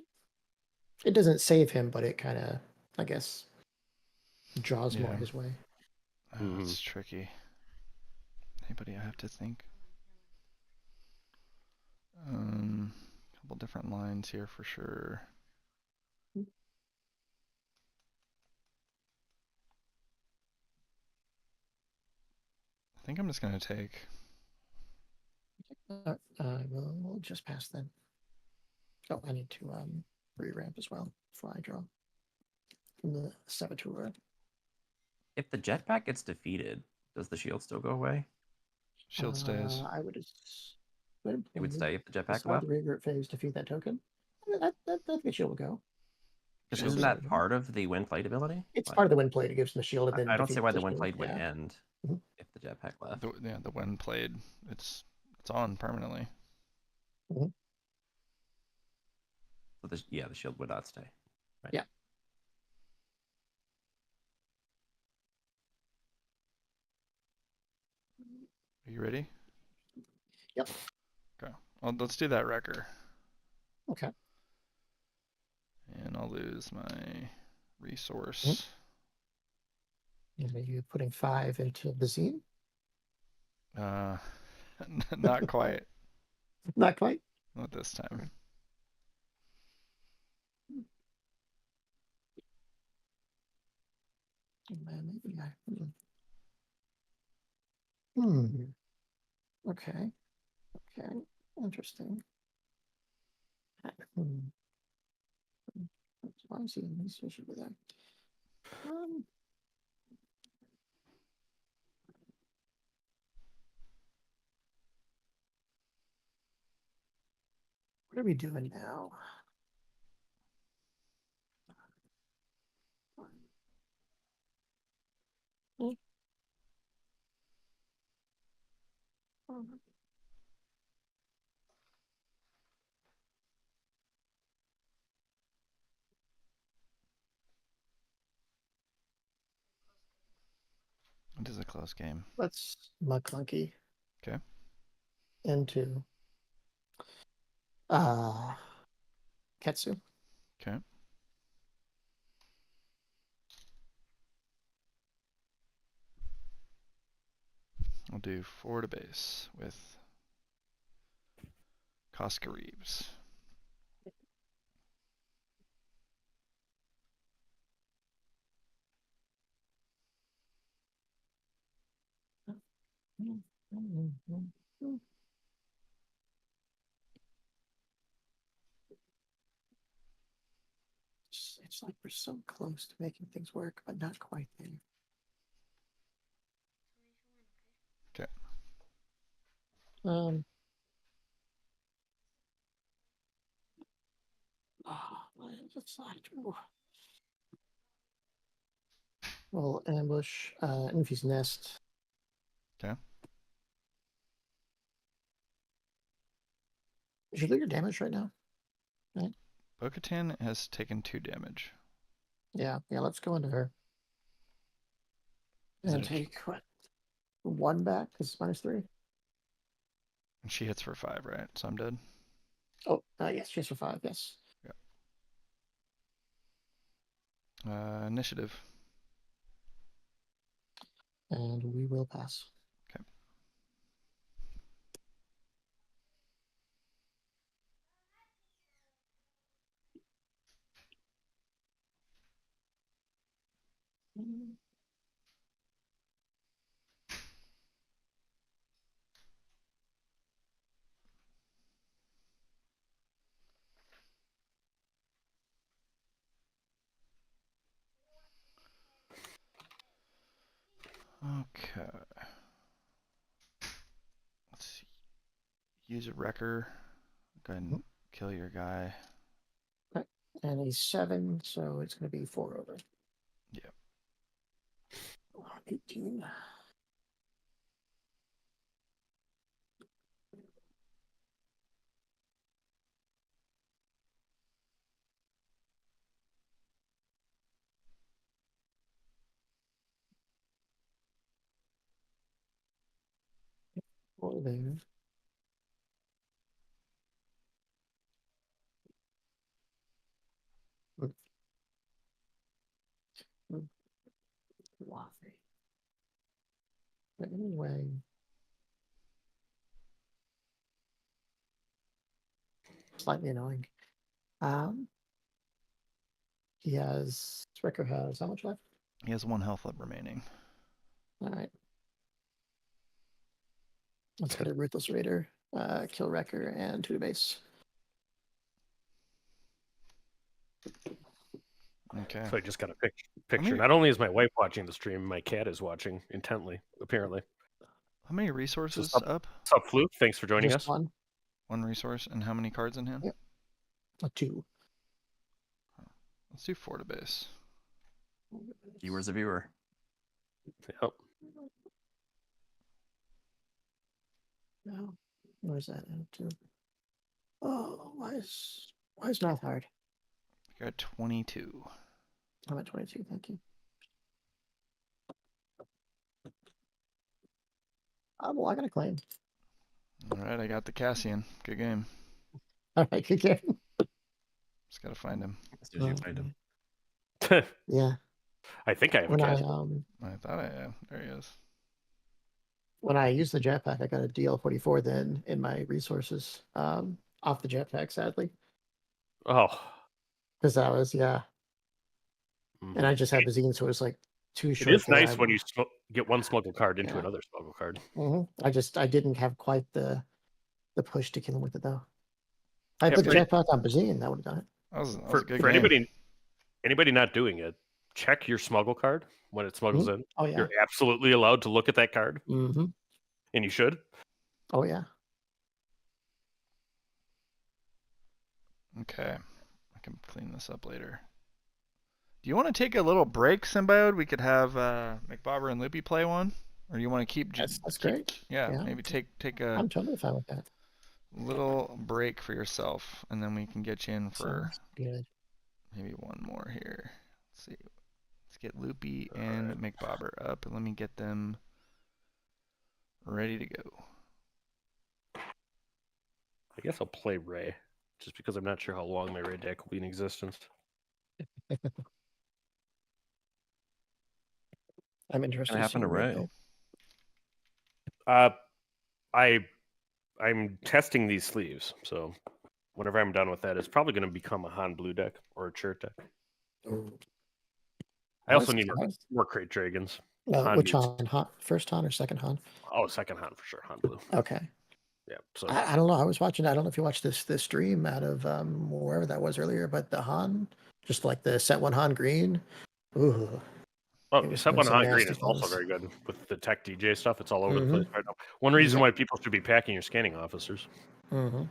S2: It doesn't save him, but it kind of, I guess, draws more
S1: Yeah.
S2: his way.
S1: Oh, it's tricky. Anybody I have to think? Couple different lines here for sure. I think I'm just gonna take.
S2: We'll just pass then. Oh, I need to re-ramp as well before I draw from the Saboteur.
S4: If the jetpack gets defeated, does the shield still go away?
S1: Shield stays.
S2: I would
S4: It would stay if the jetpack
S2: Despite
S4: left.
S2: the regroup phase, defeat that token. That the shield will go.
S4: Because isn't that part of the win played ability?
S2: It's part of the win played. It gives them the shield. And then
S4: I don't see why the win
S2: shield.
S4: played would
S2: Yeah.
S4: end if the jetpack left.
S1: The when played, it's on permanently.
S2: Mm-hmm.
S4: So the shield would not stay. Right?
S2: Yeah.
S1: Are you ready?
S2: Yep.
S1: Okay. Well, let's do that wrecker.
S2: Okay.
S1: And I'll lose my resource.
S2: Are you putting 5 into Bazine?
S1: Not quite.
S2: Not quite.
S1: Not this time.
S2: Maybe Okay. Interesting. Why is he in this issue with that? What are we doing now?
S1: It is a close game.
S2: Let's McClunky.
S1: Okay.
S2: Into Ketsu.
S1: Okay. We'll do 4 to base with Koska Reeves.
S2: It's like we're so close to making things work, but not quite there.
S1: Okay.
S2: Oh, that's not true. Well, ambush, Infuse Nest.
S1: Okay.
S2: You should do your damage right now.
S1: Bo-Katan has taken 2 damage.
S2: Yeah, let's go into her.
S1: Is
S2: And
S1: it a-
S2: take what? 1 back because it's -3.
S1: And she hits for 5, right? So I'm dead.
S2: Oh, yes, she's for 5. Yes.
S1: Initiative.
S2: And we will pass.
S1: Okay. Okay. Let's see. Use a wrecker. Go ahead and kill your guy.
S2: Okay. And he's 7, so it's going to be 4 over.
S1: Yeah.
S2: 18. Or there. Why? But anyway, slightly annoying. He has Wrecker has how much left?
S1: He has 1 health left remaining.
S2: All right. Let's go to Ruthless Raider, kill Wrecker, and 2 to base.
S1: Okay.
S3: So I just got a picture.
S1: many-
S3: Not only is my wife watching the stream, my cat is watching intently, apparently.
S1: How many resources
S3: What's
S1: up?
S3: What's up, Fluke? Thanks for joining
S2: Just
S3: us.
S2: 1,
S1: 1 resource. And how many cards in hand?
S2: Yep. a 2.
S1: Let's do 4 to base.
S4: Viewer's a viewer.
S3: Yep.
S2: No, where's that? 2. Oh, why is math hard?
S1: I got 22.
S2: I'm at 22. Thank you. Well, I got a claim.
S1: All right, I got the Cassian. Good game.
S2: All right, good game.
S1: Just gotta find him.
S4: As soon as you find him.
S2: Yeah.
S3: I think I have a
S2: When
S3: cat.
S1: I thought I had. There he is.
S2: when I used the jetpack, I got a DL-44 then in my resources off the jetpack, sadly,
S3: Oh.
S2: because that was
S3: Mhm.
S2: and I just had Bazine, so it was like too
S3: It
S2: short.
S3: is nice when you get one smuggle card into
S2: Yeah.
S3: another smuggle card.
S2: I didn't have quite the push to kill him with it though. If I
S3: Yeah,
S2: put the
S3: for-
S2: jetpack on Bazine, that would have done it.
S1: That was a
S3: For
S1: good game.
S3: anybody not doing it, check your smuggle card when it smuggles in.
S2: Oh yeah.
S3: You're absolutely allowed to look at that card,
S2: Mm-hmm.
S3: and you should.
S2: Oh yeah.
S1: Okay. I can clean this up later. Do you want to take a little break, Symbiode? We could have McBobber and Loopy play one? Or do you want to keep...
S2: That's great.
S1: Yeah, maybe take a
S2: I'm totally fine with that.
S1: little break for yourself, and then we can get you in for
S2: Sounds good.
S1: maybe one more here. Let's see. Let's get Loopy and McBobber up, and let me get them ready to go.
S3: I guess I'll play Ray, just because I'm not sure how long my Ray deck will be in existence.
S2: I'm interested.
S4: What happened to
S2: see where
S4: Ray?
S2: they
S3: I'm testing these sleeves, so whenever I'm done with that, it's probably going to become a Han Blue deck or a Chert deck.
S2: Ooh.
S3: I also need
S2: I was-
S3: more Crate Dragons.
S2: Which Han? First Han or second Han?
S3: Oh, second Han for sure, Han Blue.
S2: Okay.
S3: Yeah. So
S2: I don't know. I was watching. I don't know if you watched this stream out of wherever that was earlier, but the Han, just like the set one Han green. Ooh.
S3: set one
S2: some
S3: Han Green
S2: nasty
S3: is also
S2: things.
S3: very good with the Tech DJ stuff. It's all over the
S2: Mhm.
S3: place right now. One reason
S2: Yep.
S3: why people should be packing your scanning officers.
S2: Mm-hmm.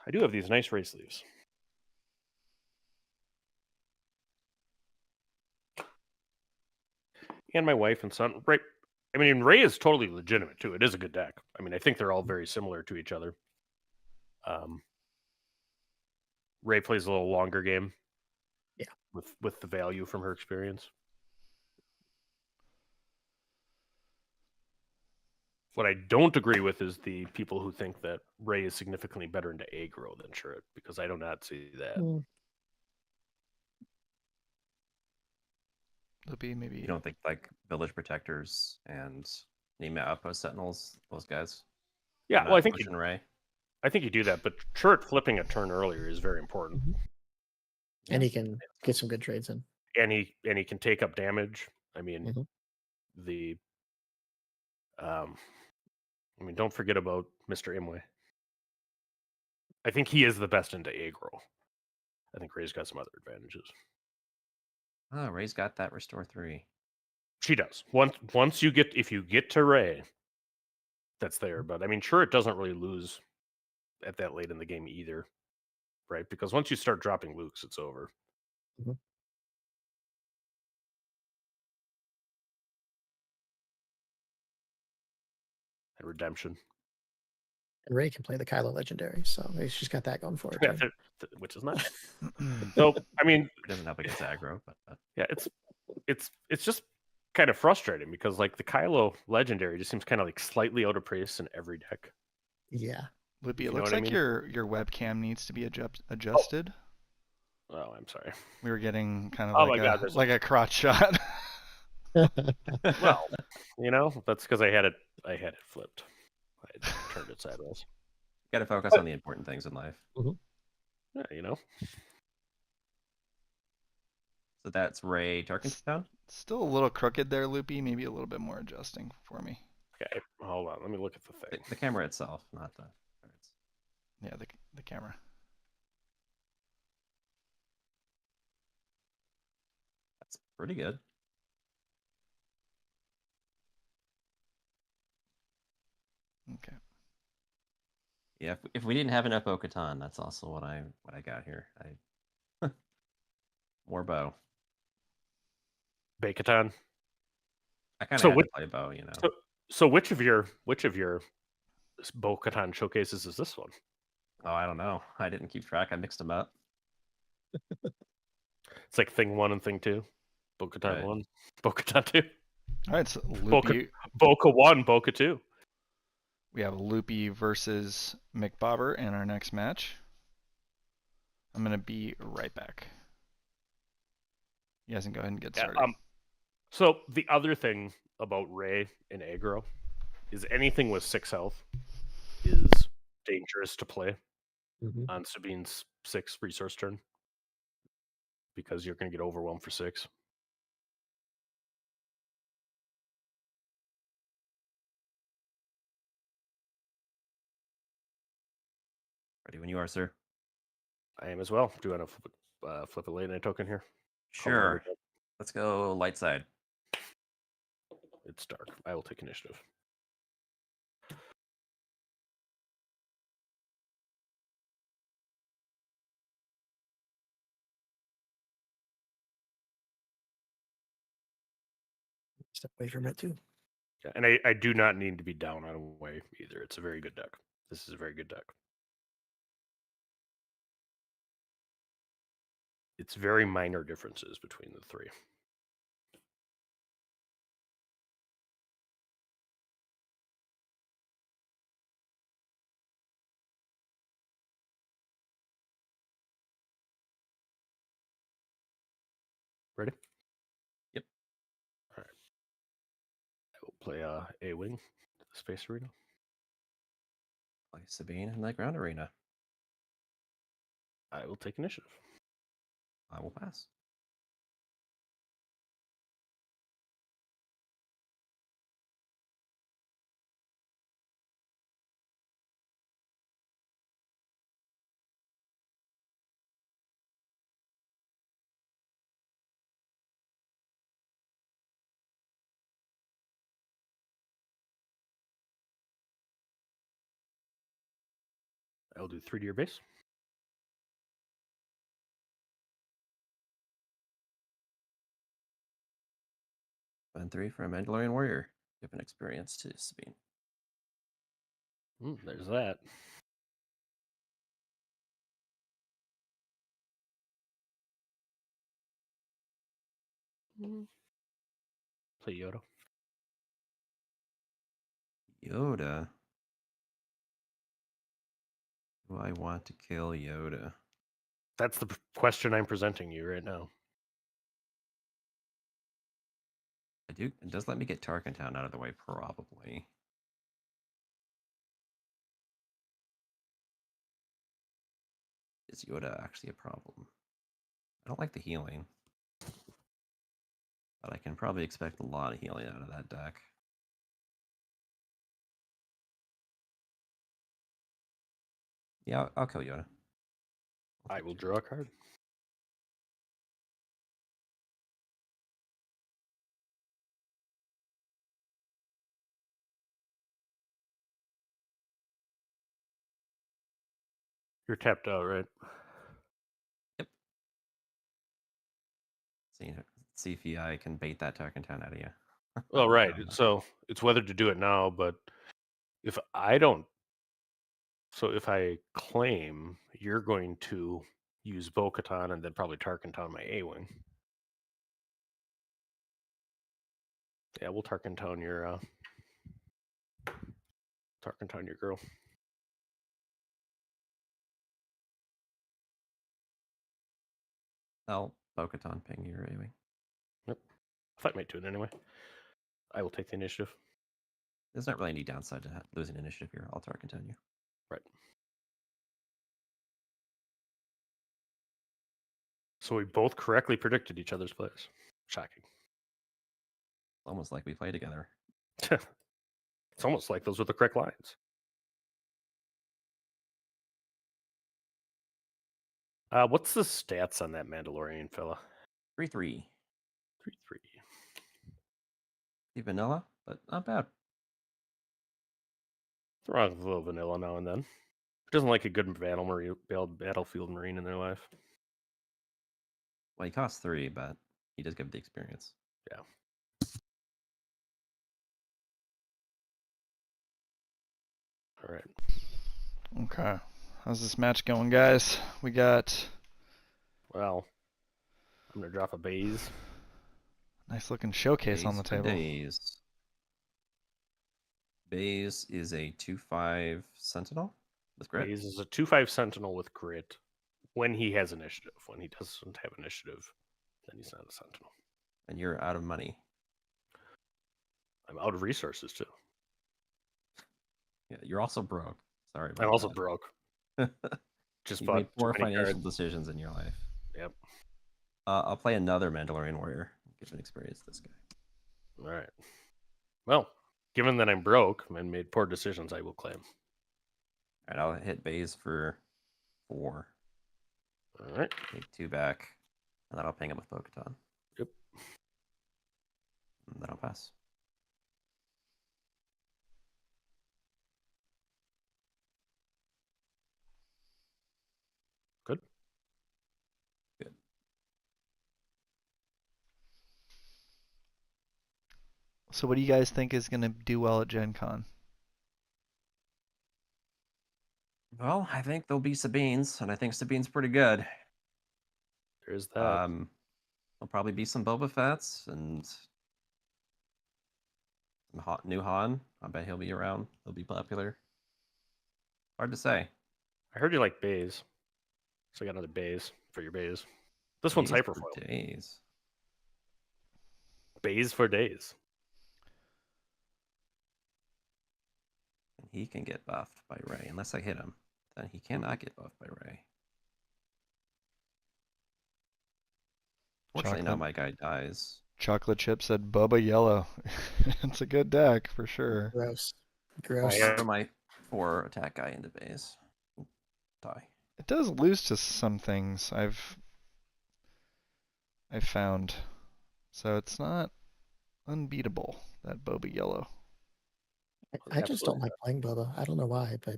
S3: I do have these nice Ray sleeves. And my wife and son. Ray, I mean, Ray is totally legitimate too. It is a good deck. I mean, I think they're all very similar to each other. Ray plays a little longer game.
S2: Yeah.
S3: With the value from her experience. What I don't agree with is the people who think that Ray is significantly better into aggro than Churret, because I do not see that.
S1: Loopy, maybe.
S4: You don't think like Village Protectors and Nima Outpost Sentinels, those guys?
S3: Yeah, well, I think
S4: pushing Ray.
S3: I think you do that, but Churret flipping a turn earlier is very important.
S2: Mm-hmm. And he can get some good trades in.
S3: And he can take up damage. I mean, don't forget about Mr. Imwe. I think he is the best into aggro. I think Ray's got some other advantages.
S4: Oh, Ray's got that Restore 3.
S3: She does. Once you get, if you get to Ray, that's there. But I mean, sure, it doesn't really lose at that late in the game either, right? Because once you start dropping Lukes, it's over.
S2: Mm-hmm.
S3: And Redemption.
S2: And Ray can play the Kylo Legendary, so she's got that going for her.
S3: Yeah, which is nice. So I mean,
S4: it doesn't help against aggro, but
S3: yeah, it's just kind of frustrating because like the Kylo Legendary just seems kind of like slightly out of place in every deck.
S2: Yeah.
S1: Loopy, it looks like your webcam needs to be adjusted.
S3: Oh, I'm sorry.
S1: We were getting kind of like a crotch shot.
S3: Well, that's because I had it flipped. I turned it sideways.
S4: Got to focus on the important things in life.
S3: Yeah,
S4: So that's Ray Tarkintown.
S1: Still a little crooked there, Loopy. Maybe a little bit more adjusting for me.
S3: Okay, hold on. Let me look at the thing.
S4: The camera itself, not the.
S1: Yeah, the camera.
S4: That's pretty good.
S1: Okay.
S4: Yeah, if we didn't have enough Bo-Katan, that's also what I got here. More bow.
S3: Bo-Katan.
S4: I kind of had to play bow,
S3: So which of your Bo-Katan showcases is this one?
S4: Oh, I don't know. I didn't keep track. I mixed them up.
S3: It's like thing 1 and thing 2. Bo-Katan 1, Bo-Katan 2.
S1: All right, so Loopy.
S3: Boca 1, Boca 2.
S1: We have Loopy versus McBobber in our next match. I'm going to be right back. You guys can go ahead and get started.
S3: So the other thing about Ray in aggro is anything with 6 health is dangerous to play on Sabine's 6 resource turn because you're going to get overwhelmed for 6.
S4: Ready when you are, sir.
S3: I am as well. Do you want to flip a late night token here?
S4: Sure. Let's go light side.
S3: It's dark. I will take initiative.
S2: Step away from it too.
S3: Yeah, and I do not need to be down on a way either. It's a very good deck. This is a very good deck. It's very minor differences between the 3. Ready?
S4: Yep.
S3: play A-Wing, the Space Arena.
S4: Play Sabine in the ground arena.
S3: I will take initiative.
S4: I will pass.
S3: I'll do 3 to your base.
S4: And 3 for a Mandalorian warrior. Give an experience to Sabine.
S3: There's that. Play Yoda.
S4: Yoda. Do I want to kill Yoda?
S3: That's the question I'm presenting you right now.
S4: I do. It does let me get Tarkentown out of the way, probably. Is Yoda actually a problem? I don't like the healing. But I can probably expect a lot of healing out of that deck. Yeah, I'll kill Yoda.
S3: I will draw a card. You're tapped out, right?
S4: See if I can bait that Tarkentown out of you.
S3: Well, right. So it's whether to do it now, but if I don't, so if I claim, you're going to use Bo-Katan and then probably Tarkentown my A-Wing. Yeah, we'll Tarkentown your girl.
S4: I'll Bo-Katan ping your A-Wing.
S3: Yep. I fight might do it anyway. I will take the initiative.
S4: There's not really any downside to losing initiative here. I'll Tarkentown you.
S3: Right. So we both correctly predicted each other's plays. Shocking.
S4: Almost like we play together.
S3: It's almost like those were the correct lines. What's the stats on that Mandalorian fella?
S4: 3-3.
S3: 3-3.
S4: Vanilla, but not bad.
S3: What's wrong with a little vanilla now and then? Who doesn't like a good battlefield marine in their life?
S4: Well, he costs 3, but he does give the experience.
S3: Yeah. All right.
S1: Okay. How's this match going, guys? We got
S3: Well, I'm gonna drop a Baze.
S1: nice looking showcase on the
S4: Baze for
S1: table.
S4: days. Baze is a 2/5 Sentinel with grit.
S3: Baze is a 2/5 Sentinel with grit when he has initiative. When he doesn't have initiative, then he's not a Sentinel.
S4: And you're out of money.
S3: I'm out of resources too.
S4: Yeah, you're also broke. Sorry about
S3: I'm also
S4: that.
S3: broke. Just
S4: You
S3: bought
S4: made poor
S3: too many
S4: financial
S3: cards.
S4: decisions in your life.
S3: Yep.
S4: I'll play another Mandalorian warrior. Give an experience to this guy.
S3: All right. Well, given that I'm broke and made poor decisions, I will claim.
S4: All right, I'll hit Baze for 4.
S3: All right.
S4: Take 2 back. And then I'll ping him with Bo-Katan.
S3: Yep.
S4: And then I'll pass.
S3: Good.
S4: Good.
S1: So what do you guys think is going to do well at Gen Con?
S4: Well, I think there'll be Sabine's, and I think Sabine's pretty good.
S3: There's that.
S4: There'll probably be some Boba Fett's and some new Han. I bet he'll be around. He'll be popular. Hard to say.
S3: I heard you like Baze. So I got another Baze for your Baze. This one's
S4: Days for
S3: hyperfoil.
S4: days.
S3: Baze for days.
S4: he can get buffed by Ray. Unless I hit him, then he cannot get buffed by Ray. Fortunately, now
S1: Chocolate.
S4: my guy dies.
S1: Chocolate Chip said Bubba Yellow. It's a good deck for sure.
S2: Gross.
S3: I
S2: Gross.
S3: am-
S4: Throw my 4 attack guy into base. Die.
S1: It does lose to some things I've found. So it's not unbeatable, that Boba Yellow.
S2: I just don't
S3: Absolutely.
S2: like playing Boba. I don't know why, but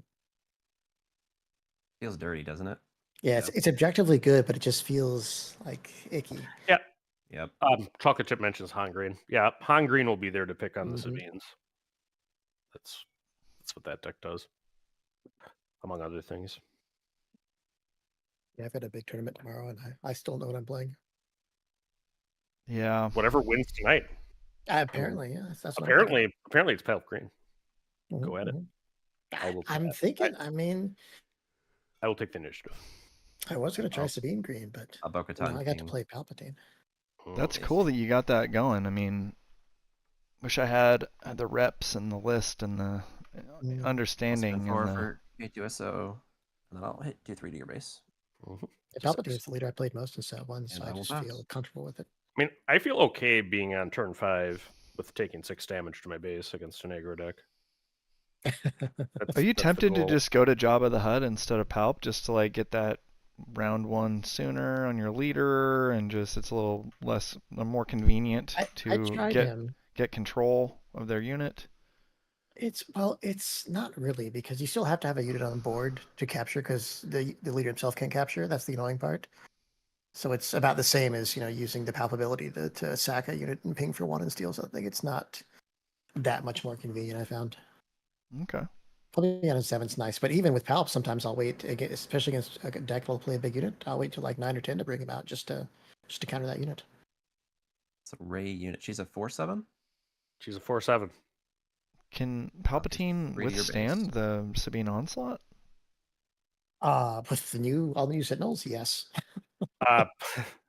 S4: Feels dirty, doesn't it?
S2: yeah, it's objectively good, but it just feels like icky.
S4: Yep.
S3: Chocolate Chip mentions Han Green. Yeah, Han Green will be there to pick on the
S2: Mhm.
S3: Sabians. That's what that deck does, among other things.
S2: Yeah, I've got a big tournament tomorrow, and I still know what I'm playing.
S1: Yeah.
S3: Whatever wins tonight.
S2: Apparently, yeah, that's what
S3: Apparently it's Palp Green.
S2: I'm
S3: Go at it.
S2: thinking.
S3: I will.
S2: I'm thinking. I mean,
S3: I will take the initiative.
S2: I was going to try
S4: Oh.
S2: Sabine Green, but
S4: A Bo-Katan
S2: now I got to
S4: team.
S2: play Palpatine.
S1: That's
S4: Yes.
S1: cool that you got that going. I mean, wish I had the reps and the list and the
S2: Mm.
S1: understanding
S4: Spend 4
S1: and the.
S4: for K2SO, and then I'll hit 2/3 to your base.
S3: Mhm.
S2: Yeah,
S3: Just-
S2: Palpatine's the leader I played most in set 1, so
S4: And
S2: I
S4: I will
S2: just
S4: pass.
S2: feel comfortable with it.
S3: I mean, I feel okay being on turn 5 with taking 6 damage to my base against an aggro deck.
S1: Are you
S3: That's the
S1: tempted to
S3: goal.
S1: just go to Jabba the Hutt instead of Palp just to like get that round 1 sooner on your leader and just it's a little less, more convenient
S2: I
S1: to
S2: tried
S1: get
S2: him.
S1: control of their unit?
S2: It's not really because you still have to have a unit on board to capture because the leader himself can't capture. That's the annoying part. So it's about the same as using the palpability to sack a unit and ping for 1 and steal something. It's not that much more convenient. I found.
S1: Okay.
S2: Putting on a 7's nice, but even with Palp, sometimes I'll wait, especially against a deck that'll play a big unit. I'll wait till like 9 or 10 to bring him out just to counter that unit.
S4: It's a Ray unit. She's a 4/7.
S3: She's a 4/7.
S1: Can Palpatine
S4: 3 to your
S1: withstand
S4: base.
S1: the Sabine onslaught?
S2: With all the new Sentinels, yes.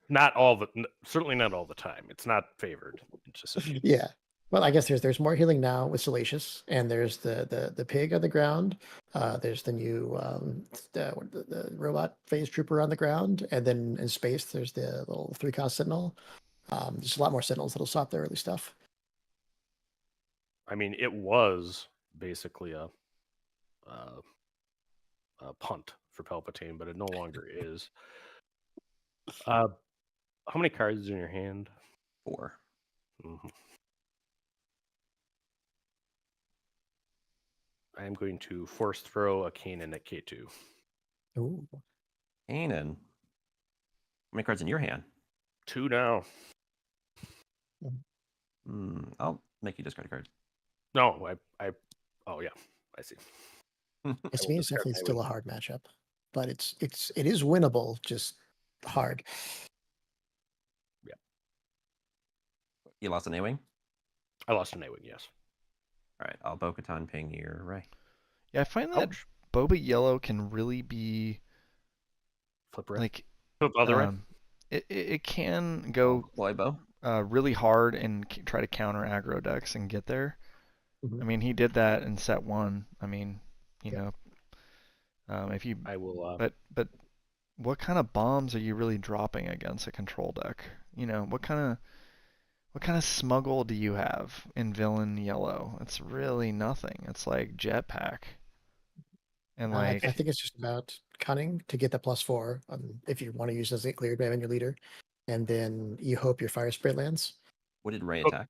S3: Not all the, certainly not all the time. It's not favored. It's just
S2: Yeah. Well, I guess there's more healing now with Salacious, and there's the pig on the ground. There's the new the robot phase trooper on the ground, and then in space there's the little 3-cost Sentinel. There's a lot more Sentinels that'll stop the early stuff.
S3: I mean, it was basically a punt for Palpatine, but it no longer is. How many cards in your hand?
S4: 4.
S3: Mhm. I am going to force throw a Kanan at K2.
S2: Ooh.
S4: Kanan. How many cards in your hand?
S3: 2 now.
S4: I'll make you discard a card.
S3: No, oh yeah, I see.
S2: It's
S3: will
S2: me. It's
S3: discard
S2: definitely
S3: my
S2: still a hard matchup, but it is winnable. Just hard.
S4: You lost an A-Wing?
S3: I lost an A-Wing, yes.
S4: All right, I'll Bo-Katan ping your Ray.
S1: Yeah, I find that
S3: Ouch.
S1: Boba Yellow can really be
S3: Flip red.
S1: like
S3: Flip other red.
S1: it can go
S4: Boy-Bo.
S1: really hard and try to counter aggro decks and get there.
S2: Mhm.
S1: I mean, he did that in set 1. I mean, you know, if you
S3: I will.
S1: but what kind of bombs are you really dropping against a control deck? You know, what kind of smuggle do you have in villain yellow? It's really nothing. It's like jetpack. And
S2: I
S1: like
S2: think it's just about cunning to get the +4 if you want to use as a cleared man in your leader, and then you hope your fire spray lands.
S4: What did Ray
S3: Oh.
S4: attack?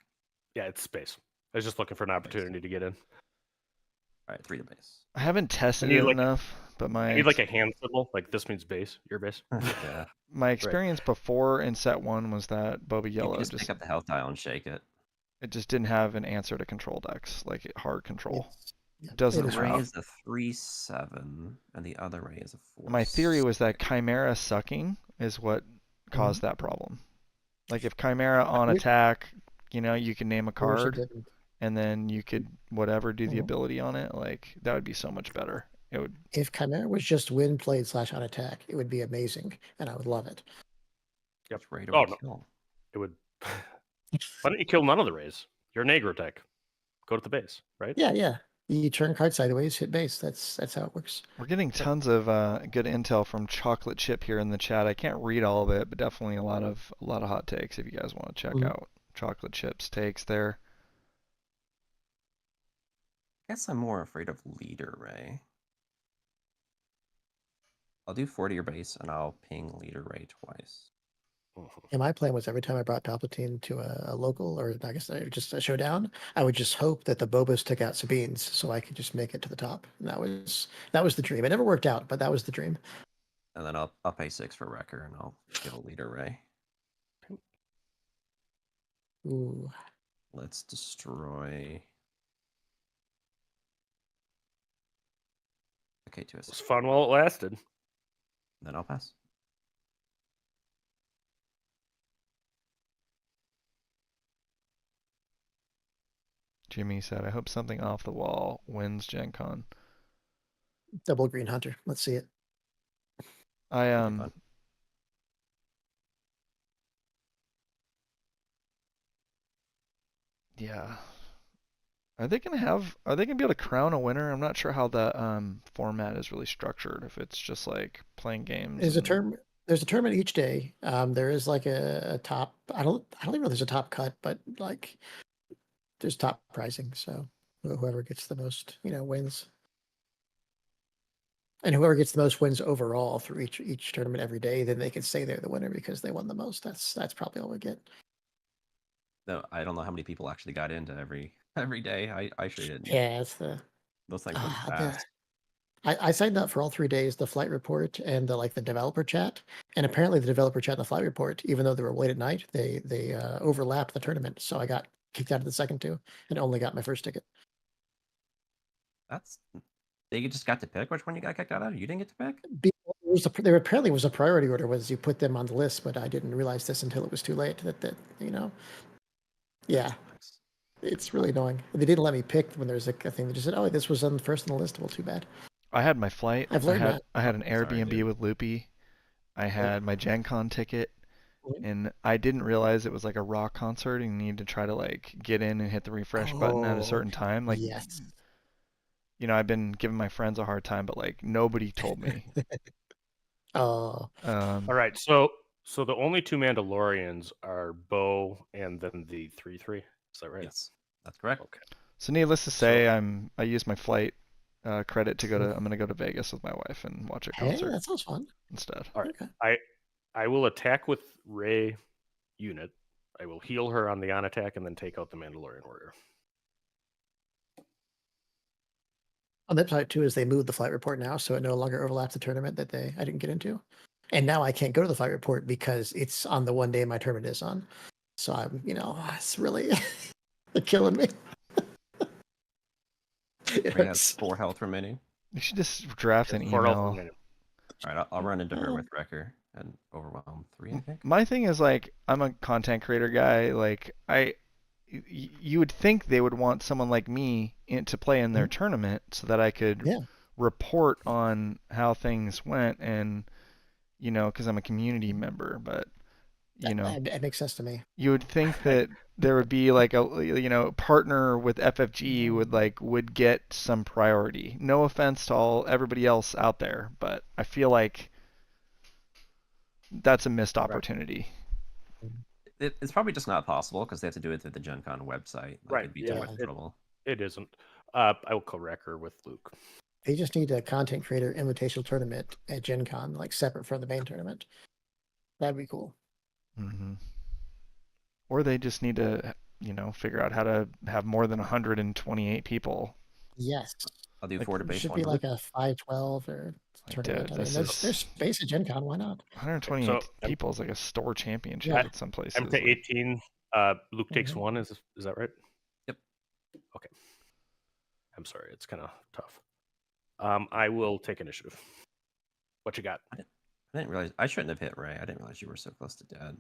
S3: Yeah, it's space. I was just looking for an opportunity to get in.
S4: All right, 3 to base.
S1: I haven't tested
S3: need
S1: it
S3: like-
S1: enough, but
S3: I
S1: my
S3: need like a hand symbol. Like this means base. Your base.
S4: Yeah.
S1: my experience before in set 1 was that Boba
S4: You
S1: Yellow
S4: can just pick up the health tile and shake it.
S1: it just didn't have an answer to control decks, like hard control.
S2: Yeah,
S1: Doesn't
S2: it is
S1: have-
S4: Ray
S2: rough.
S4: is a 3/7, and the other Ray is a 4.
S1: My theory was that Chimera sucking is what caused that problem. Like if Chimera on
S2: We-
S1: attack, you can name a
S2: I wish it
S1: card
S2: didn't.
S1: and then you could whatever do the
S2: Mhm.
S1: ability on it. Like that would be so much better. It would.
S2: If Chimera was just win played / on attack, it would be amazing, and I would love it.
S3: Yep.
S4: Ray to
S3: Oh, no.
S4: kill.
S3: It would. Why don't you kill none of the rays? You're an aggro deck. Go to the base, right?
S2: Yeah. You turn card sideways, hit base. That's how it works.
S1: We're getting tons of good intel from Chocolate Chip here in the chat. I can't read all of it, but definitely a lot of hot takes if you guys want to check
S2: Mhm.
S1: out Chocolate Chip's takes there.
S4: I guess I'm more afraid of leader Ray. I'll do 40 your base and I'll ping leader Ray twice.
S2: And my plan was every time I brought Palpatine to a local, or I guess just a showdown, I would just hope that the Bobos took out Sabines so I could just make it to the top. And that was the dream. It never worked out, but that was the dream.
S4: And then I'll pay 6 for Wrecker and I'll give a leader Ray.
S2: Ooh.
S4: Let's destroy. Okay, to
S3: It was
S4: us.
S3: fun while it lasted.
S4: Then I'll pass.
S1: Jimmy said, I hope something off the wall wins Gen Con.
S2: Double Green Hunter. Let's see it.
S1: I
S4: That'd be fun.
S1: Yeah. Are they gonna be able to crown a winner? I'm not sure how the format is really structured. If it's just like playing games.
S2: There's a tournament each day. There is like a top. I don't even know if there's a top cut, but like there's top pricing. So whoever gets the most, wins. And whoever gets the most wins overall through each tournament every day, then they can say they're the winner because they won the most. That's probably all we get.
S4: No, I don't know how many people actually got into every day. I sure didn't.
S2: Yeah, it's
S4: Those things went
S2: the
S4: fast.
S2: I signed up for all 3 days, the flight report and the developer chat. And apparently the developer chat and the flight report, even though they were late at night, they overlapped the tournament. So I got kicked out of the second two and only got my first ticket.
S4: They just got to pick which one you got kicked out of. You didn't get to pick.
S2: There apparently was a priority order, was you put them on the list, but I didn't realize this until it was too late. Yeah, it's really annoying. They didn't let me pick when there's a thing. They just said, "Oh, this was on first on the list." Well, too bad.
S1: I had my flight.
S2: I've learned that.
S1: I had an
S4: Sorry,
S1: Airbnb
S4: dude.
S1: with Loopy. I had my Gen Con ticket,
S2: Mhm.
S1: and I didn't realize it was like a rock concert and you need to try to like get in and hit the refresh button at a certain time. Like,
S2: Yes.
S1: I've been giving my friends a hard time, but like nobody told me.
S2: Oh,
S3: All right, so the only two Mandalorians are Bo and then the 3-3. Is that right?
S4: Yes, that's correct.
S3: Okay.
S1: So needless to say, I used my flight credit to I'm gonna go to Vegas with my wife and watch a
S2: hey,
S1: concert
S2: that sounds fun.
S1: instead.
S3: All right.
S2: Okay.
S3: I will attack with Rey unit. I will heal her on the on attack and then take out the Mandalorian warrior.
S2: On the side too is they moved the flight report now, so it no longer overlaps the tournament that I didn't get into, and now I can't go to the flight report because it's on the one day my tournament is on. So I'm, it's really killing me.
S4: Ray has 4 health remaining.
S1: You should just draft an
S3: Four health
S1: email.
S3: remaining.
S4: All right, I'll run into her with Wrecker and overwhelm 3. I think.
S1: My thing is like I'm a content creator guy. Like you would think they would want someone like me to play in their tournament so that I could
S2: Yeah.
S1: report on how things went and because I'm a community member. But
S2: It makes sense to me.
S1: you would think that there would be like a partner with FFG would get some priority. No offense to everybody else out there, but I feel like that's a missed opportunity.
S4: It's probably just not possible because they have to do it through the Gen Con website.
S3: Right,
S4: It'd be
S3: yeah.
S4: too much trouble.
S3: It isn't. I will correct her with Luke.
S2: They just need a content creator invitational tournament at Gen Con, like separate from the main tournament. That'd be cool.
S1: Mm-hmm. Or they just need to, figure out how to have more than 128 people.
S2: Yes.
S4: I'll do
S1: Like,
S4: 4 to
S2: It
S4: base
S2: should
S4: 1.
S2: be like a 512 or tournament. I mean, there's space at Gen Con. Why not?
S1: 128 people is like a store championship
S2: Yeah.
S1: at some places.
S3: I'm to 18. Luke takes 1. Is that right?
S4: Yep.
S3: Okay. I'm sorry. It's kind of tough. I will take initiative. What you got?
S4: I didn't realize I shouldn't have hit Ray. I didn't realize you were so close to dead.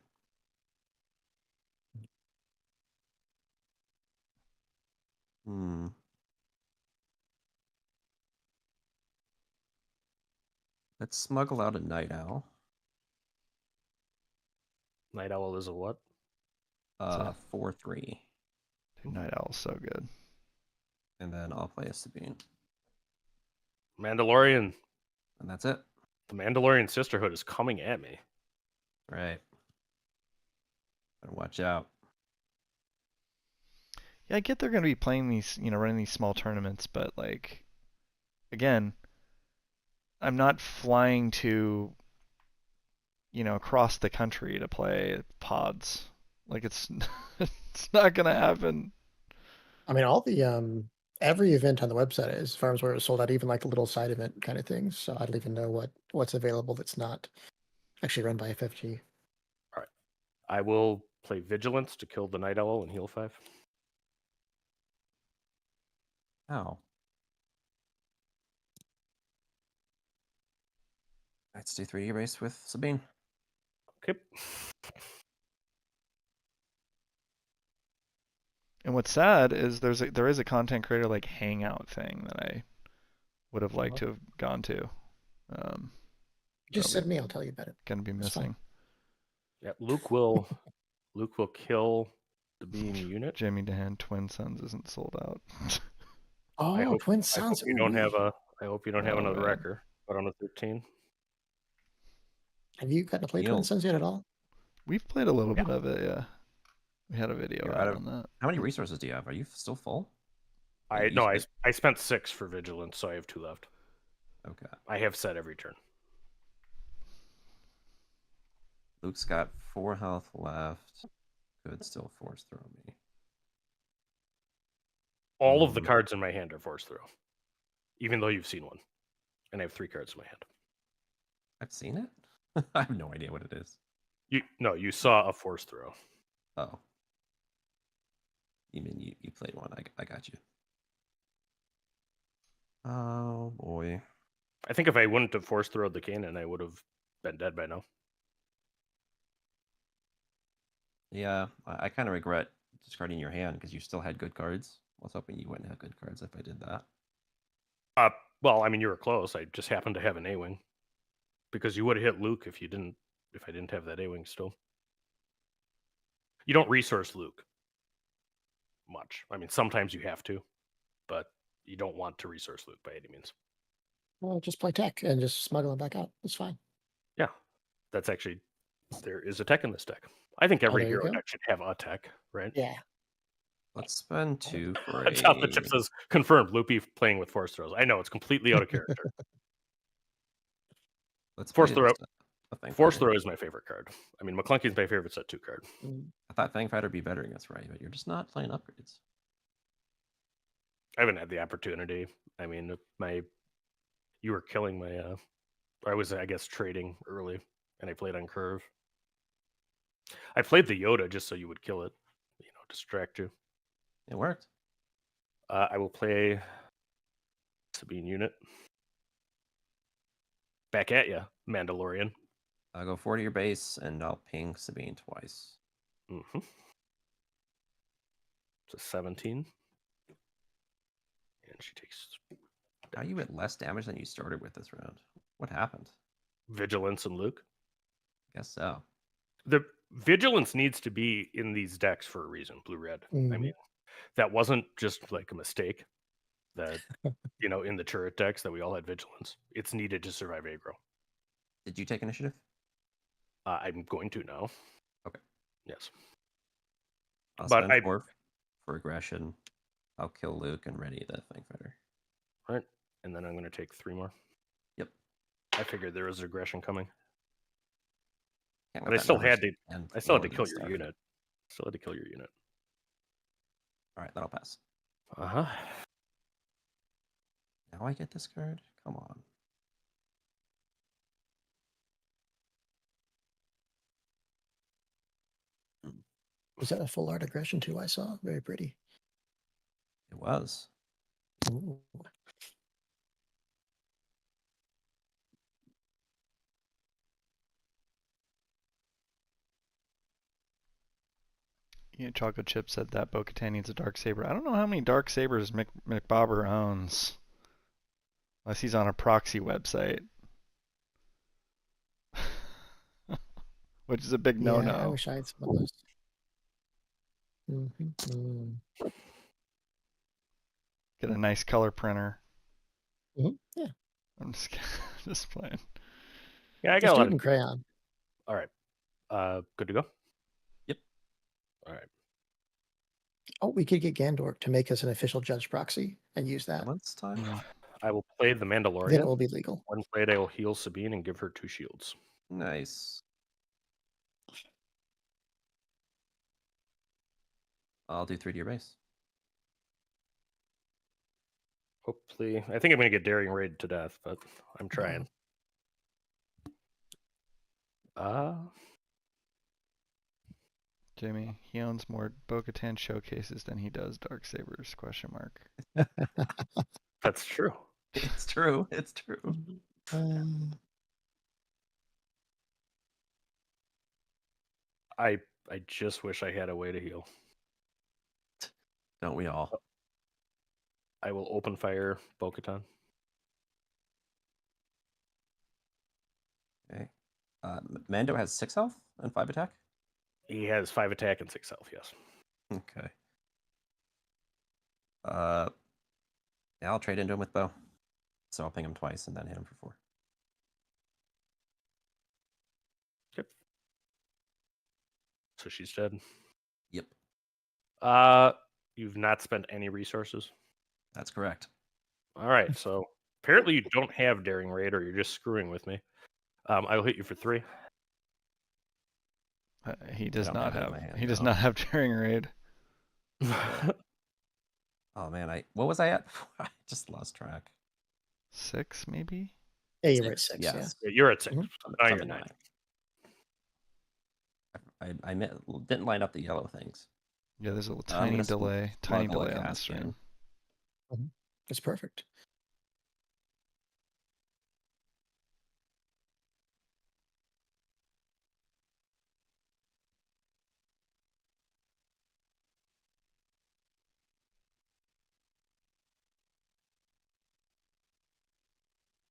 S4: Let's smuggle out a Night Owl.
S3: Night Owl is a what?
S4: 4/3.
S1: Dude, Night Owl's so good.
S4: And then I'll play a Sabine.
S3: Mandalorian.
S4: And that's it.
S3: The Mandalorian Sisterhood is coming at me.
S4: Right. Better watch out.
S1: Yeah, I get they're going to be playing these, running these small tournaments, but like, again, I'm not flying to, across the country to play pods. Like it's it's not going to happen.
S2: I mean, all the every event on the website is farms where it was sold out, even like the little side event kind of things. So I don't even know what's available that's not actually run by FFG.
S3: All right. I will play Vigilance to kill the Night Owl and heal 5.
S4: Ow. Let's do 3D race with Sabine.
S3: Okay.
S1: And what's sad is there is a content creator like hangout thing that I would have liked to have gone to.
S2: Just send me, I'll tell you about it.
S1: Gonna be
S2: It's fine.
S1: missing.
S3: Yeah, Luke will kill the Bean unit.
S1: Jimmy DeHaan Twin Sons isn't sold out.
S2: Oh, Twin
S3: I hope
S2: Sons.
S3: you don't have
S1: Oh,
S3: another
S1: man.
S3: wrecker, but on a 13.
S2: Have you gotten to play Twin
S4: Yield.
S2: Sons yet at all?
S1: We've played a little
S3: Yeah.
S1: bit of it, yeah. We had a video
S4: You're
S1: out
S4: out of-
S1: on that.
S4: How many resources do you have? Are you still full?
S3: I
S4: You
S3: no, I
S4: spent-
S3: I spent 6 for Vigilance, so I have 2 left.
S4: Okay.
S3: I have set every turn.
S4: Luke's got 4 health left. Could still force throw me.
S3: All of the cards in my hand are force throw, even though you've seen one, and I have 3 cards in my hand.
S4: I've seen it? I have no idea what it is.
S3: You saw a force throw.
S4: Oh. You mean you played one. I got you. Oh, boy.
S3: I think if I wouldn't have force throwed the cannon, I would have been dead by now.
S4: Yeah, I kind of regret discarding your hand because you still had good cards. I was hoping you wouldn't have good cards if I did that.
S3: Well, I mean, you were close. I just happened to have an A-wing, because you would have hit Luke if I didn't have that A-wing still. You don't resource Luke much. I mean, sometimes you have to, but you don't want to resource Luke by any means.
S2: Well, just play tech and just smuggle it back out. It's fine.
S3: Yeah, that's actually, there is a tech in this deck. I think every
S2: there you
S3: hero
S2: go.
S3: deck should have a tech, right?
S2: Yeah.
S4: Let's spend 2 for
S3: That's how the
S4: a...
S3: tip says confirmed. Loopy playing with force throws. I know it's completely out of character.
S4: Let's
S3: Force
S4: play
S3: throw.
S4: a Fang
S3: Force
S4: Fighter.
S3: throw is my favorite card. I mean, McClunky's my favorite set 2 card.
S4: I thought Fang Fighter would be better against Ray, but you're just not playing upgrades.
S3: I haven't had the opportunity. I mean, you were killing my. I was, I guess, trading early, and I played on curve. I played the Yoda just so you would kill it, distract you.
S4: It worked.
S3: I will play Sabine unit. Back at you, Mandalorian.
S4: I'll go 4 to your base, and I'll ping Sabine twice.
S3: Mm-hmm. It's a 17. And she takes
S4: Are you at less damage than you started with this round? What happened?
S3: Vigilance and Luke.
S4: Guess so.
S3: The Vigilance needs to be in these decks for a reason, blue-red. I
S2: Mhm.
S3: mean, that wasn't just like a mistake that, in the turret decks that we all had Vigilance. It's needed to survive aggro.
S4: Did you take initiative?
S3: I'm going to now.
S4: Okay.
S3: Yes.
S4: I'll
S3: But
S4: spend 4 for aggression. I'll kill Luke and ready the Fang Fighter.
S3: Right. And then I'm going to take 3 more.
S4: Yep.
S3: I figured there was aggression coming.
S4: Can't
S3: But
S4: let
S3: I
S4: that
S3: still
S4: number
S3: had to.
S4: stand
S3: I still had
S4: lower
S3: to kill
S4: than
S3: your
S4: stuff.
S3: unit. Still had to kill your unit.
S4: All right, that'll pass.
S3: Uh-huh.
S4: Now I get this card? Come on.
S2: Was that a full art aggression too? I saw. Very pretty.
S4: It was.
S2: Ooh.
S1: Chocolate Chip said that Bo-Katan needs a dark saber. I don't know how many dark sabers McBobber owns, unless he's on a proxy website, which is a big
S2: Yeah, I
S1: no-no.
S2: wish I had some of those. Mhm.
S1: Get a nice color printer.
S2: Yeah.
S1: I'm just just playing.
S3: Yeah, I got
S2: Just
S3: a
S2: do
S3: lot
S2: it in
S3: of.
S2: crayon.
S3: All right. Good to go.
S4: Yep.
S3: All right.
S2: Oh, we could get Gandork to make us an official judge proxy and use that.
S4: Balance time.
S3: I will play the
S2: Then it
S3: Mandalorian.
S2: will be legal.
S3: When played, I will heal Sabine and give her 2 shields.
S4: Nice. I'll do 3 to your base.
S3: Hopefully, I think I'm going to get Daring Raid to death, but I'm trying.
S1: Jimmy, he owns more Bo-Katan showcases than he does Darksabers? ?
S3: That's true.
S4: It's true. It's true.
S3: I just wish I had a way to heal.
S4: Don't we all?
S3: I will open fire Bo-Katan.
S4: Okay. Mando has 6 health and 5 attack.
S3: He has 5 attack and 6 health. Yes.
S4: Okay. Yeah, I'll trade into him with Bo. So I'll ping him twice and then hit him for 4.
S3: Yep. So she's dead.
S4: Yep.
S3: You've not spent any resources.
S4: That's correct.
S3: All right. So apparently you don't have Daring Raid, or you're just screwing with me. I will hit you for 3.
S1: He does
S4: don't
S1: not
S4: have it in
S1: have.
S4: my hand,
S1: He does
S4: no.
S1: not have Daring Raid.
S4: Oh man, what was I at? I just lost track.
S1: 6 maybe.
S2: Yeah, you were at 6.
S4: Yes.
S3: Yeah, you're at 6.
S2: Mhm.
S3: Now you're
S4: Something
S3: 9.
S4: I didn't line up the yellow things.
S1: Yeah, there's a
S4: I'm
S1: tiny
S4: gonna
S1: delay. Tiny delay on the stream.
S2: It's perfect.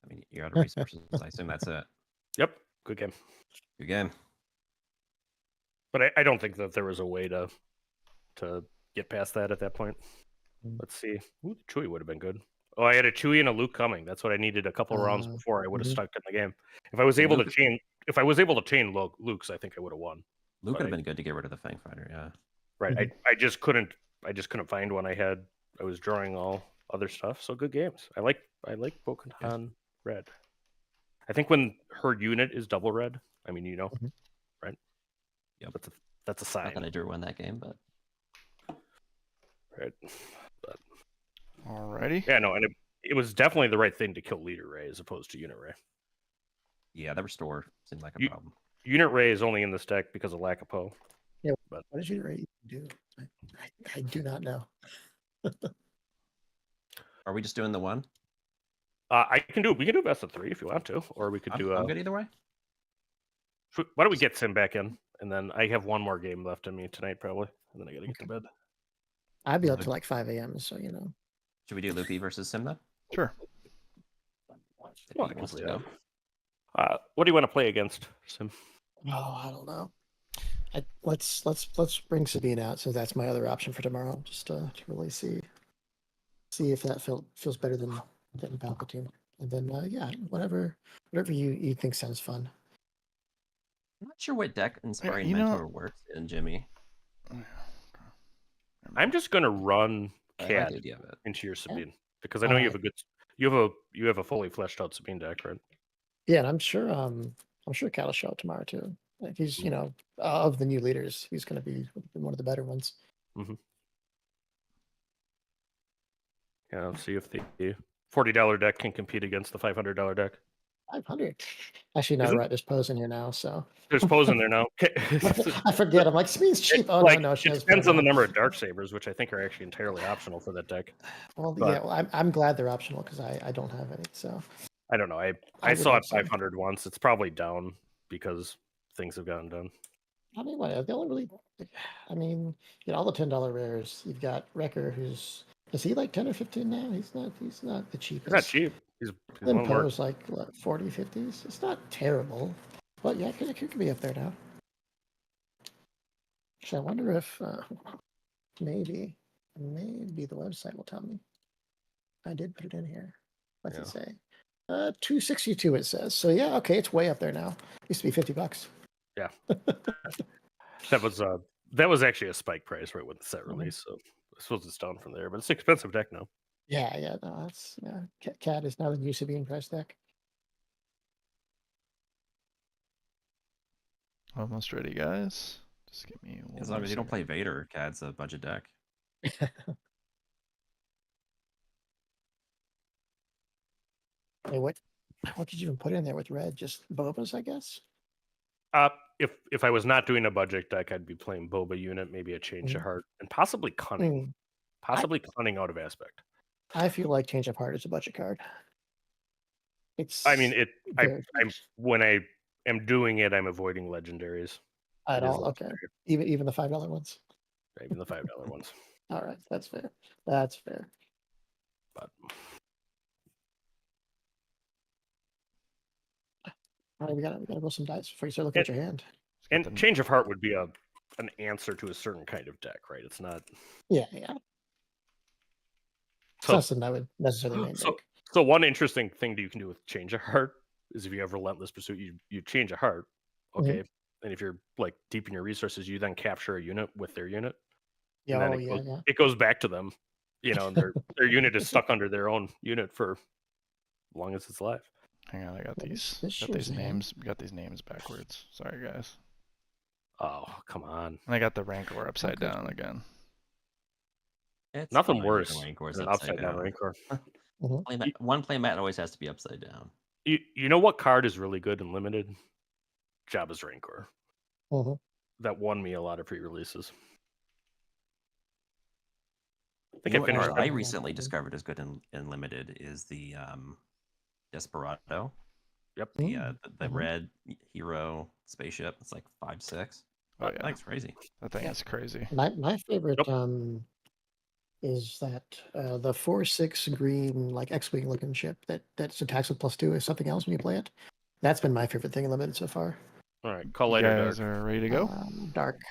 S4: I mean, you're out of resources. I assume that's it.
S3: Yep. Good game.
S4: Good game.
S3: But I don't think that there was a way to get past that at that point. Let's see. Ooh, Chewie would have been good. Oh, I had a Chewie and a Luke coming. That's what I needed a couple rounds before. I would have stuck in the game. If I was able to chain, Luke's, I think I would have won.
S4: Luke would have been good to get rid of the Fang Fighter. Yeah.
S3: Right.
S2: Mhm.
S3: I just couldn't find one. I was drawing all other stuff. So good games. I like Bo-Katan red. I think when her unit is double red, I mean, right?
S4: Yep.
S3: That's a sign.
S4: Not that I drew win that game, but
S3: Right.
S1: Alrighty.
S3: Yeah, no, and it was definitely the right thing to kill Leader Ray as opposed to Unit Ray.
S4: yeah, the restore seemed like a problem.
S3: Unit Ray is only in this deck because of lack of Poe.
S2: Yeah.
S3: But
S2: What did you do? I do not know.
S4: Are we just doing the one?
S3: we can do best of 3 if you want to, or we could do.
S4: I'm good either way.
S3: Why don't we get Sim back in, and then I have one more game left in me tonight probably, and then I gotta get to bed.
S2: I'd be up to like 5 a.m. So
S4: Should we do Loopy versus Sim then?
S1: Sure.
S4: If
S3: Well,
S4: he
S3: I can
S4: wants
S3: play
S4: to go.
S3: that. What do you want to play against, Sim?
S2: Oh, I don't know. Let's bring Sabine out, so that's my other option for tomorrow, just to really see if that feels better than Palpatine, and then whatever you think sounds fun.
S4: I'm not sure what deck Inspiring
S1: You know-
S4: Mentor works in, Jimmy.
S3: I'm just gonna run
S4: I like
S3: Cad
S4: the idea of it.
S3: into your Sabine because I know you have a fully fleshed out Sabine deck, right?
S2: Yeah, and I'm sure Cal will show up tomorrow too. Like he's of the new leaders, he's going to be one of the better ones.
S3: Mm-hmm. Yeah, I'll see if the $40 deck can compete against the $500 deck.
S2: 500. Actually, no, right. There's Pose in here now, so
S3: There's Pose in there now.
S2: I forget. I'm like, Sabine's cheap. Oh no, she
S3: it
S2: has
S3: depends on the
S2: now.
S3: number of Darksabers, which I think are actually entirely optional for that deck.
S2: Well,
S3: but-
S2: I'm glad they're optional because I don't have any. So
S3: I don't know. I
S2: would
S3: saw
S2: like
S3: it
S2: some.
S3: 500 once. It's probably down because things have gotten done.
S2: I mean, what? The only really, I mean, all the $10 rares. You've got Wrecker, is he like 10 or 15 now? He's not the cheapest.
S3: It's not cheap. He's
S2: Then
S3: one more.
S2: Poe's like what, 40, 50s. It's not terrible, but yeah, it could be up there now. Actually, I wonder if maybe the website will tell me. I did put it in here. What's
S3: Yeah.
S2: it say? 262 it says. So yeah, okay, it's way up there now. Used to be $50.
S3: Yeah. That was actually a spike price right when the set released. So I suppose it's down from there, but it's an expensive deck now.
S2: Yeah, no, that's Cad is now the new Sabine price deck.
S1: Almost ready, guys. Just give me one.
S4: As long
S1: more
S4: as you don't
S1: second.
S4: play Vader, Cad's a budget deck.
S2: Hey, what did you even put in there with red? Just Bobas, I guess.
S3: If I was not doing a budget deck, I'd be playing Boba unit, maybe a Change of Heart, and possibly Cunning. Possibly Cunning out of Aspect.
S2: I feel like Change of Heart is a budget card. It's.
S3: I mean,
S2: very
S3: I'm when I am doing it, I'm avoiding legendaries.
S2: at
S3: It is
S2: all. Okay, even the $5 ones.
S3: Even the $5 ones.
S2: All right, that's fair. That's fair.
S3: But
S2: All right, we gotta roll some dice before you start looking at your hand.
S3: and Change of Heart would be an answer to a certain kind of deck, right? It's not.
S2: Yeah.
S3: So,
S2: it's not something I would necessarily main deck.
S3: So one interesting thing that you can do with Change of Heart is if you have Relentless Pursuit, you Change a Heart, okay, and if you're like deep in your resources, you then capture a unit with their unit.
S2: Yeah,
S3: and then it goes back to them, and their unit is stuck under their own unit for as long as it's alive.
S1: Hang on, I got these.
S2: This
S1: Got these
S2: shows
S1: names. Got these names backwards. Sorry, guys.
S3: Oh, come on!
S1: And I got the Rancor upside down again.
S4: It's
S3: Nothing
S4: fine,
S3: worse
S4: Rancor's
S3: than an upside down Rancor.
S4: One playmat always has to be upside down.
S3: You know what card is really good and limited? Jabba's Rancor. That won me a lot of pre-releases. I think
S4: I recently discovered is good in limited is the Desperado.
S3: Yep.
S4: The red hero spaceship. It's like 5/6.
S1: Oh yeah,
S4: that's crazy.
S1: That thing is crazy.
S2: My favorite is that the 4/6 green like X-wing looking ship that's attacks with +2 is something else when you play it. That's been my favorite thing in limited so far.
S3: All right, call light or dark.
S1: You guys are ready to go?
S2: Dark.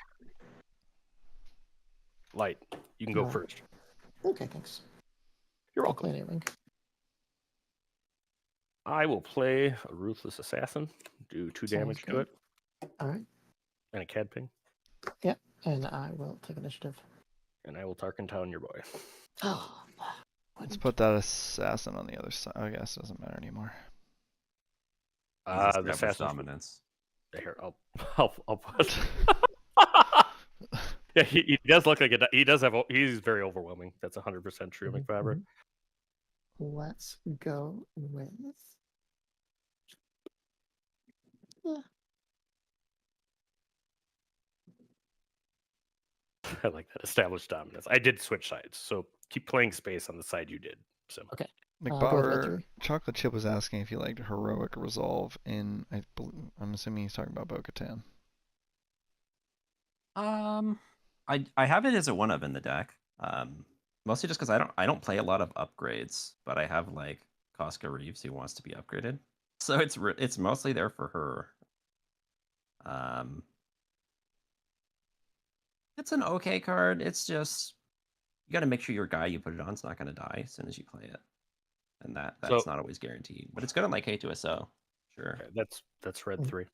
S3: Light. You can go first.
S2: Okay, thanks.
S3: You're welcome. I will play a Ruthless Assassin, do 2 damage to it.
S2: All right.
S3: And a Cad Bane.
S2: Yeah, and I will take initiative.
S3: And I will Tarkin Town your boy.
S2: Oh.
S1: Let's put that assassin on the other side. I guess it doesn't matter anymore.
S3: The assassin
S4: dominance.
S3: Here, I'll put. Yeah, he does look like he does have. He's very overwhelming. That's 100% true, McBobber.
S2: Let's go with.
S3: I like that established dominance. I did switch sides, so keep playing space on the side you did. So
S2: okay.
S1: McBobber Chocolate Chip was asking if you liked Heroic Resolve in. I'm assuming he's talking about Bo-Katan.
S4: I have it as a 1-of in the deck. Mostly just because I don't play a lot of upgrades, but I have like Koska Reeves who wants to be upgraded, so it's mostly there for her. It's an okay card. It's just you got to make sure your guy you put it on is not going to die as soon as you play it, and that's not always guaranteed. But it's good on like K2SO. Sure.
S3: Okay, that's red 3.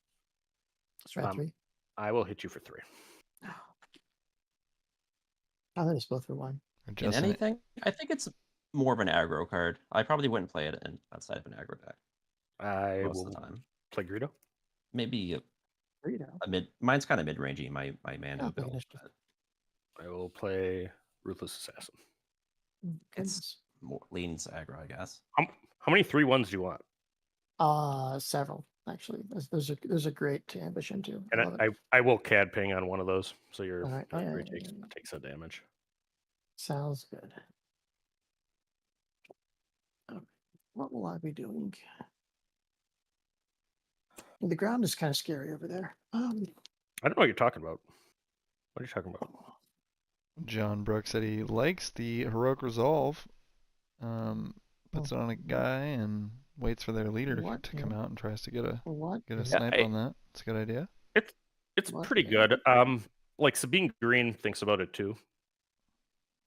S2: That's red 3.
S3: I will hit you for 3.
S2: Oh, that is both for 1.
S4: In anything, I think it's more of an aggro card. I probably wouldn't play it outside of an aggro deck. Most of the time.
S3: Play Greedo.
S4: Maybe a mid. Mine's kind of mid-rangey. My Mando build.
S3: I will play Ruthless Assassin.
S4: It's more leans aggro, I guess.
S3: How many 3/1s do you want?
S2: Several actually. There's a great ambition too.
S3: And I will Cad ping on one of those, so your takes a damage.
S2: Sounds good. What will I be doing? The ground is kind of scary over there.
S3: I don't know what you're talking about. What are you talking about?
S1: John Brooks said he likes the Heroic Resolve. Puts it on a guy and waits for their leader to come out and tries to get a snipe on that. It's a good idea.
S3: It's pretty good. Like Sabine Green thinks about it too.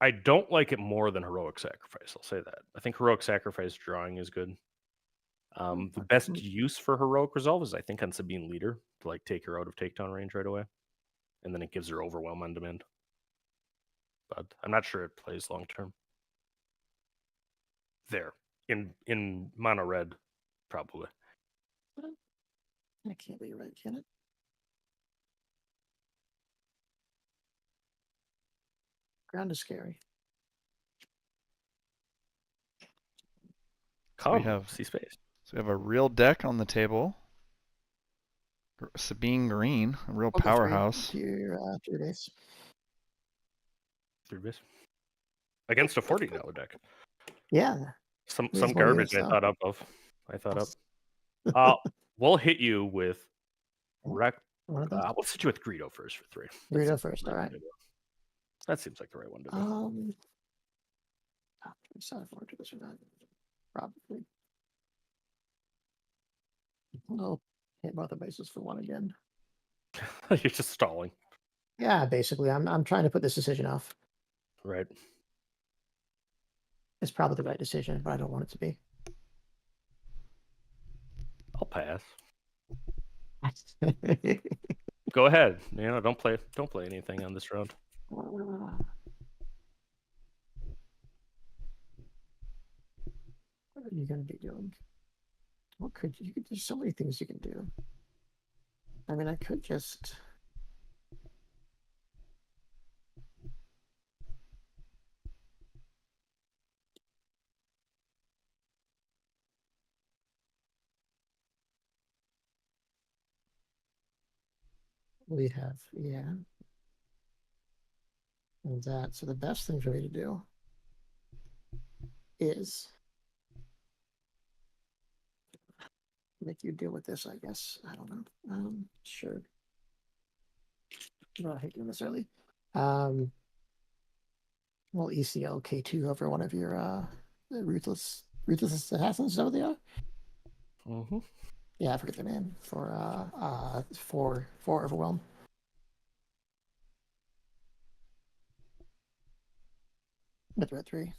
S3: I don't like it more than Heroic Sacrifice. I'll say that. I think Heroic Sacrifice drawing is good. The best use for Heroic Resolve is, I think, on Sabine Leader to like take her out of takedown range right away, and then it gives her Overwhelm on demand. But I'm not sure it plays long term. There in mono red, probably.
S2: That can't be right, can it? Ground is scary.
S1: So we
S3: Come,
S1: have
S3: see space.
S1: So we have a real deck on the table. Sabine Green, a real
S2: I'll go
S1: powerhouse.
S2: to your base.
S3: 3 base against a $40 deck.
S2: Yeah.
S3: Some
S2: Needs more
S3: garbage
S2: units,
S3: I thought up of. We'll hit you with
S2: One of those?
S3: we'll hit you with Greedo first for 3.
S2: Greedo first, all right.
S3: That seems like the right one to do.
S2: Can we decide if I want to do this or not? Probably. I'll hit both the bases for 1 again.
S3: You're just stalling.
S2: Yeah, basically, I'm trying to put this decision off.
S3: Right.
S2: It's probably the right decision, but I don't want it to be.
S3: I'll pass. Go ahead. Don't play anything on this round.
S2: What are you going to be doing? There's so many things you can do. I mean, I could just... We have, yeah. And that, so the best thing for me to do is make you deal with this, I guess. I don't know. Sure. Oh, I hate doing this early. Well, ECL K2 over one of your ruthless assassins. Is that what they are?
S3: Mm-hmm.
S2: Yeah, I forget their name. For Overwhelm. With red 3.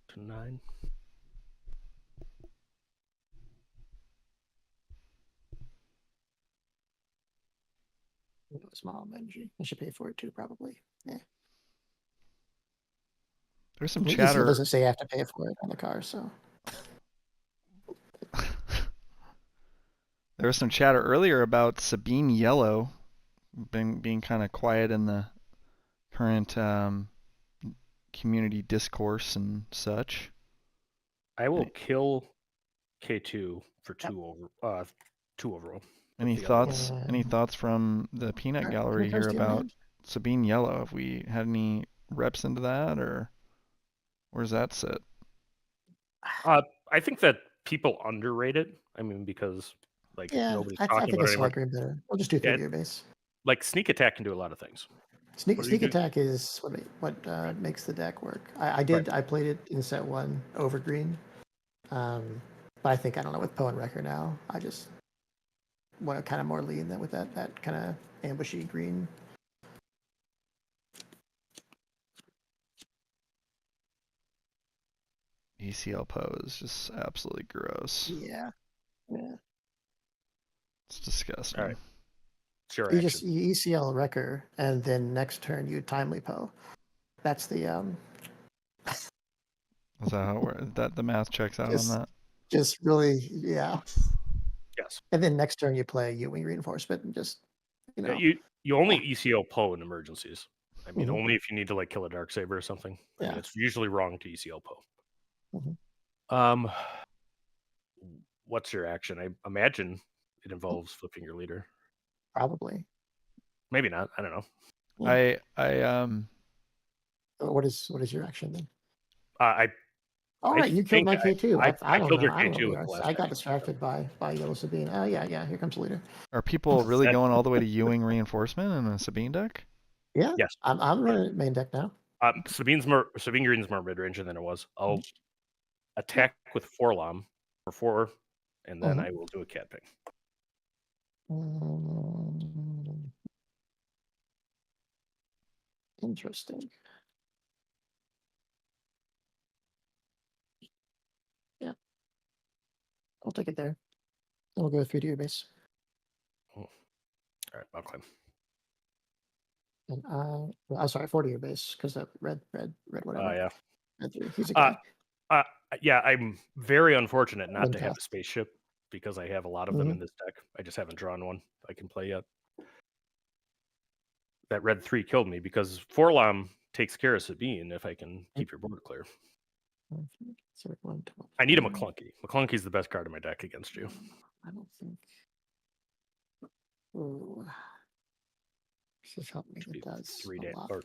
S3: To 9.
S2: Small energy. I should pay for it too, probably. Yeah.
S1: There's some
S2: ECL
S1: chatter.
S2: doesn't say I have to pay for it on the car, so.
S1: There was some chatter earlier about Sabine Yellow being kind of quiet in the current community discourse and such.
S3: I will kill K2 for 2 overall.
S1: Any thoughts? Any thoughts from the peanut gallery here about Sabine Yellow? Have we had any reps into that, or where's that sit?
S3: I think that people underrate it. I mean, because nobody's talking about it anymore.
S2: Better. We'll just do 3-gear base.
S3: Like sneak attack can do a lot a things.
S2: Sneak attack is what makes the deck work. I played it in set 1 over green, but I think I don't know with Poe and Wrecker now. I just want to kind of more lean than with that kind of ambushy green.
S1: ECL Poe is just absolutely gross.
S2: Yeah.
S1: It's disgusting.
S3: All right. Sure.
S2: You ECL Wrecker, and then next turn you timely Poe. That's the
S1: Is that how it works? That the math checks out on that?
S2: Just really, yeah.
S3: Yes.
S2: And then next turn you play U-Wing Reinforcement and just,
S3: You only ECL Poe in emergencies. I mean, only if you need to kill a Darksaber or something. I mean, it's usually wrong to ECL Poe. What's your action? I imagine it involves flipping your leader.
S2: Probably.
S3: Maybe not. I don't know.
S1: Yeah.
S2: What is your action then?
S3: Right,
S2: you killed my K2. I
S3: killed your
S2: K2. I got distracted by Yellow Sabine. Oh yeah. Here comes the leader.
S1: Are people really going all the way to U-Wing Reinforcement in a Sabine deck?
S2: Yeah.
S3: Yes.
S2: I'm running main deck now.
S3: Sabine Green's more mid range than it was. I'll attack with Forlom for 4, and then I will do a Cad Bane.
S2: Interesting. Yeah. I'll take it there. I'll go 3 to your base.
S3: All right, I'll claim.
S2: And I'm sorry, 4 to your base because that red, whatever.
S3: Yeah.
S2: Red 3. He's a guy.
S3: Yeah, I'm very unfortunate not to have a
S2: Fantastic.
S3: spaceship because I have a lot of them in this deck. I just haven't drawn one I can play yet. That red 3 killed me because Forlom takes care of Sabine if I can keep your board clear. I need a McClunky. McClunky's the best card in my deck against you.
S2: I don't think. Ooh. This is help me. It does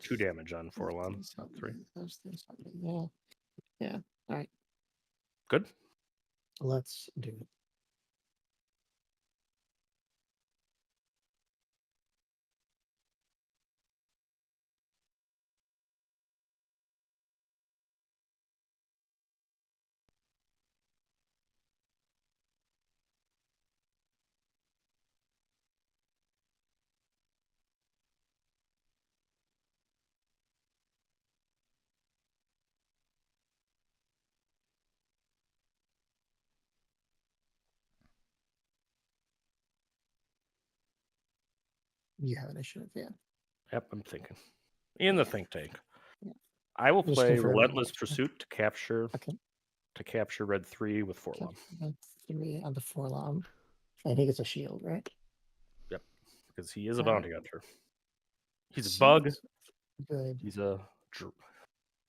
S3: 2 damage on Forlom. 3.
S2: Those things help me. Yeah. All right.
S3: Good.
S2: Let's do it. You have initiative, yeah.
S3: Yep, I'm thinking. In the think tank.
S2: Yeah.
S3: I will
S2: Just
S3: play
S2: confirm.
S3: Relentless Pursuit to capture red 3 with Forlom.
S2: Red 3 on the Forlom. I think it's a shield, right?
S3: Yep, because he is a bounty hunter. He's a
S2: Seems
S3: bug.
S2: Good.
S3: He's a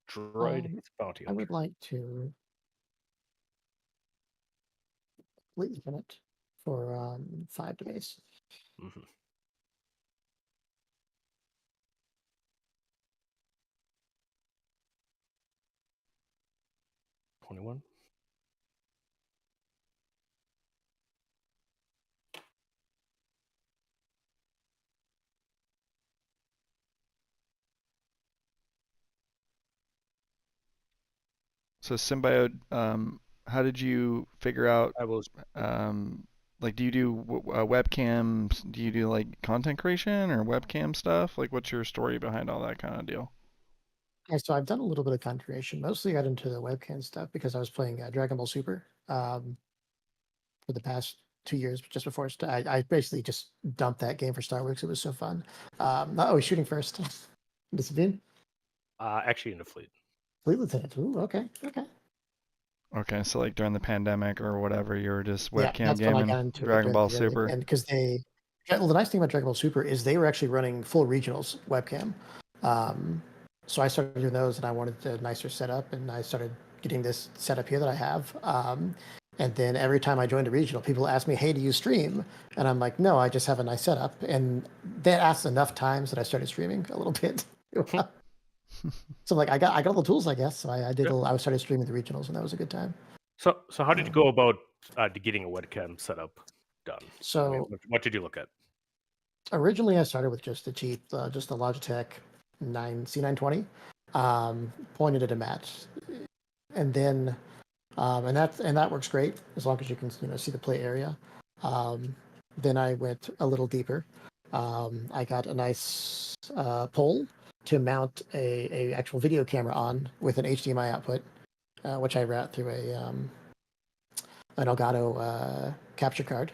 S3: droid. He's a bounty hunter.
S2: I would like to completely it for 5 to base.
S3: Mm-hmm. $21.
S1: So Symbiode, how did you figure out?
S3: I was
S1: like, do you do webcams? Do you do like content creation or webcam stuff? Like, what's your story behind all that kind of deal?
S2: So I've done a little bit of content creation. Mostly got into the webcam stuff because I was playing Dragon Ball Super for the past 2 years. Just before I basically just dumped that game for Star Wars. It was so fun. Shooting first. Discipline.
S3: actually into Fleet.
S2: Fleet Lieutenant. Ooh, okay.
S1: Okay, so like during the pandemic or whatever, you were just webcam
S2: that's when I
S1: gaming
S2: got into
S1: Dragon Ball
S2: really,
S1: Super.
S2: and because the nice thing about Dragon Ball Super is they were actually running full regionals webcam. So I started doing those, and I wanted a nicer setup, and I started getting this setup here that I have. And then every time I joined a regional, people ask me, "Hey, do you stream?" And I'm like, "No, I just have a nice setup." And that asked enough times that I started streaming a little bit. So like I got all the tools, I guess. So I did. I started streaming the regionals, and that was a good time.
S3: So how did you go about getting a webcam setup done?
S2: So
S3: what did you look at?
S2: Originally, I started with just the cheap, just the Logitech C920, pointed at a match, and then and that works great as long as you can see the play area. Then I went a little deeper. I got a nice pole to mount a actual video camera on with an HDMI output, which I route through an Elgato capture card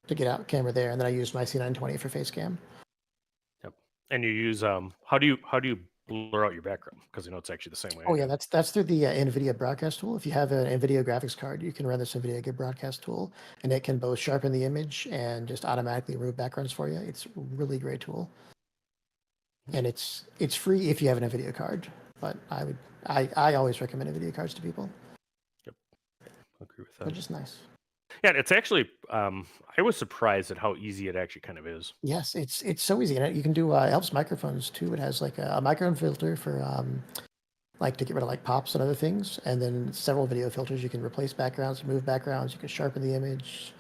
S2: to get out camera there, and then I used my C920 for face cam.
S3: Yep. And you use how do you blur out your background? Because it's actually the same way.
S2: Oh yeah, that's through the NVIDIA broadcast tool. If you have an NVIDIA graphics card, you can run this NVIDIA broadcast tool, and it can both sharpen the image and just automatically remove backgrounds for you. It's a really great tool, and it's free if you have an NVIDIA card. But I always recommend NVIDIA cards to people.
S3: Yep, I agree with that.
S2: They're just nice.
S3: Yeah, it's actually I was surprised at how easy it actually kind of is.
S2: Yes, it's so easy, and you can do it helps microphones too. It has like a microphone filter for like to get rid of like pops and other things, and then several video filters. You can replace backgrounds, remove backgrounds. You can sharpen the image.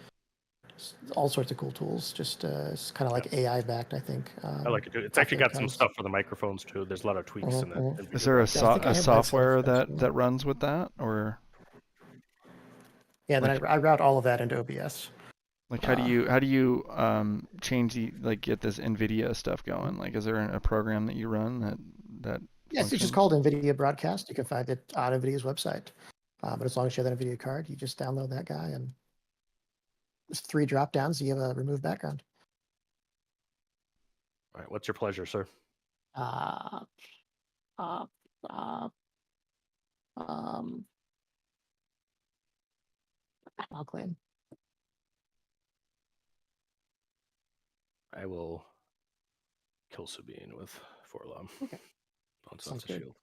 S2: All sorts of cool tools. Just it's kind of like AI backed, I think.
S3: I like it too. It's actually got some stuff for the microphones too. There's a lot of tweaks in that.
S1: Is there a software that runs with that, or?
S2: Yeah, then I route all of that into OBS.
S1: Like how do you change get this NVIDIA stuff going? Like, is there a program that you run that that
S2: Yes, it's just
S1: function?
S2: called NVIDIA Broadcast. You can find it on NVIDIA's website. But as long as you have that NVIDIA card, you just download that guy, and there's 3 drop downs. You have a remove background.
S3: All right, what's your pleasure, sir?
S2: Uh, uh, uh, um, I'll claim.
S3: I will kill Sabine with Forlom.
S2: Okay.
S3: Bounce off
S2: Sounds
S3: the
S2: good.
S3: shield.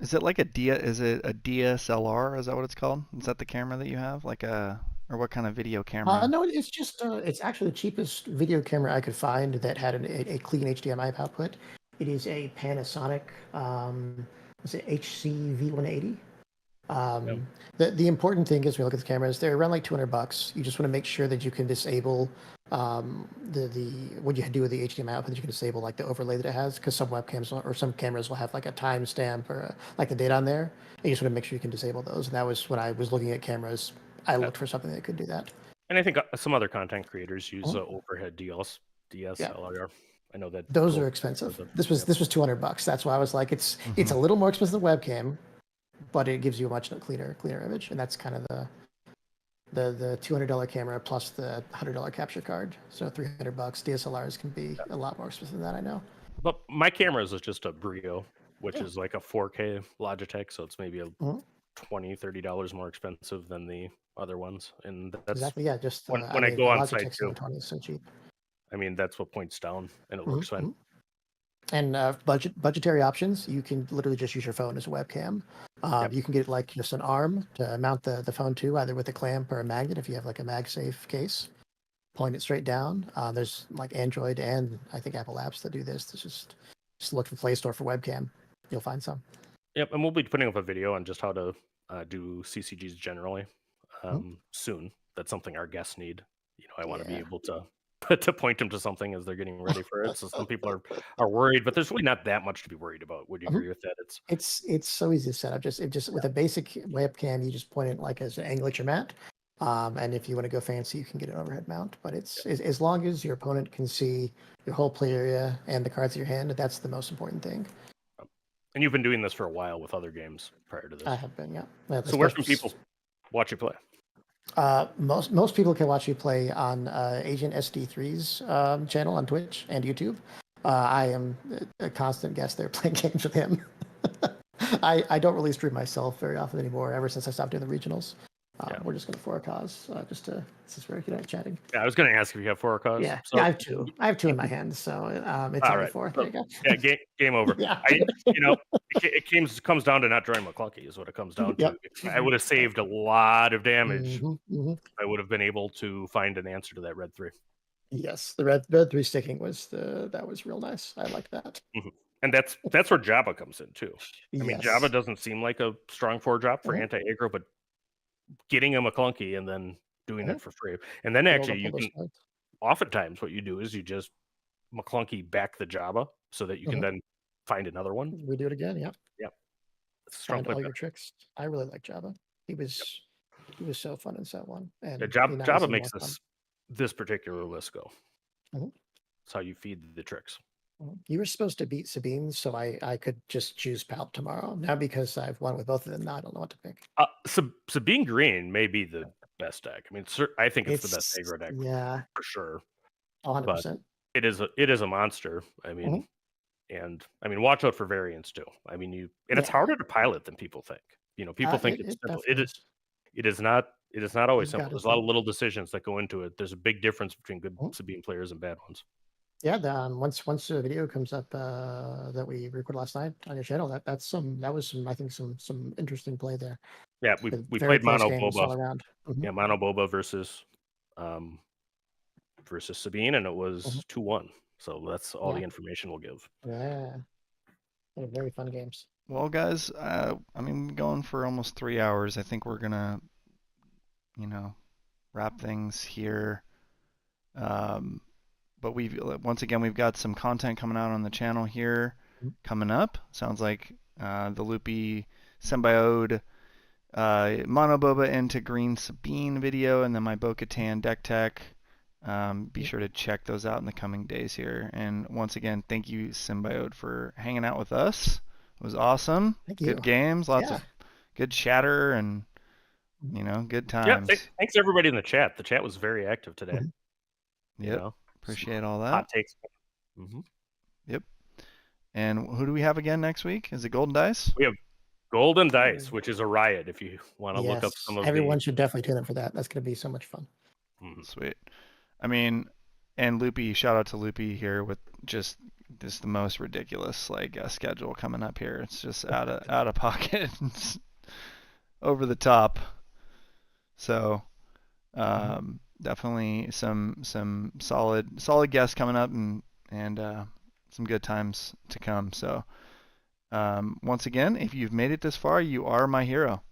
S1: Is it like is it a DSLR? Is that what it's called? Is that the camera that you have? Or what kind of video camera?
S2: No, it's just it's actually the cheapest video camera I could find that had a clean HDMI output. It is a Panasonic, what's it, HC-V180.
S3: Yep.
S2: The important thing is when you look at the cameras, they're around like $200. You just want to make sure that you can disable the what you do with the HDMI output, that you can disable like the overlay that it has, because some webcams or some cameras will have like a timestamp or like the date on there. And you just want to make sure you can disable those. And that was when I was looking at cameras, I looked for something that could do that.
S3: And I think some other content creators use
S2: Mhm.
S3: overhead DSLR. I know that
S2: Those are expensive. This was $200. That's why I was like, it's a little more expensive than webcam, but it gives you a much cleaner image, and that's kind of the $200 camera plus the $100 capture card. So $300. DSLRs can be a lot more expensive than that, I know.
S3: But my camera is just a Brio, which is like a 4K Logitech, so it's maybe a $20, $30 more expensive than the other ones, and that's
S2: exactly, yeah. Just
S3: when I go on site
S2: Logitech
S3: too.
S2: 720 is so cheap.
S3: I mean, that's what points down, and it works fine.
S2: And budgetary options, you can literally just use your phone as a webcam.
S3: Yep.
S2: You can get like just an arm to mount the phone to, either with a clamp or a magnet if you have like a MagSafe case. Point it straight down. There's like Android and I think Apple apps that do this. Just look for Play Store for webcam. You'll find some.
S3: Yep, and we'll be putting up a video on just how to do CCGs generally soon. That's something our guests need. I want to be able to point them to something as they're getting ready for it. So some people are worried, but there's really not that much to be worried about. Would you agree with that?
S2: It's so easy to set up. With a basic webcam, you just point it like as an angle at your mat. And if you want to go fancy, you can get an overhead mount. But it's as long as your opponent can see your whole play area and the cards in your hand, that's the most important thing.
S3: And you've been doing this for a while with other games prior to this.
S2: I have been, yeah.
S3: So where can people watch you play?
S2: Most people can watch you play on Agent SD3's channel on Twitch and YouTube. I am a constant guest there playing games with him. I don't really stream myself very often anymore, ever since I stopped doing the regionals. We're just going to 4Ks since we're chatting.
S3: Yeah, I was going to ask if you have 4Ks.
S2: Yeah, I have two. I have two in my hands, so it's all right. 4. There you go.
S3: Yeah, game over.
S2: Yeah.
S3: It comes down to not drawing McClunky is what it comes down to. I would have saved a lot of damage. I would have been able to find an answer to that red 3.
S2: Yes, the red 3 sticking was real nice. I like that.
S3: And that's where Jabba comes in too. I mean, Jabba doesn't seem like a strong 4 drop for anti-aggro, but getting a McClunky and then doing it for free. And then actually you can oftentimes what you do is you just McClunky back the Jabba so that you can then find another one.
S2: We do it again, yeah.
S3: Yep. Find
S2: all your tricks. I really like Jabba. He was so fun in set 1. And
S3: Jabba makes this particular list go. That's how you feed the tricks.
S2: You were supposed to beat Sabine, so I could just choose Palp tomorrow. Now because I've won with both of them, now I don't know what to pick.
S3: Sabine Green may be the best deck. I mean, I think it's the best aggro deck.
S2: Yeah,
S3: for sure.
S2: 100%.
S3: But it is a monster. I mean, and I mean, watch out for variants too. I mean, it's harder to pilot than people think. People think it's simple. It is not. It is not always simple. There's a lot of little decisions that go into it. There's a big difference between good Sabine players and bad ones.
S2: Yeah, once the video comes up that we recorded last night on your channel, that was some interesting play there.
S3: Yeah, we played Mono Boba. Yeah, Mono Boba versus Sabine, and it was 2-1. So that's all the information we'll give.
S2: Yeah, they're very fun games.
S1: Well, guys, I mean, we're going for almost 3 hours. I think we're gonna, wrap things here. But we've got some content coming out on the channel here coming up. Sounds like the Loopy Symbiode Monoboba into Green Sabine video, and then my Bo-Katan deck tech. Be sure to check those out in the coming days here. And once again, thank you, Symbiode, for hanging out with us. It was awesome.
S2: Thank you.
S1: Good games, lots
S2: Yeah.
S1: of good chatter, and good
S3: Yeah,
S1: times.
S3: thanks everybody in the chat. The chat was very active today.
S2: Mhm.
S1: Yep.
S3: You know,
S1: Appreciate all that.
S3: hot takes. Mm-hmm.
S1: Yep. And who do we have again next week? Is it Golden Dice?
S3: We have Golden Dice, which is a riot if you want to look up
S2: Yes,
S3: some of
S2: everyone should definitely tune in for that. That's going to be so much fun.
S1: Sweet. I mean, and Loopy, shout out to Loopy here with just the most ridiculous schedule coming up here. It's just out of pocket, over the top. So definitely some solid guests coming up, and some good times to come. So once again, if you've made it this far, you are my hero.